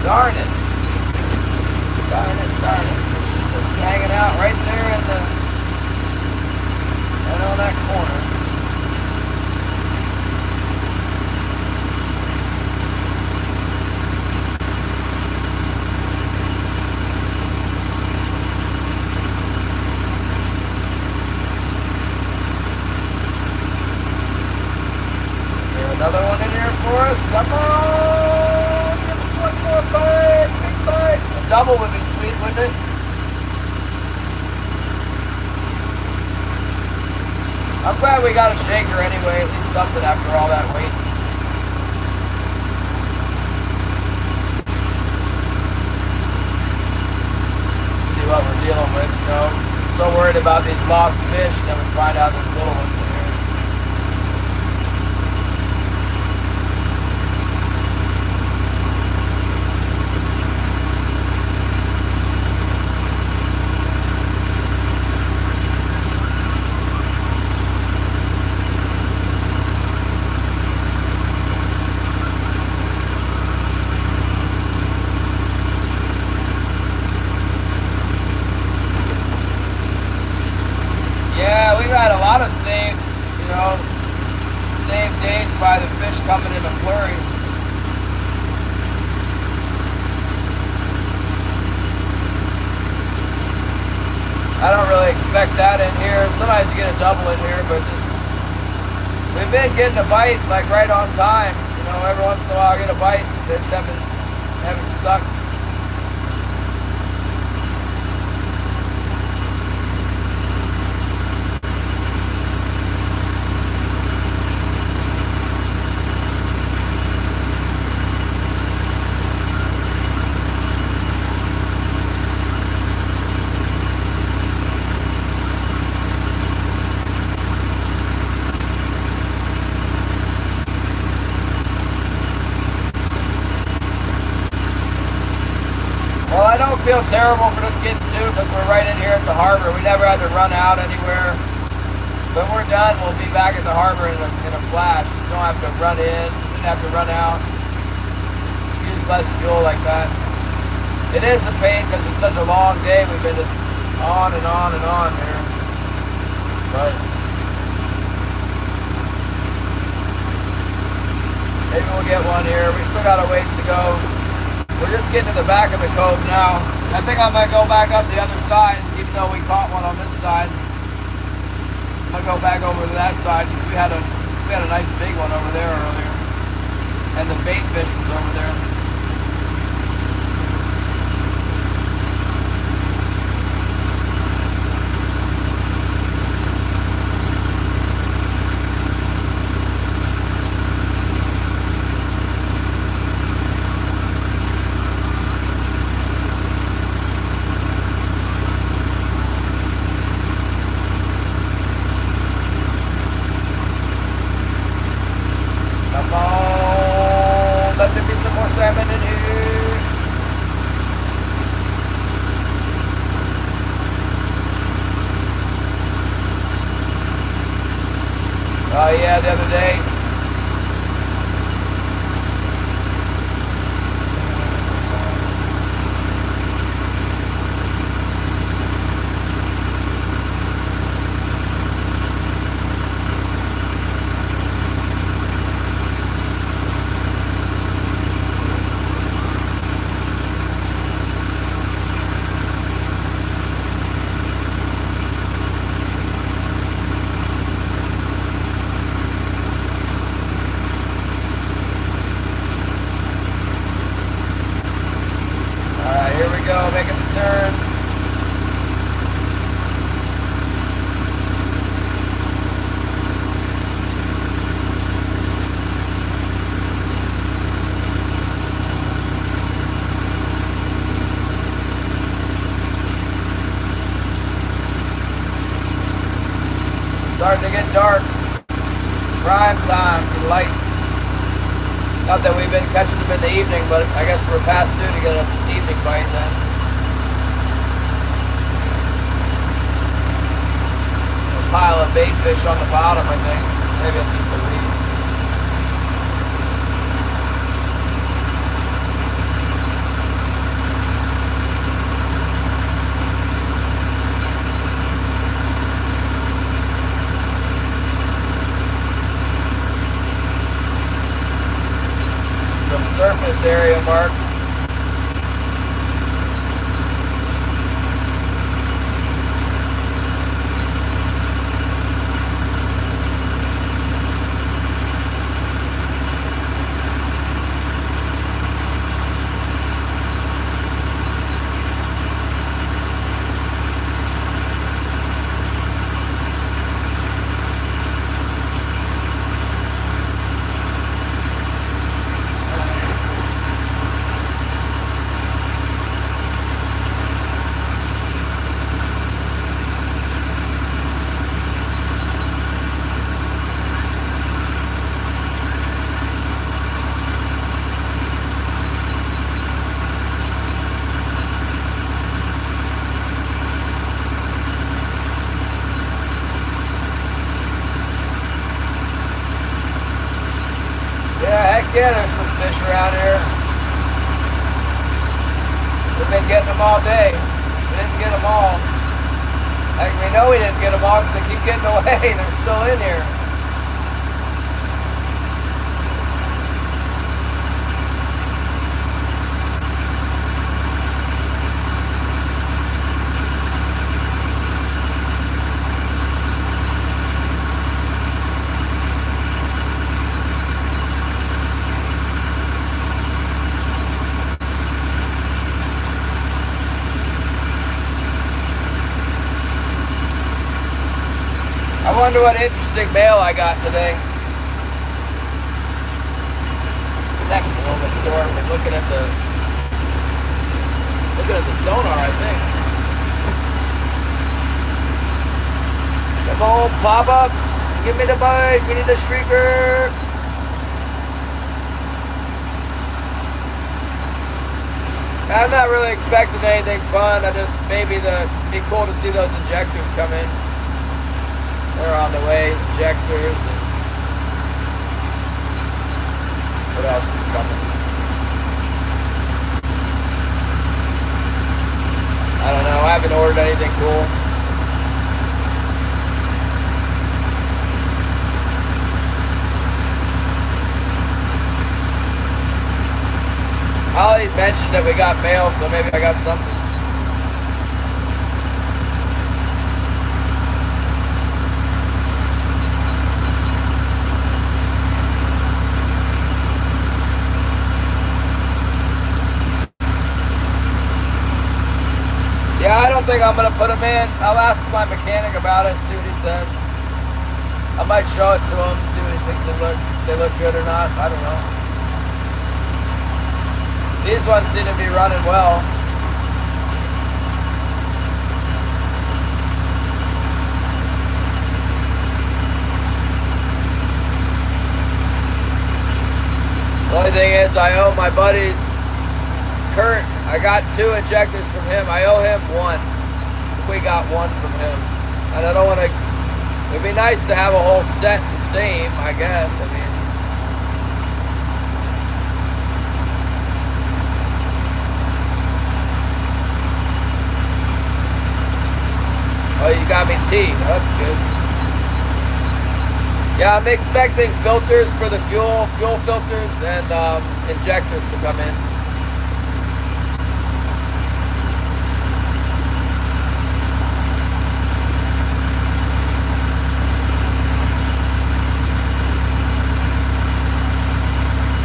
Darn it. Darn it, darn it. It's hanging out right there in the, right on that corner. Another one in here for us. Come on. Give us one more bite. Big bite. A double would be sweet, wouldn't it? I'm glad we got a shaker anyway. At least something after all that weight. See what we're dealing with, you know. So worried about these lost fish, and then we find out there's little ones in here. Yeah, we've had a lot of saved, you know, saved days by the fish coming in a flurry. I don't really expect that in here. Sometimes you get a double in here, but just, we've been getting a bite like right on time. You know, every once in a while I get a bite that's haven't stuck. Well, I don't feel terrible for just getting two because we're right in here at the harbor. We never had to run out anywhere. When we're done, we'll be back at the harbor in a flash. You don't have to run in, didn't have to run out. Use less fuel like that. It is a pain because it's such a long day. We've been just on and on and on here. But maybe we'll get one here. We still got a ways to go. We're just getting to the back of the cove now. I think I might go back up the other side, even though we caught one on this side. I'm gonna go back over to that side because we had a nice big one over there earlier. And the bait fish was over there. Come on, let there be some more salmon in here. Oh yeah, the other day. Alright, here we go, making the turn. Starting to get dark. Prime time for light. Not that we've been catching them in the evening, but I guess we're past due to get an evening bite then. A pile of bait fish on the bottom, I think. Maybe it's just a reef. Some surface area marks. Yeah, heck yeah, there's some fish around here. We've been getting them all day. We didn't get them all. Heck, we know we didn't get them all because they keep getting away. They're still in here. I wonder what interesting mail I got today. Neck's a little bit sore from looking at the sonar, I think. Come on, pop up. Give me the bite. We need a streaker. I'm not really expecting anything fun. Maybe it'd be cool to see those injectors come in. They're on the way, injectors, and what else is coming? I don't know, I haven't ordered anything cool. Holly mentioned that we got mail, so maybe I got something. think I'm gonna put them in. I'll ask my mechanic about it and see what he says. I might show it to him, see what he thinks they look good or not. I don't know. These ones seem to be running well. The only thing is, I owe my buddy Kurt, I got 2 injectors from him. I owe him 1. We got 1 from him. And I don't want to, it'd be nice to have a whole set the same, I guess. I mean, oh, you got me tea. That's good. Yeah, I'm expecting filters for the fuel filters and injectors to come in.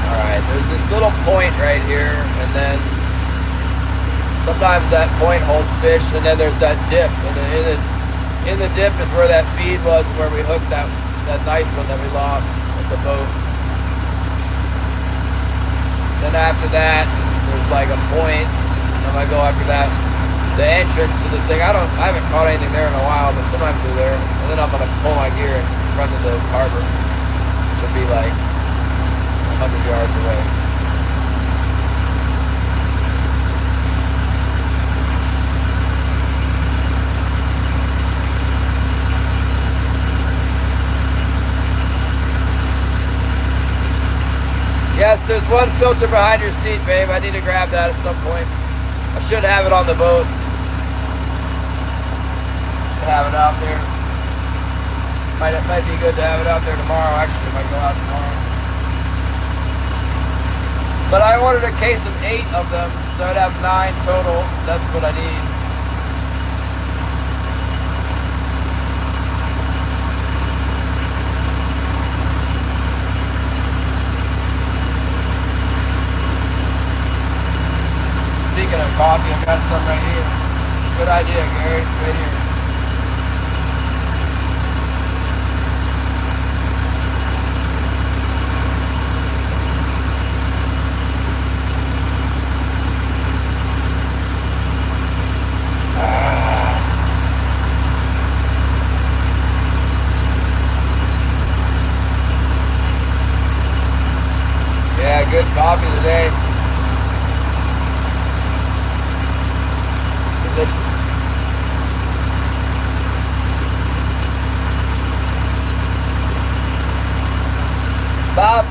All right, there's this little point right here, and then sometimes that point holds fish, and then there's that dip, and in the dip is where that feed was, where we hooked that nice one that we lost at the boat. Then after that, there's like a point. If I go after that, the entrance to the thing, I haven't caught anything there in a while, but sometimes they're there. And then I'm gonna pull my gear and run to the harbor, which will be like 100 yards away. Yes, there's one filter behind your seat, babe. I need to grab that at some point. I should have it on the boat. Should have it out there. It might be good to have it out there tomorrow. Actually, it might go out tomorrow. But I ordered a case of 8 of them, so I'd have 9 total. That's what I need. Speaking of coffee, I've got some right here. Good idea, Gary. Right here. Yeah, good coffee today. Delicious. Bob,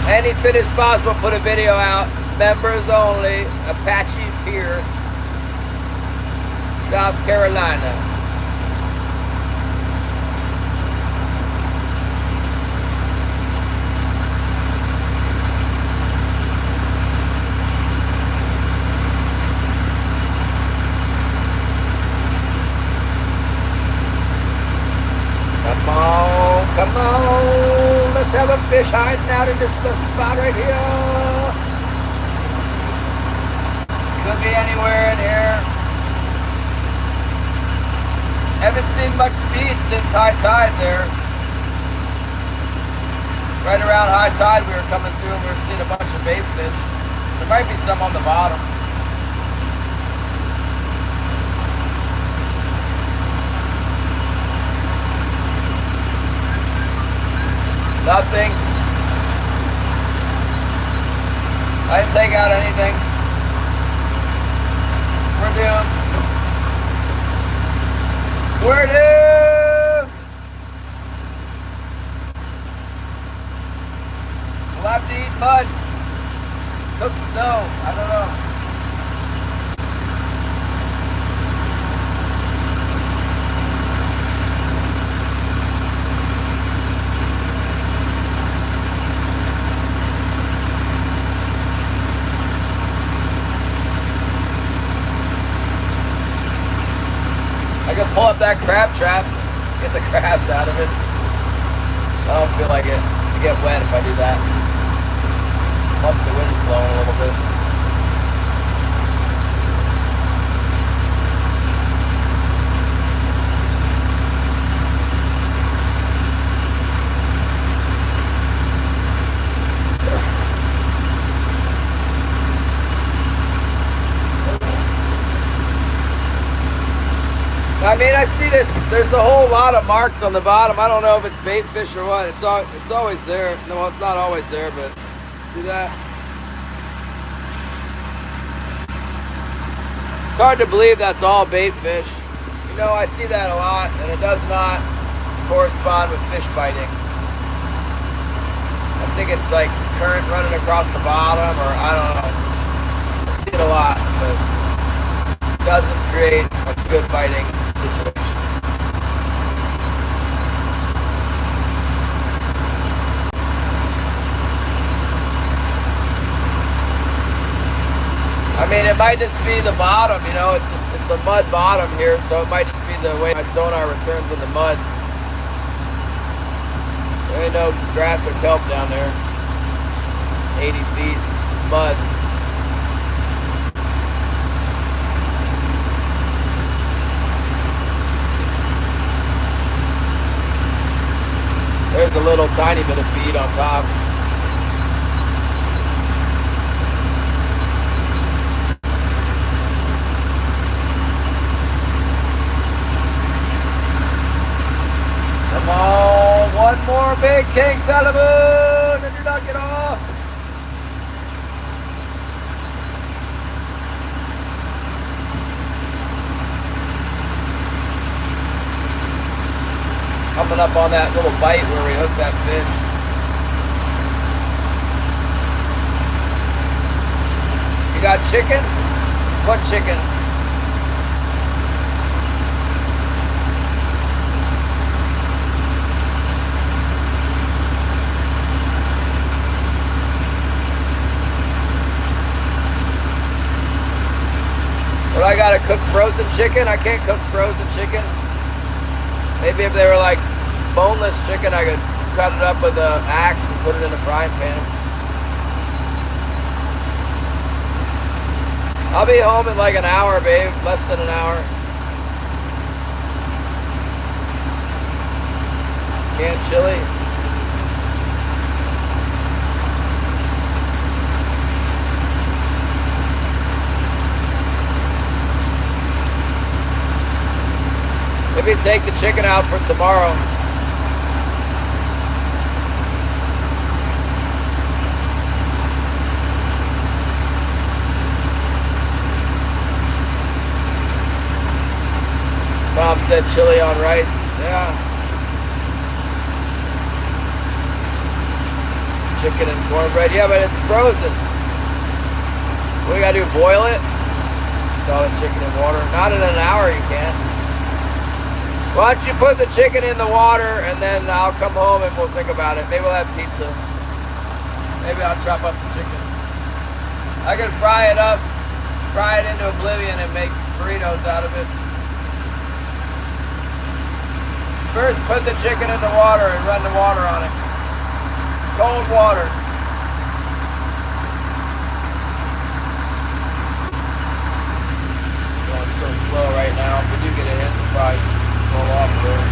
any fit as possible, put a video out. Members only, Apache Pier, South Carolina. Come on, let's have a fish hiding out in this spot right here. Could be anywhere in here. Haven't seen much feed since high tide there. Right around high tide we were coming through and we were seeing a bunch of bait fish. There might be some on the bottom. Nothing. I didn't take out anything. We're doomed. We're doomed. We'll have to eat mud. Cooked snow. I don't know. I can pull up that crab trap, get the crabs out of it. I don't feel like it to get wet if I do that. Plus the wind's blowing a little bit. I mean, I see this. There's a whole lot of marks on the bottom. I don't know if it's bait fish or what. It's always there. No, it's not always there, but see that? It's hard to believe that's all bait fish. You know, I see that a lot, and it does not correspond with fish biting. I think it's like current running across the bottom, or I don't know. I see it a lot, but it doesn't create a good biting situation. I mean, it might just be the bottom, you know, it's a mud bottom here, so it might just be the way my sonar returns in the mud. There ain't no grass or kelp down there. 80 feet, it's mud. There's a little tiny bit of feed on top. Come on, one more big king salmon, and you're not get off. Coming up on that little bite where we hooked that fish. You got chicken? What chicken? But I gotta cook frozen chicken? I can't cook frozen chicken. Maybe if they were like boneless chicken, I could cut it up with an axe and put it in a frying pan. I'll be home in like an hour, babe. Less than an hour. Canned chili. Maybe take the chicken out for tomorrow. Tom said chili on rice. Yeah. Chicken and cornbread. Yeah, but it's frozen. What do we gotta do? Boil it? Call it chicken and water. Not in an hour, you can't. Why don't you put the chicken in the water and then I'll come home and we'll think about it. Maybe we'll have pizza. Maybe I'll chop up the chicken. I could fry it up, fry it into oblivion and make burritos out of it. First, put the chicken in the water and run the water on it. Cold water. Going so slow right now. If we do get a hit, we'll probably pull off there.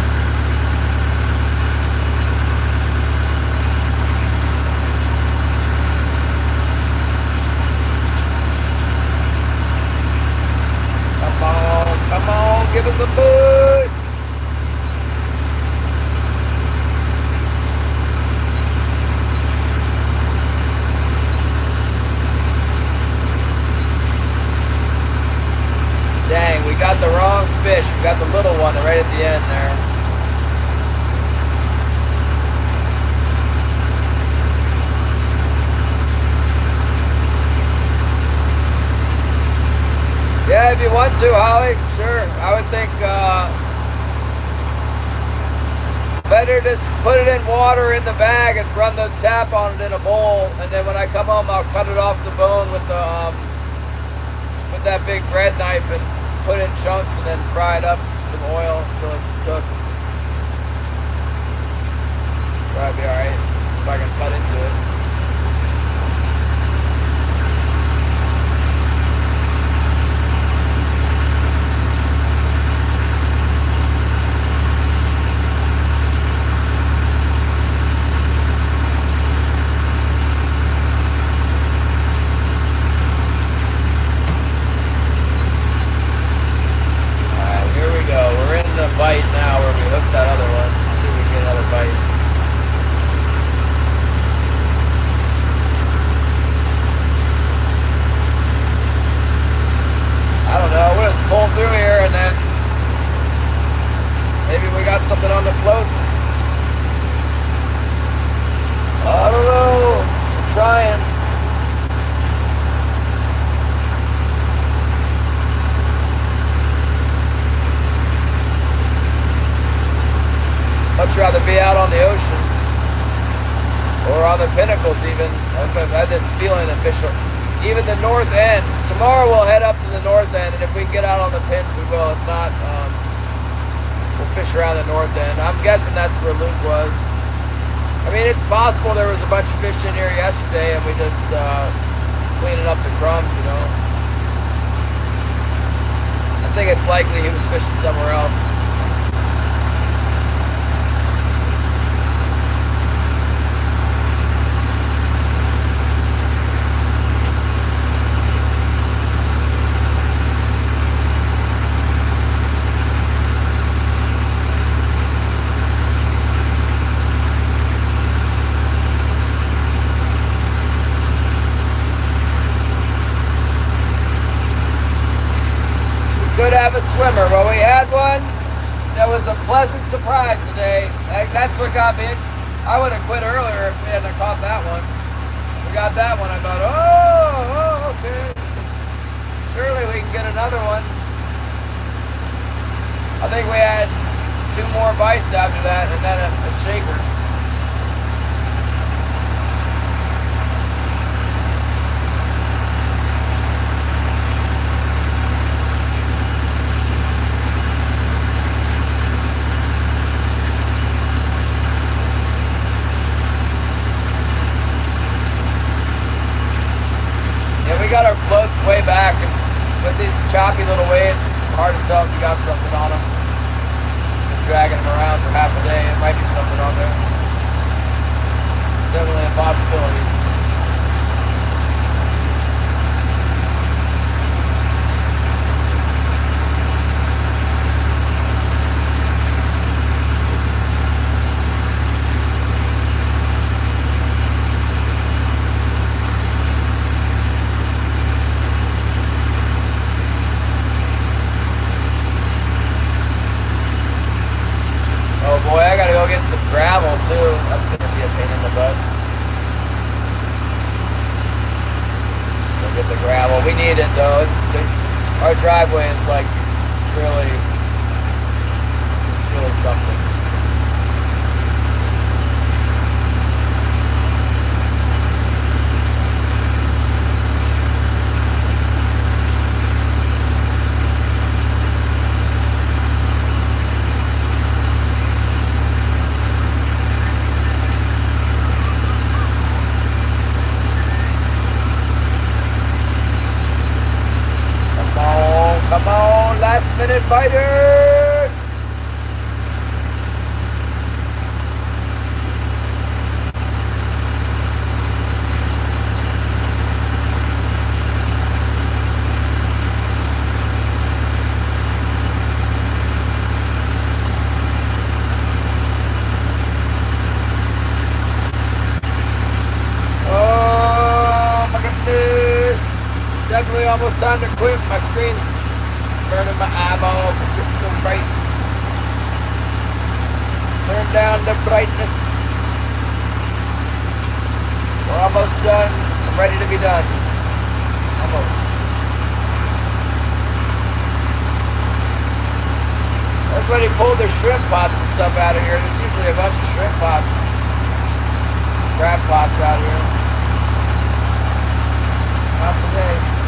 Come on, give us a boot. Dang, we got the wrong fish. We got the little one right at the end there. Yeah, if you want to, Holly, sure. I would think better just put it in water in the bag and run the tap on it in a bowl, and then when I come home, I'll cut it off the bone with the with that big bread knife and put it in chunks and then fry it up in some oil until it's cooked. Probably be alright if I can cut into it. We're the pinnacles even. I've had this feeling official. Even the north end. Tomorrow we'll head up to the north end, and if we can get out on the pins, we will. If not, we'll fish around the north end. I'm guessing that's where Luke was. I mean, it's possible there was a bunch of fish in here yesterday, and we just cleaning up the crumbs, you know. I think it's likely he was fishing somewhere else. Could have a swimmer. Well, we had one that was a pleasant surprise today. That's what got me. I would have quit earlier if we hadn't caught that one. We got that one. I thought, oh, okay. Surely we can get another one. I think we had 2 more bites after that, and then a shaker. We got our floats way back, and with these choppy little waves, it's hard to tell if you got something on them. Been dragging them around for half a day, it might be something on there. Definitely a possibility. Boy, I gotta go get some gravel too. That's gonna be a pain in the butt. Go get the gravel. We need it though. Our driveway is like really, it's really something. Come on, last minute biters! Oh my goodness! Definitely almost time to quit. My screen's burning my eyeballs. It's getting so bright. Turn down the brightness. We're almost done. I'm ready to be done. Almost. Everybody pulled their shrimp pots and stuff out of here. There's usually a bunch of shrimp pots, crab pots out here. Not today.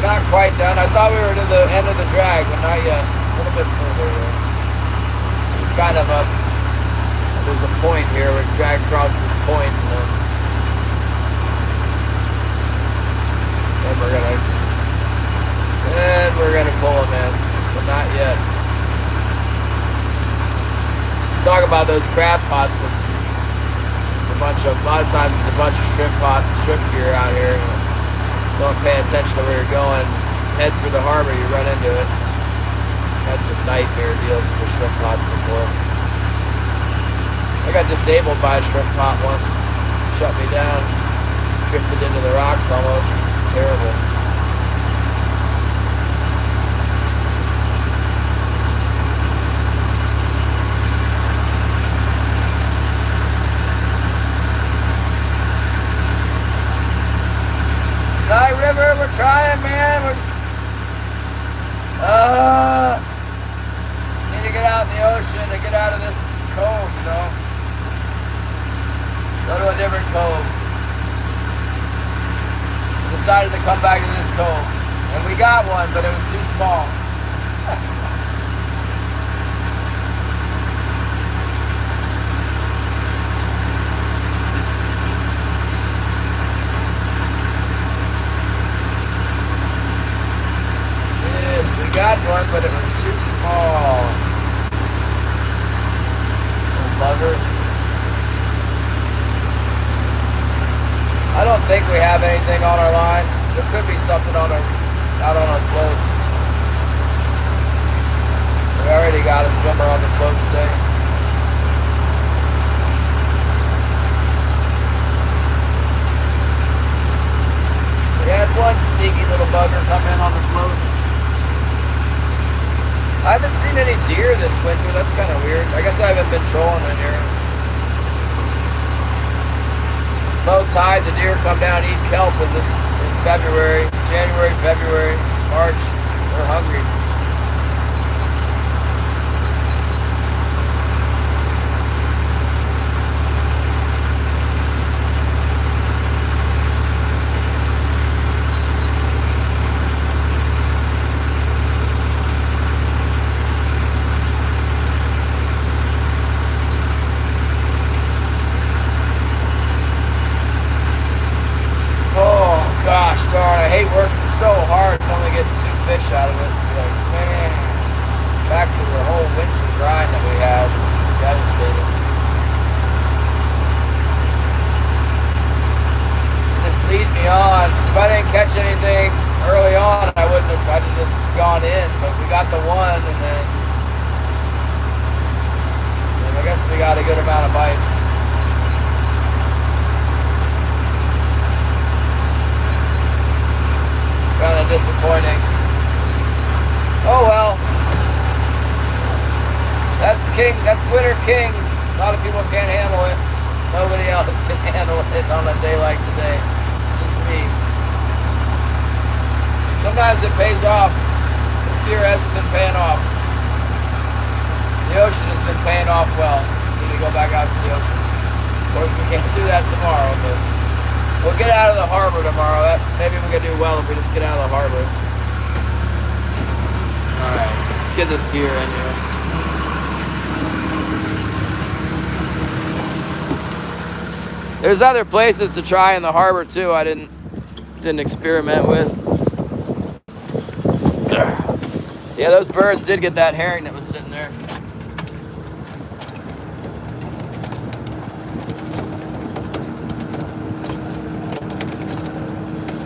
Not quite done. I thought we were to the end of the drag, but not yet. A little bit further. It's kind of up. There's a point here. We drag across this point, and then we're gonna pull them in, but not yet. Let's talk about those crab pots. Cause there's a lot of times there's a bunch of shrimp gear out here. Don't pay attention to where you're going, head for the harbor, you run into it. Had some nightmare deals with the shrimp pots before. I got disabled by a shrimp pot once. shut me down. Drifted into the rocks almost. It's terrible. Sky River, we're trying, man. We're just, need to get out in the ocean to get out of this cove, you know. Go to a different cove. We decided to come back to this cove. And we got one, but it was too small. Got one, but it was too small. Little bugger. I don't think we have anything on our lines. There could be something on out on our float. We already got a swimmer on the float today. We had one sneaky little bugger come in on the float. I haven't seen any deer this winter. That's kind of weird. I guess I haven't been trolling in here. Low tide, the deer come down and eat kelp in February, January, February, March. They're hungry. I hate working so hard and only getting 2 fish out of it. It's like, man, back to the whole winter grind that we have. It's just devastating. Just lead me on. If I didn't catch anything early on, I'd have just gone in. But we got the one, and then I guess we got a good amount of bites. Kind of disappointing. Oh well. That's Winter Kings. A lot of people can't handle it. Nobody else can handle it on a day like today. Just me. Sometimes it pays off. This year hasn't been paying off. The ocean has been paying off well. We need to go back out to the ocean. Of course, we can't do that tomorrow, but we'll get out of the harbor tomorrow. Maybe we can do well if we just get out of the harbor. Alright, let's get this gear in here. There's other places to try in the harbor too I didn't experiment with. Yeah, those birds did get that herring that was sitting there.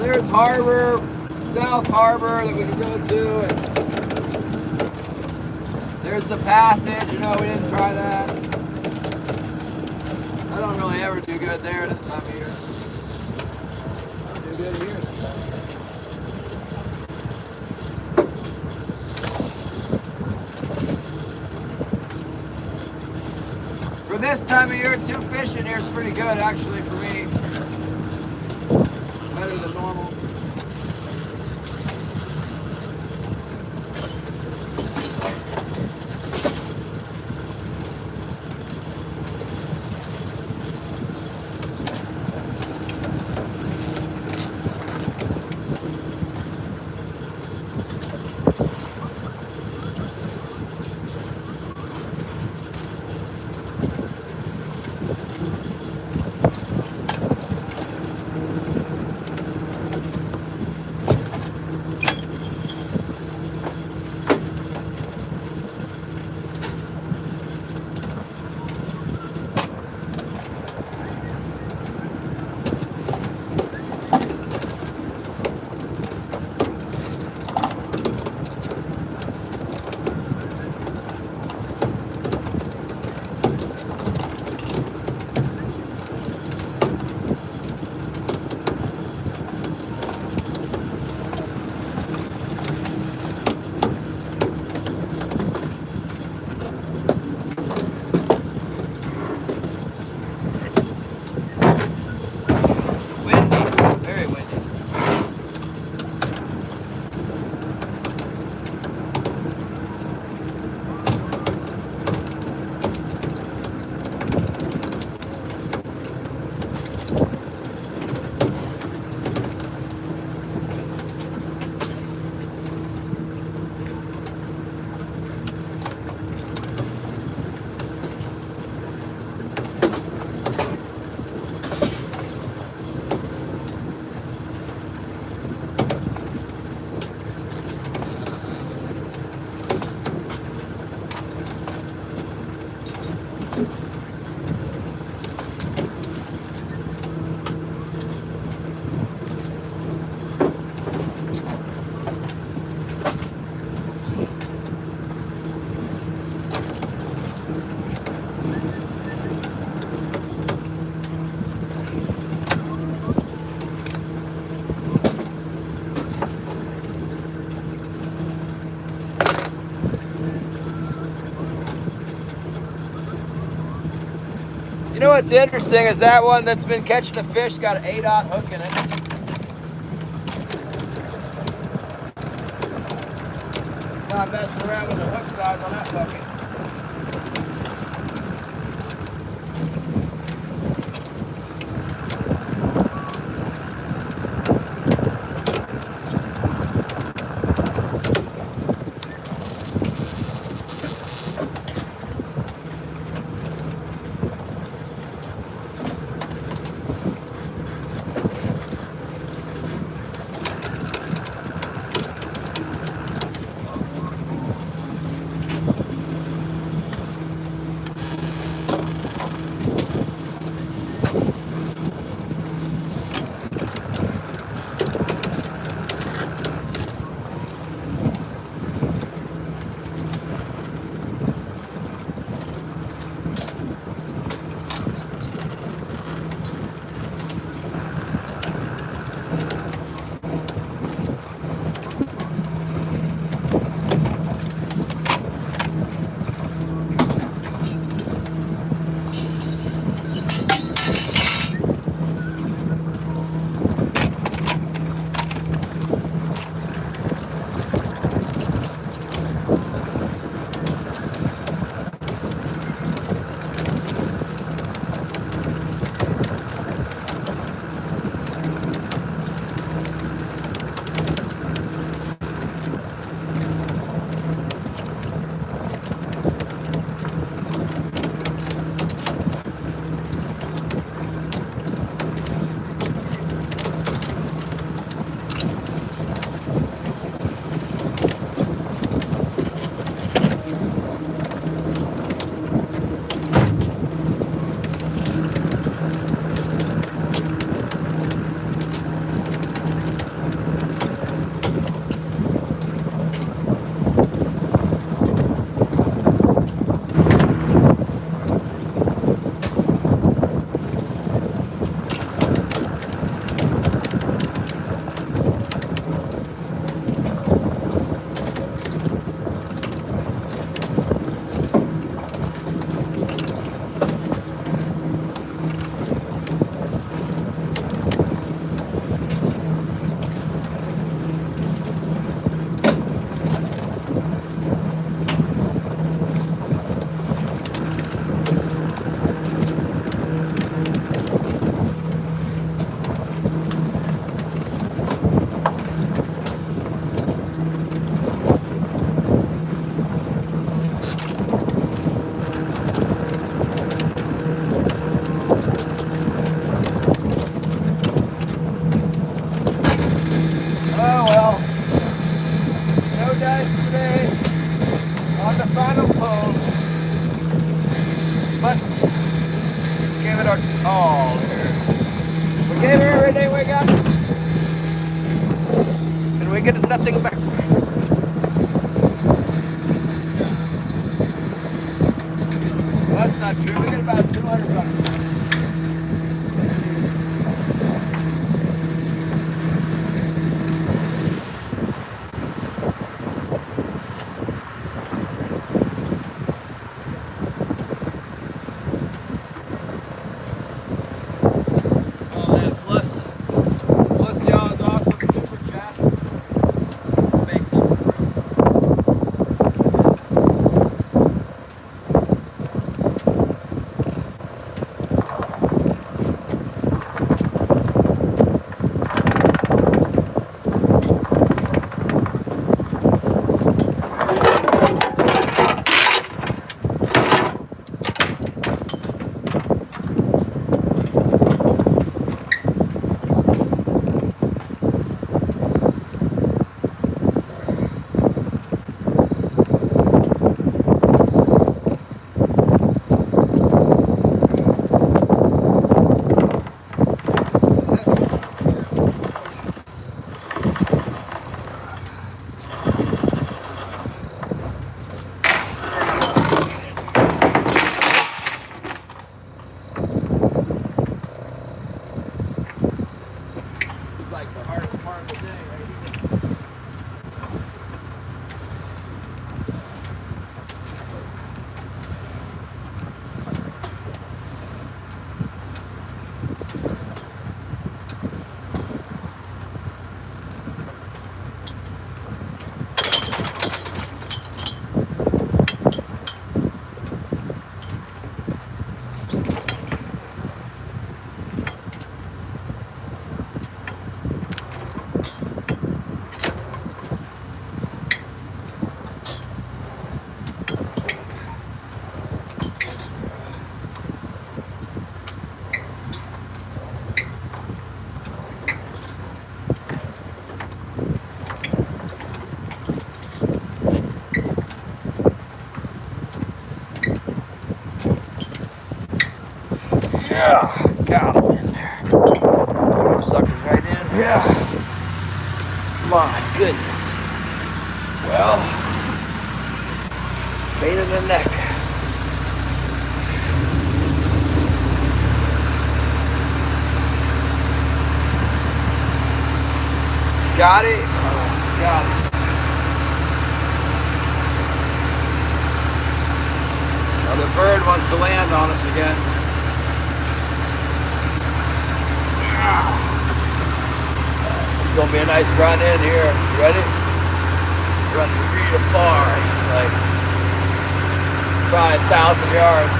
There's harbor, South Harbor that we can go to, and there's the passage. You know, we didn't try that. I don't really ever do good there this time of year. I do good here this time of year. For this time of year, 2 fish in here is pretty good actually for me. Better than normal. You know what's interesting is that one that's been catching the fish got an 8/0 hook in it. Not messing around with the hook size on that bucket. Oh well, no dice today on the final pull, but gave it our all here. We gave her everything we got, and we get nothing back. Well, that's not true. We get about $200. My goodness. Well, pain in the neck. Scotty? Oh, Scotty. Another bird wants to land on us again. It's gonna be a nice run in here. You ready? Run really far. Like probably 1,000 yards.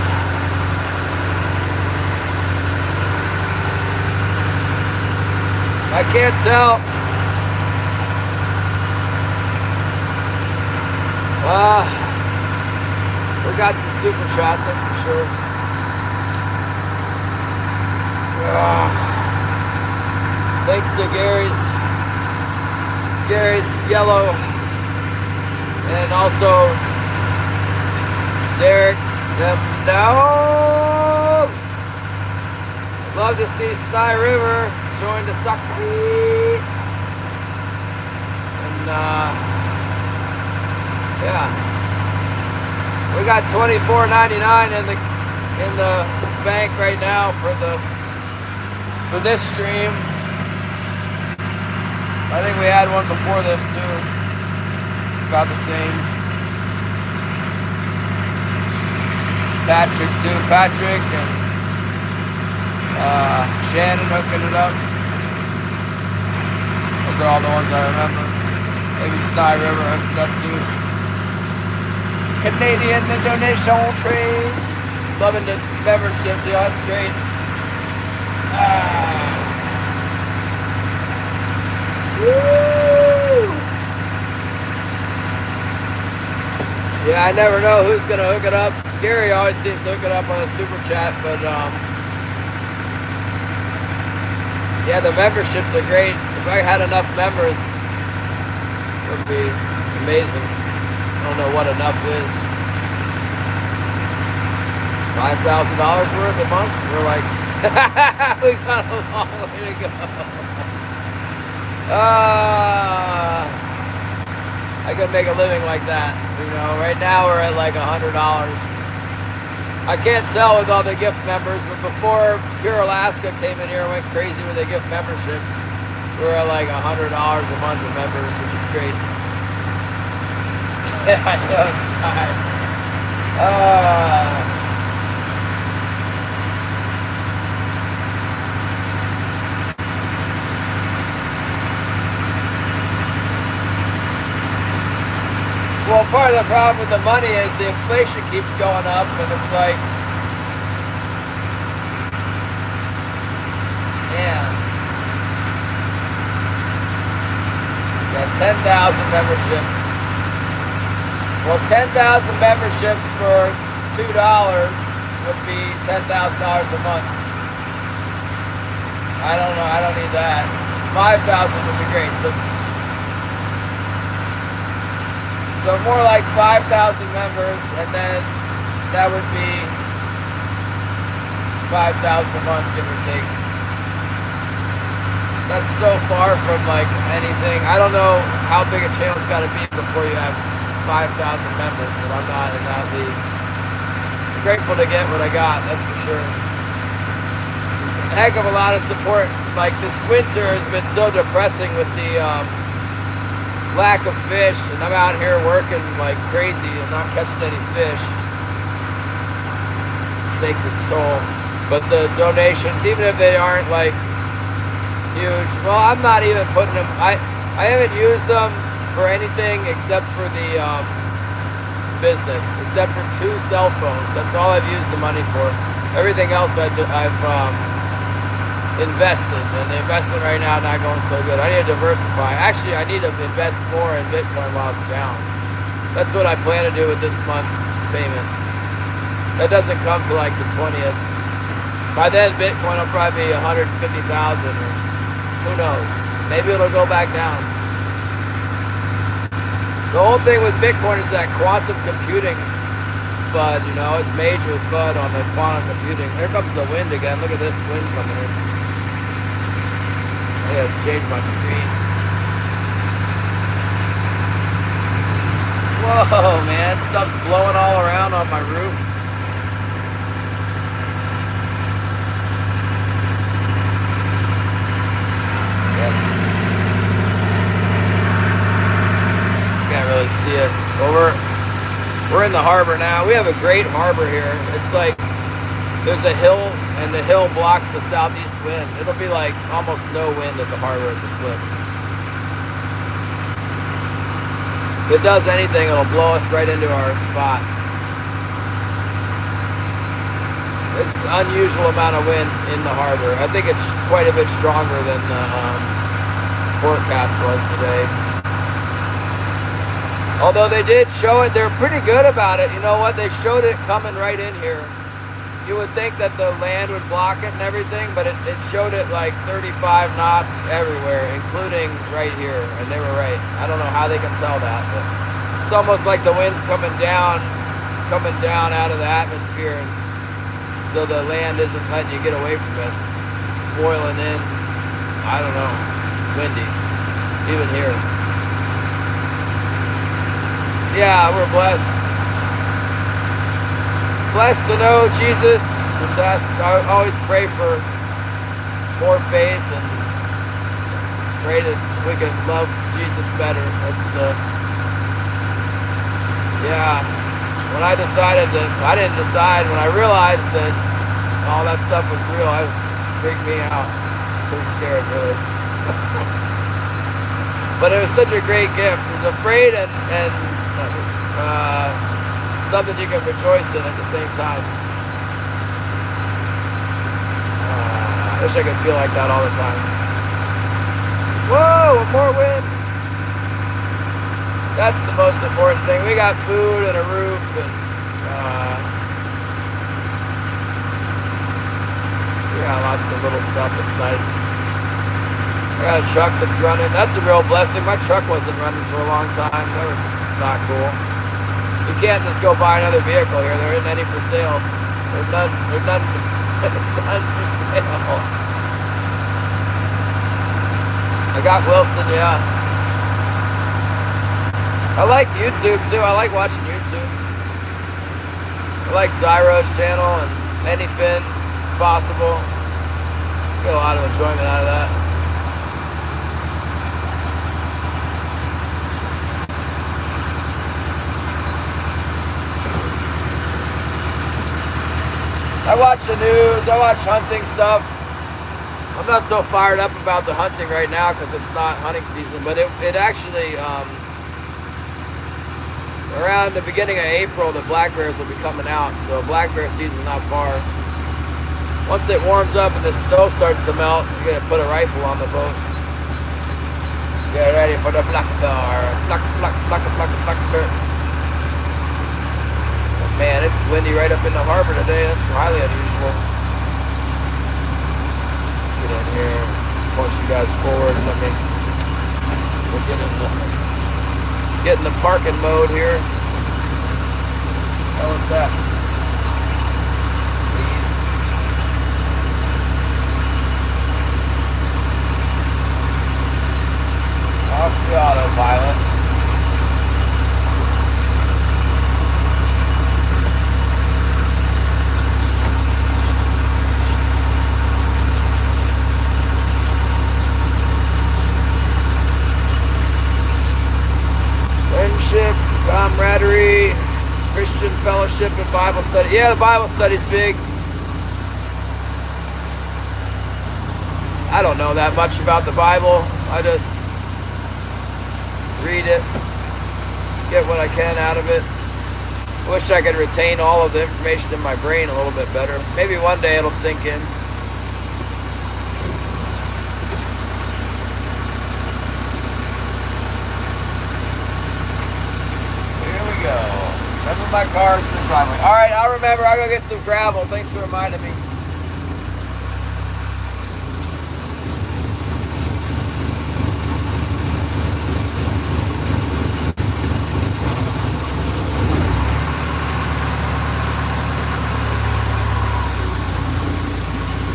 I can't tell. We got some super shots, that's for sure. Thanks to Gary's yellow, and also Derek them knows. Love to see Sny River join the suck tweet. And yeah. We got $24.99 in the bank right now for this stream. I think we had one before this too. About the same. Patrick too. Patrick and Shannon hooking it up. Those are all the ones I remember. Maybe Sny River hooked it up too. Canadian donation trade. Loving the membership deal. That's great. Woo! Yeah, I never know who's gonna hook it up. Gary always seems to hook it up on a super chat, but yeah, the memberships are great. If I had enough members, it would be amazing. I don't know what enough is. $5,000 worth a month? We're like, we got a long way to go. I could make a living like that. You know, right now we're at like $100. I can't tell with all the gift members, but before Pure Alaska came in here and went crazy with the gift memberships, we were at like $100 a month of members, which is great. Yeah, I know, Sky. Well, part of the problem with the money is the inflation keeps going up, and it's like, man, got 10,000 memberships. Well, 10,000 memberships for $2 would be $10,000 a month. I don't know. I don't need that. 5,000 would be great. So more like 5,000 members, and then that would be 5,000 a month, give or take. That's so far from like anything. I don't know how big a channel's got to be before you have 5,000 members, but I'm not in that league. I'm grateful to get what I got, that's for sure. It's a heck of a lot of support. Like this winter has been so depressing with the lack of fish, and I'm out here working like crazy and not catching any fish. It takes its toll. But the donations, even if they aren't like huge, well, I'm not even putting them, I haven't used them for anything except for the business, except for 2 cell phones. That's all I've used the money for. Everything else I've invested, and the investment right now not going so good. I need to diversify. Actually, I need to invest more in Bitcoin while it's down. That's what I plan to do with this month's payment. That doesn't come to like the 20th. By then, Bitcoin will probably be 150,000, or who knows? Maybe it'll go back down. The whole thing with Bitcoin is that quantum computing FUD, you know, it's major FUD on the quantum computing. Here comes the wind again. Look at this wind coming in. I gotta change my screen. that stuff's blowing all around on my roof. Yep. Can't really see it. Well, we're in the harbor now. We have a great harbor here. It's like there's a hill, and the hill blocks the southeast wind. It'll be like almost no wind at the harbor at the slip. If it does anything, it'll blow us right into our spot. It's an unusual amount of wind in the harbor. I think it's quite a bit stronger than the forecast was today. Although they did show it, they're pretty good about it. You know what? They showed it coming right in here. You would think that the land would block it and everything, but it showed it like 35 knots everywhere, including right here, and they were right. I don't know how they can tell that, but it's almost like the wind's coming down out of the atmosphere, and so the land isn't letting you get away from it. Boiling in, I don't know, it's windy, even here. Yeah, we're blessed. Blessed to know Jesus. Just I always pray for more faith and pray that we can love Jesus better. That's the, yeah. When I decided that, I didn't decide, when I realized that all that stuff was real, it freaked me out. Pretty scared, really. But it was such a great gift. It was afraid and something you can rejoice in at the same time. I wish I could feel like that all the time. Whoa, more wind. That's the most important thing. We got food and a roof, and we got lots of little stuff that's nice. I got a truck that's running. That's a real blessing. My truck wasn't running for a long time. That was not cool. You can't just go buy another vehicle here. There isn't any for sale. There's none for sale. I got Wilson, yeah. I like YouTube too. I like watching YouTube. I like Zyro's channel and anything it's possible. Get a lot of enjoyment out of that. I watch the news, I watch hunting stuff. I'm not so fired up about the hunting right now because it's not hunting season, but it actually, around the beginning of April, the black bears will be coming out, so black bear season's not far. Once it warms up and the snow starts to melt, you're gonna put a rifle on the boat. Get ready for the black bear. Black bear. Man, it's windy right up in the harbor today. That's highly unusual. Get in here, point you guys forward, and let me we'll get in the parking mode here. How was that? Off the autopilot. Camaraderie, Christian fellowship, and Bible study. Yeah, the Bible study's big. I don't know that much about the Bible. I just read it, get what I can out of it. I wish I could retain all of the information in my brain a little bit better. Maybe one day it'll sink in. Remember my car's in the driveway. Alright, I'll remember. I'll go get some gravel. Thanks for reminding me.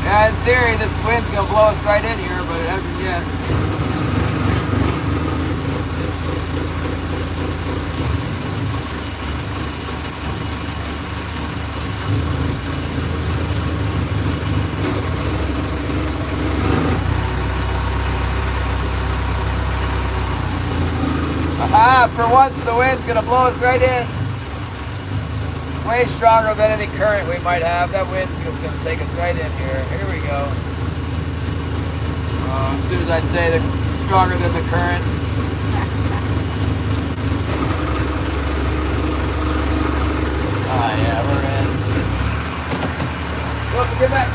Yeah, in theory, this wind's going to blow us right in here, but it hasn't yet. Aha, for once the wind's gonna blow us right in. Way stronger than any current we might have. That wind's just gonna take us right in here. Here we go. As soon as I say the stronger than the current. Yeah, we're in. Wilson, get back.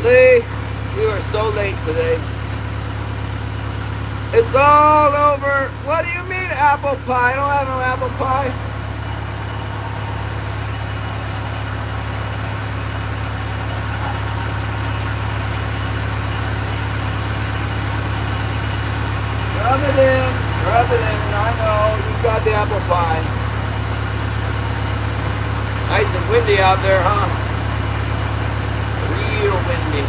Lee, you are so late today. It's all over. What do you mean apple pie? I don't have no apple pie. Rub it in. Rub it in. I know. You've got the apple pie. Nice and windy out there, huh? Real windy.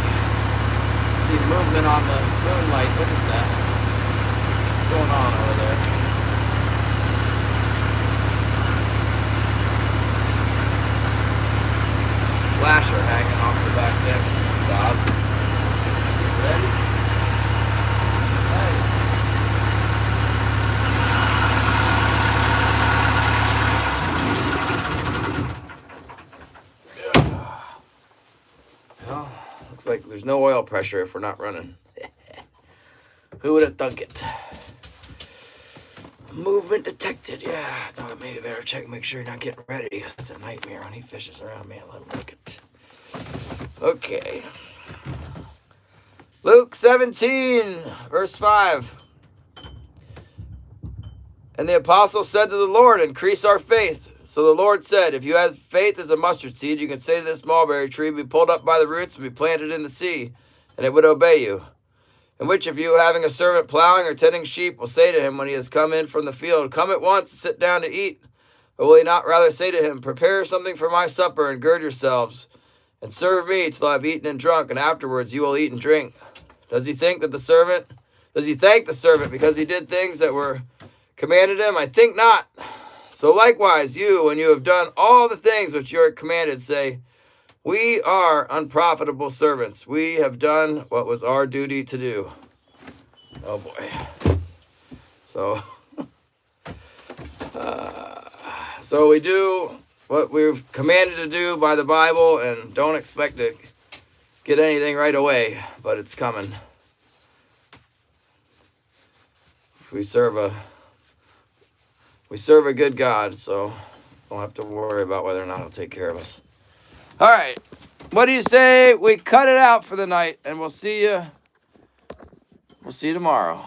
See movement on the moonlight. What is that? What's going on over there? Flasher hanging off the back deck. It's odd. Ready? Hey. Well, looks like there's no oil pressure if we're not running. Who would have thunk it? Movement detected. Yeah, I thought maybe better check, make sure you're not getting ready. That's a nightmare when he fishes around me. Let him look it. Okay. Luke 17, verse 5. And the apostle said to the Lord, increase our faith. So the Lord said, if you have faith as a mustard seed, you can say to this mulberry tree, be pulled up by the roots and be planted in the sea, and it would obey you. And which of you, having a servant plowing or tending sheep, will say to him when he has come in from the field, come at once and sit down to eat? Or will he not rather say to him, prepare something for my supper and gird yourselves, and serve me till I have eaten and drunk, and afterwards you will eat and drink? Does he thank the servant because he did things that were commanded him? I think not. So likewise, you, when you have done all the things which you are commanded, say, we are unprofitable servants. We have done what was our duty to do. Oh boy. So, so we do what we're commanded to do by the Bible, and don't expect to get anything right away, but it's coming. We serve a good God, so don't have to worry about whether or not He'll take care of us. All right, what do you say we cut it out for the night, and we'll see you tomorrow.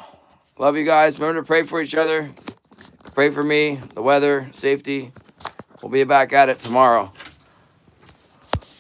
Love you guys. Remember to pray for each other. Pray for me, the weather, safety. We'll be back at it tomorrow.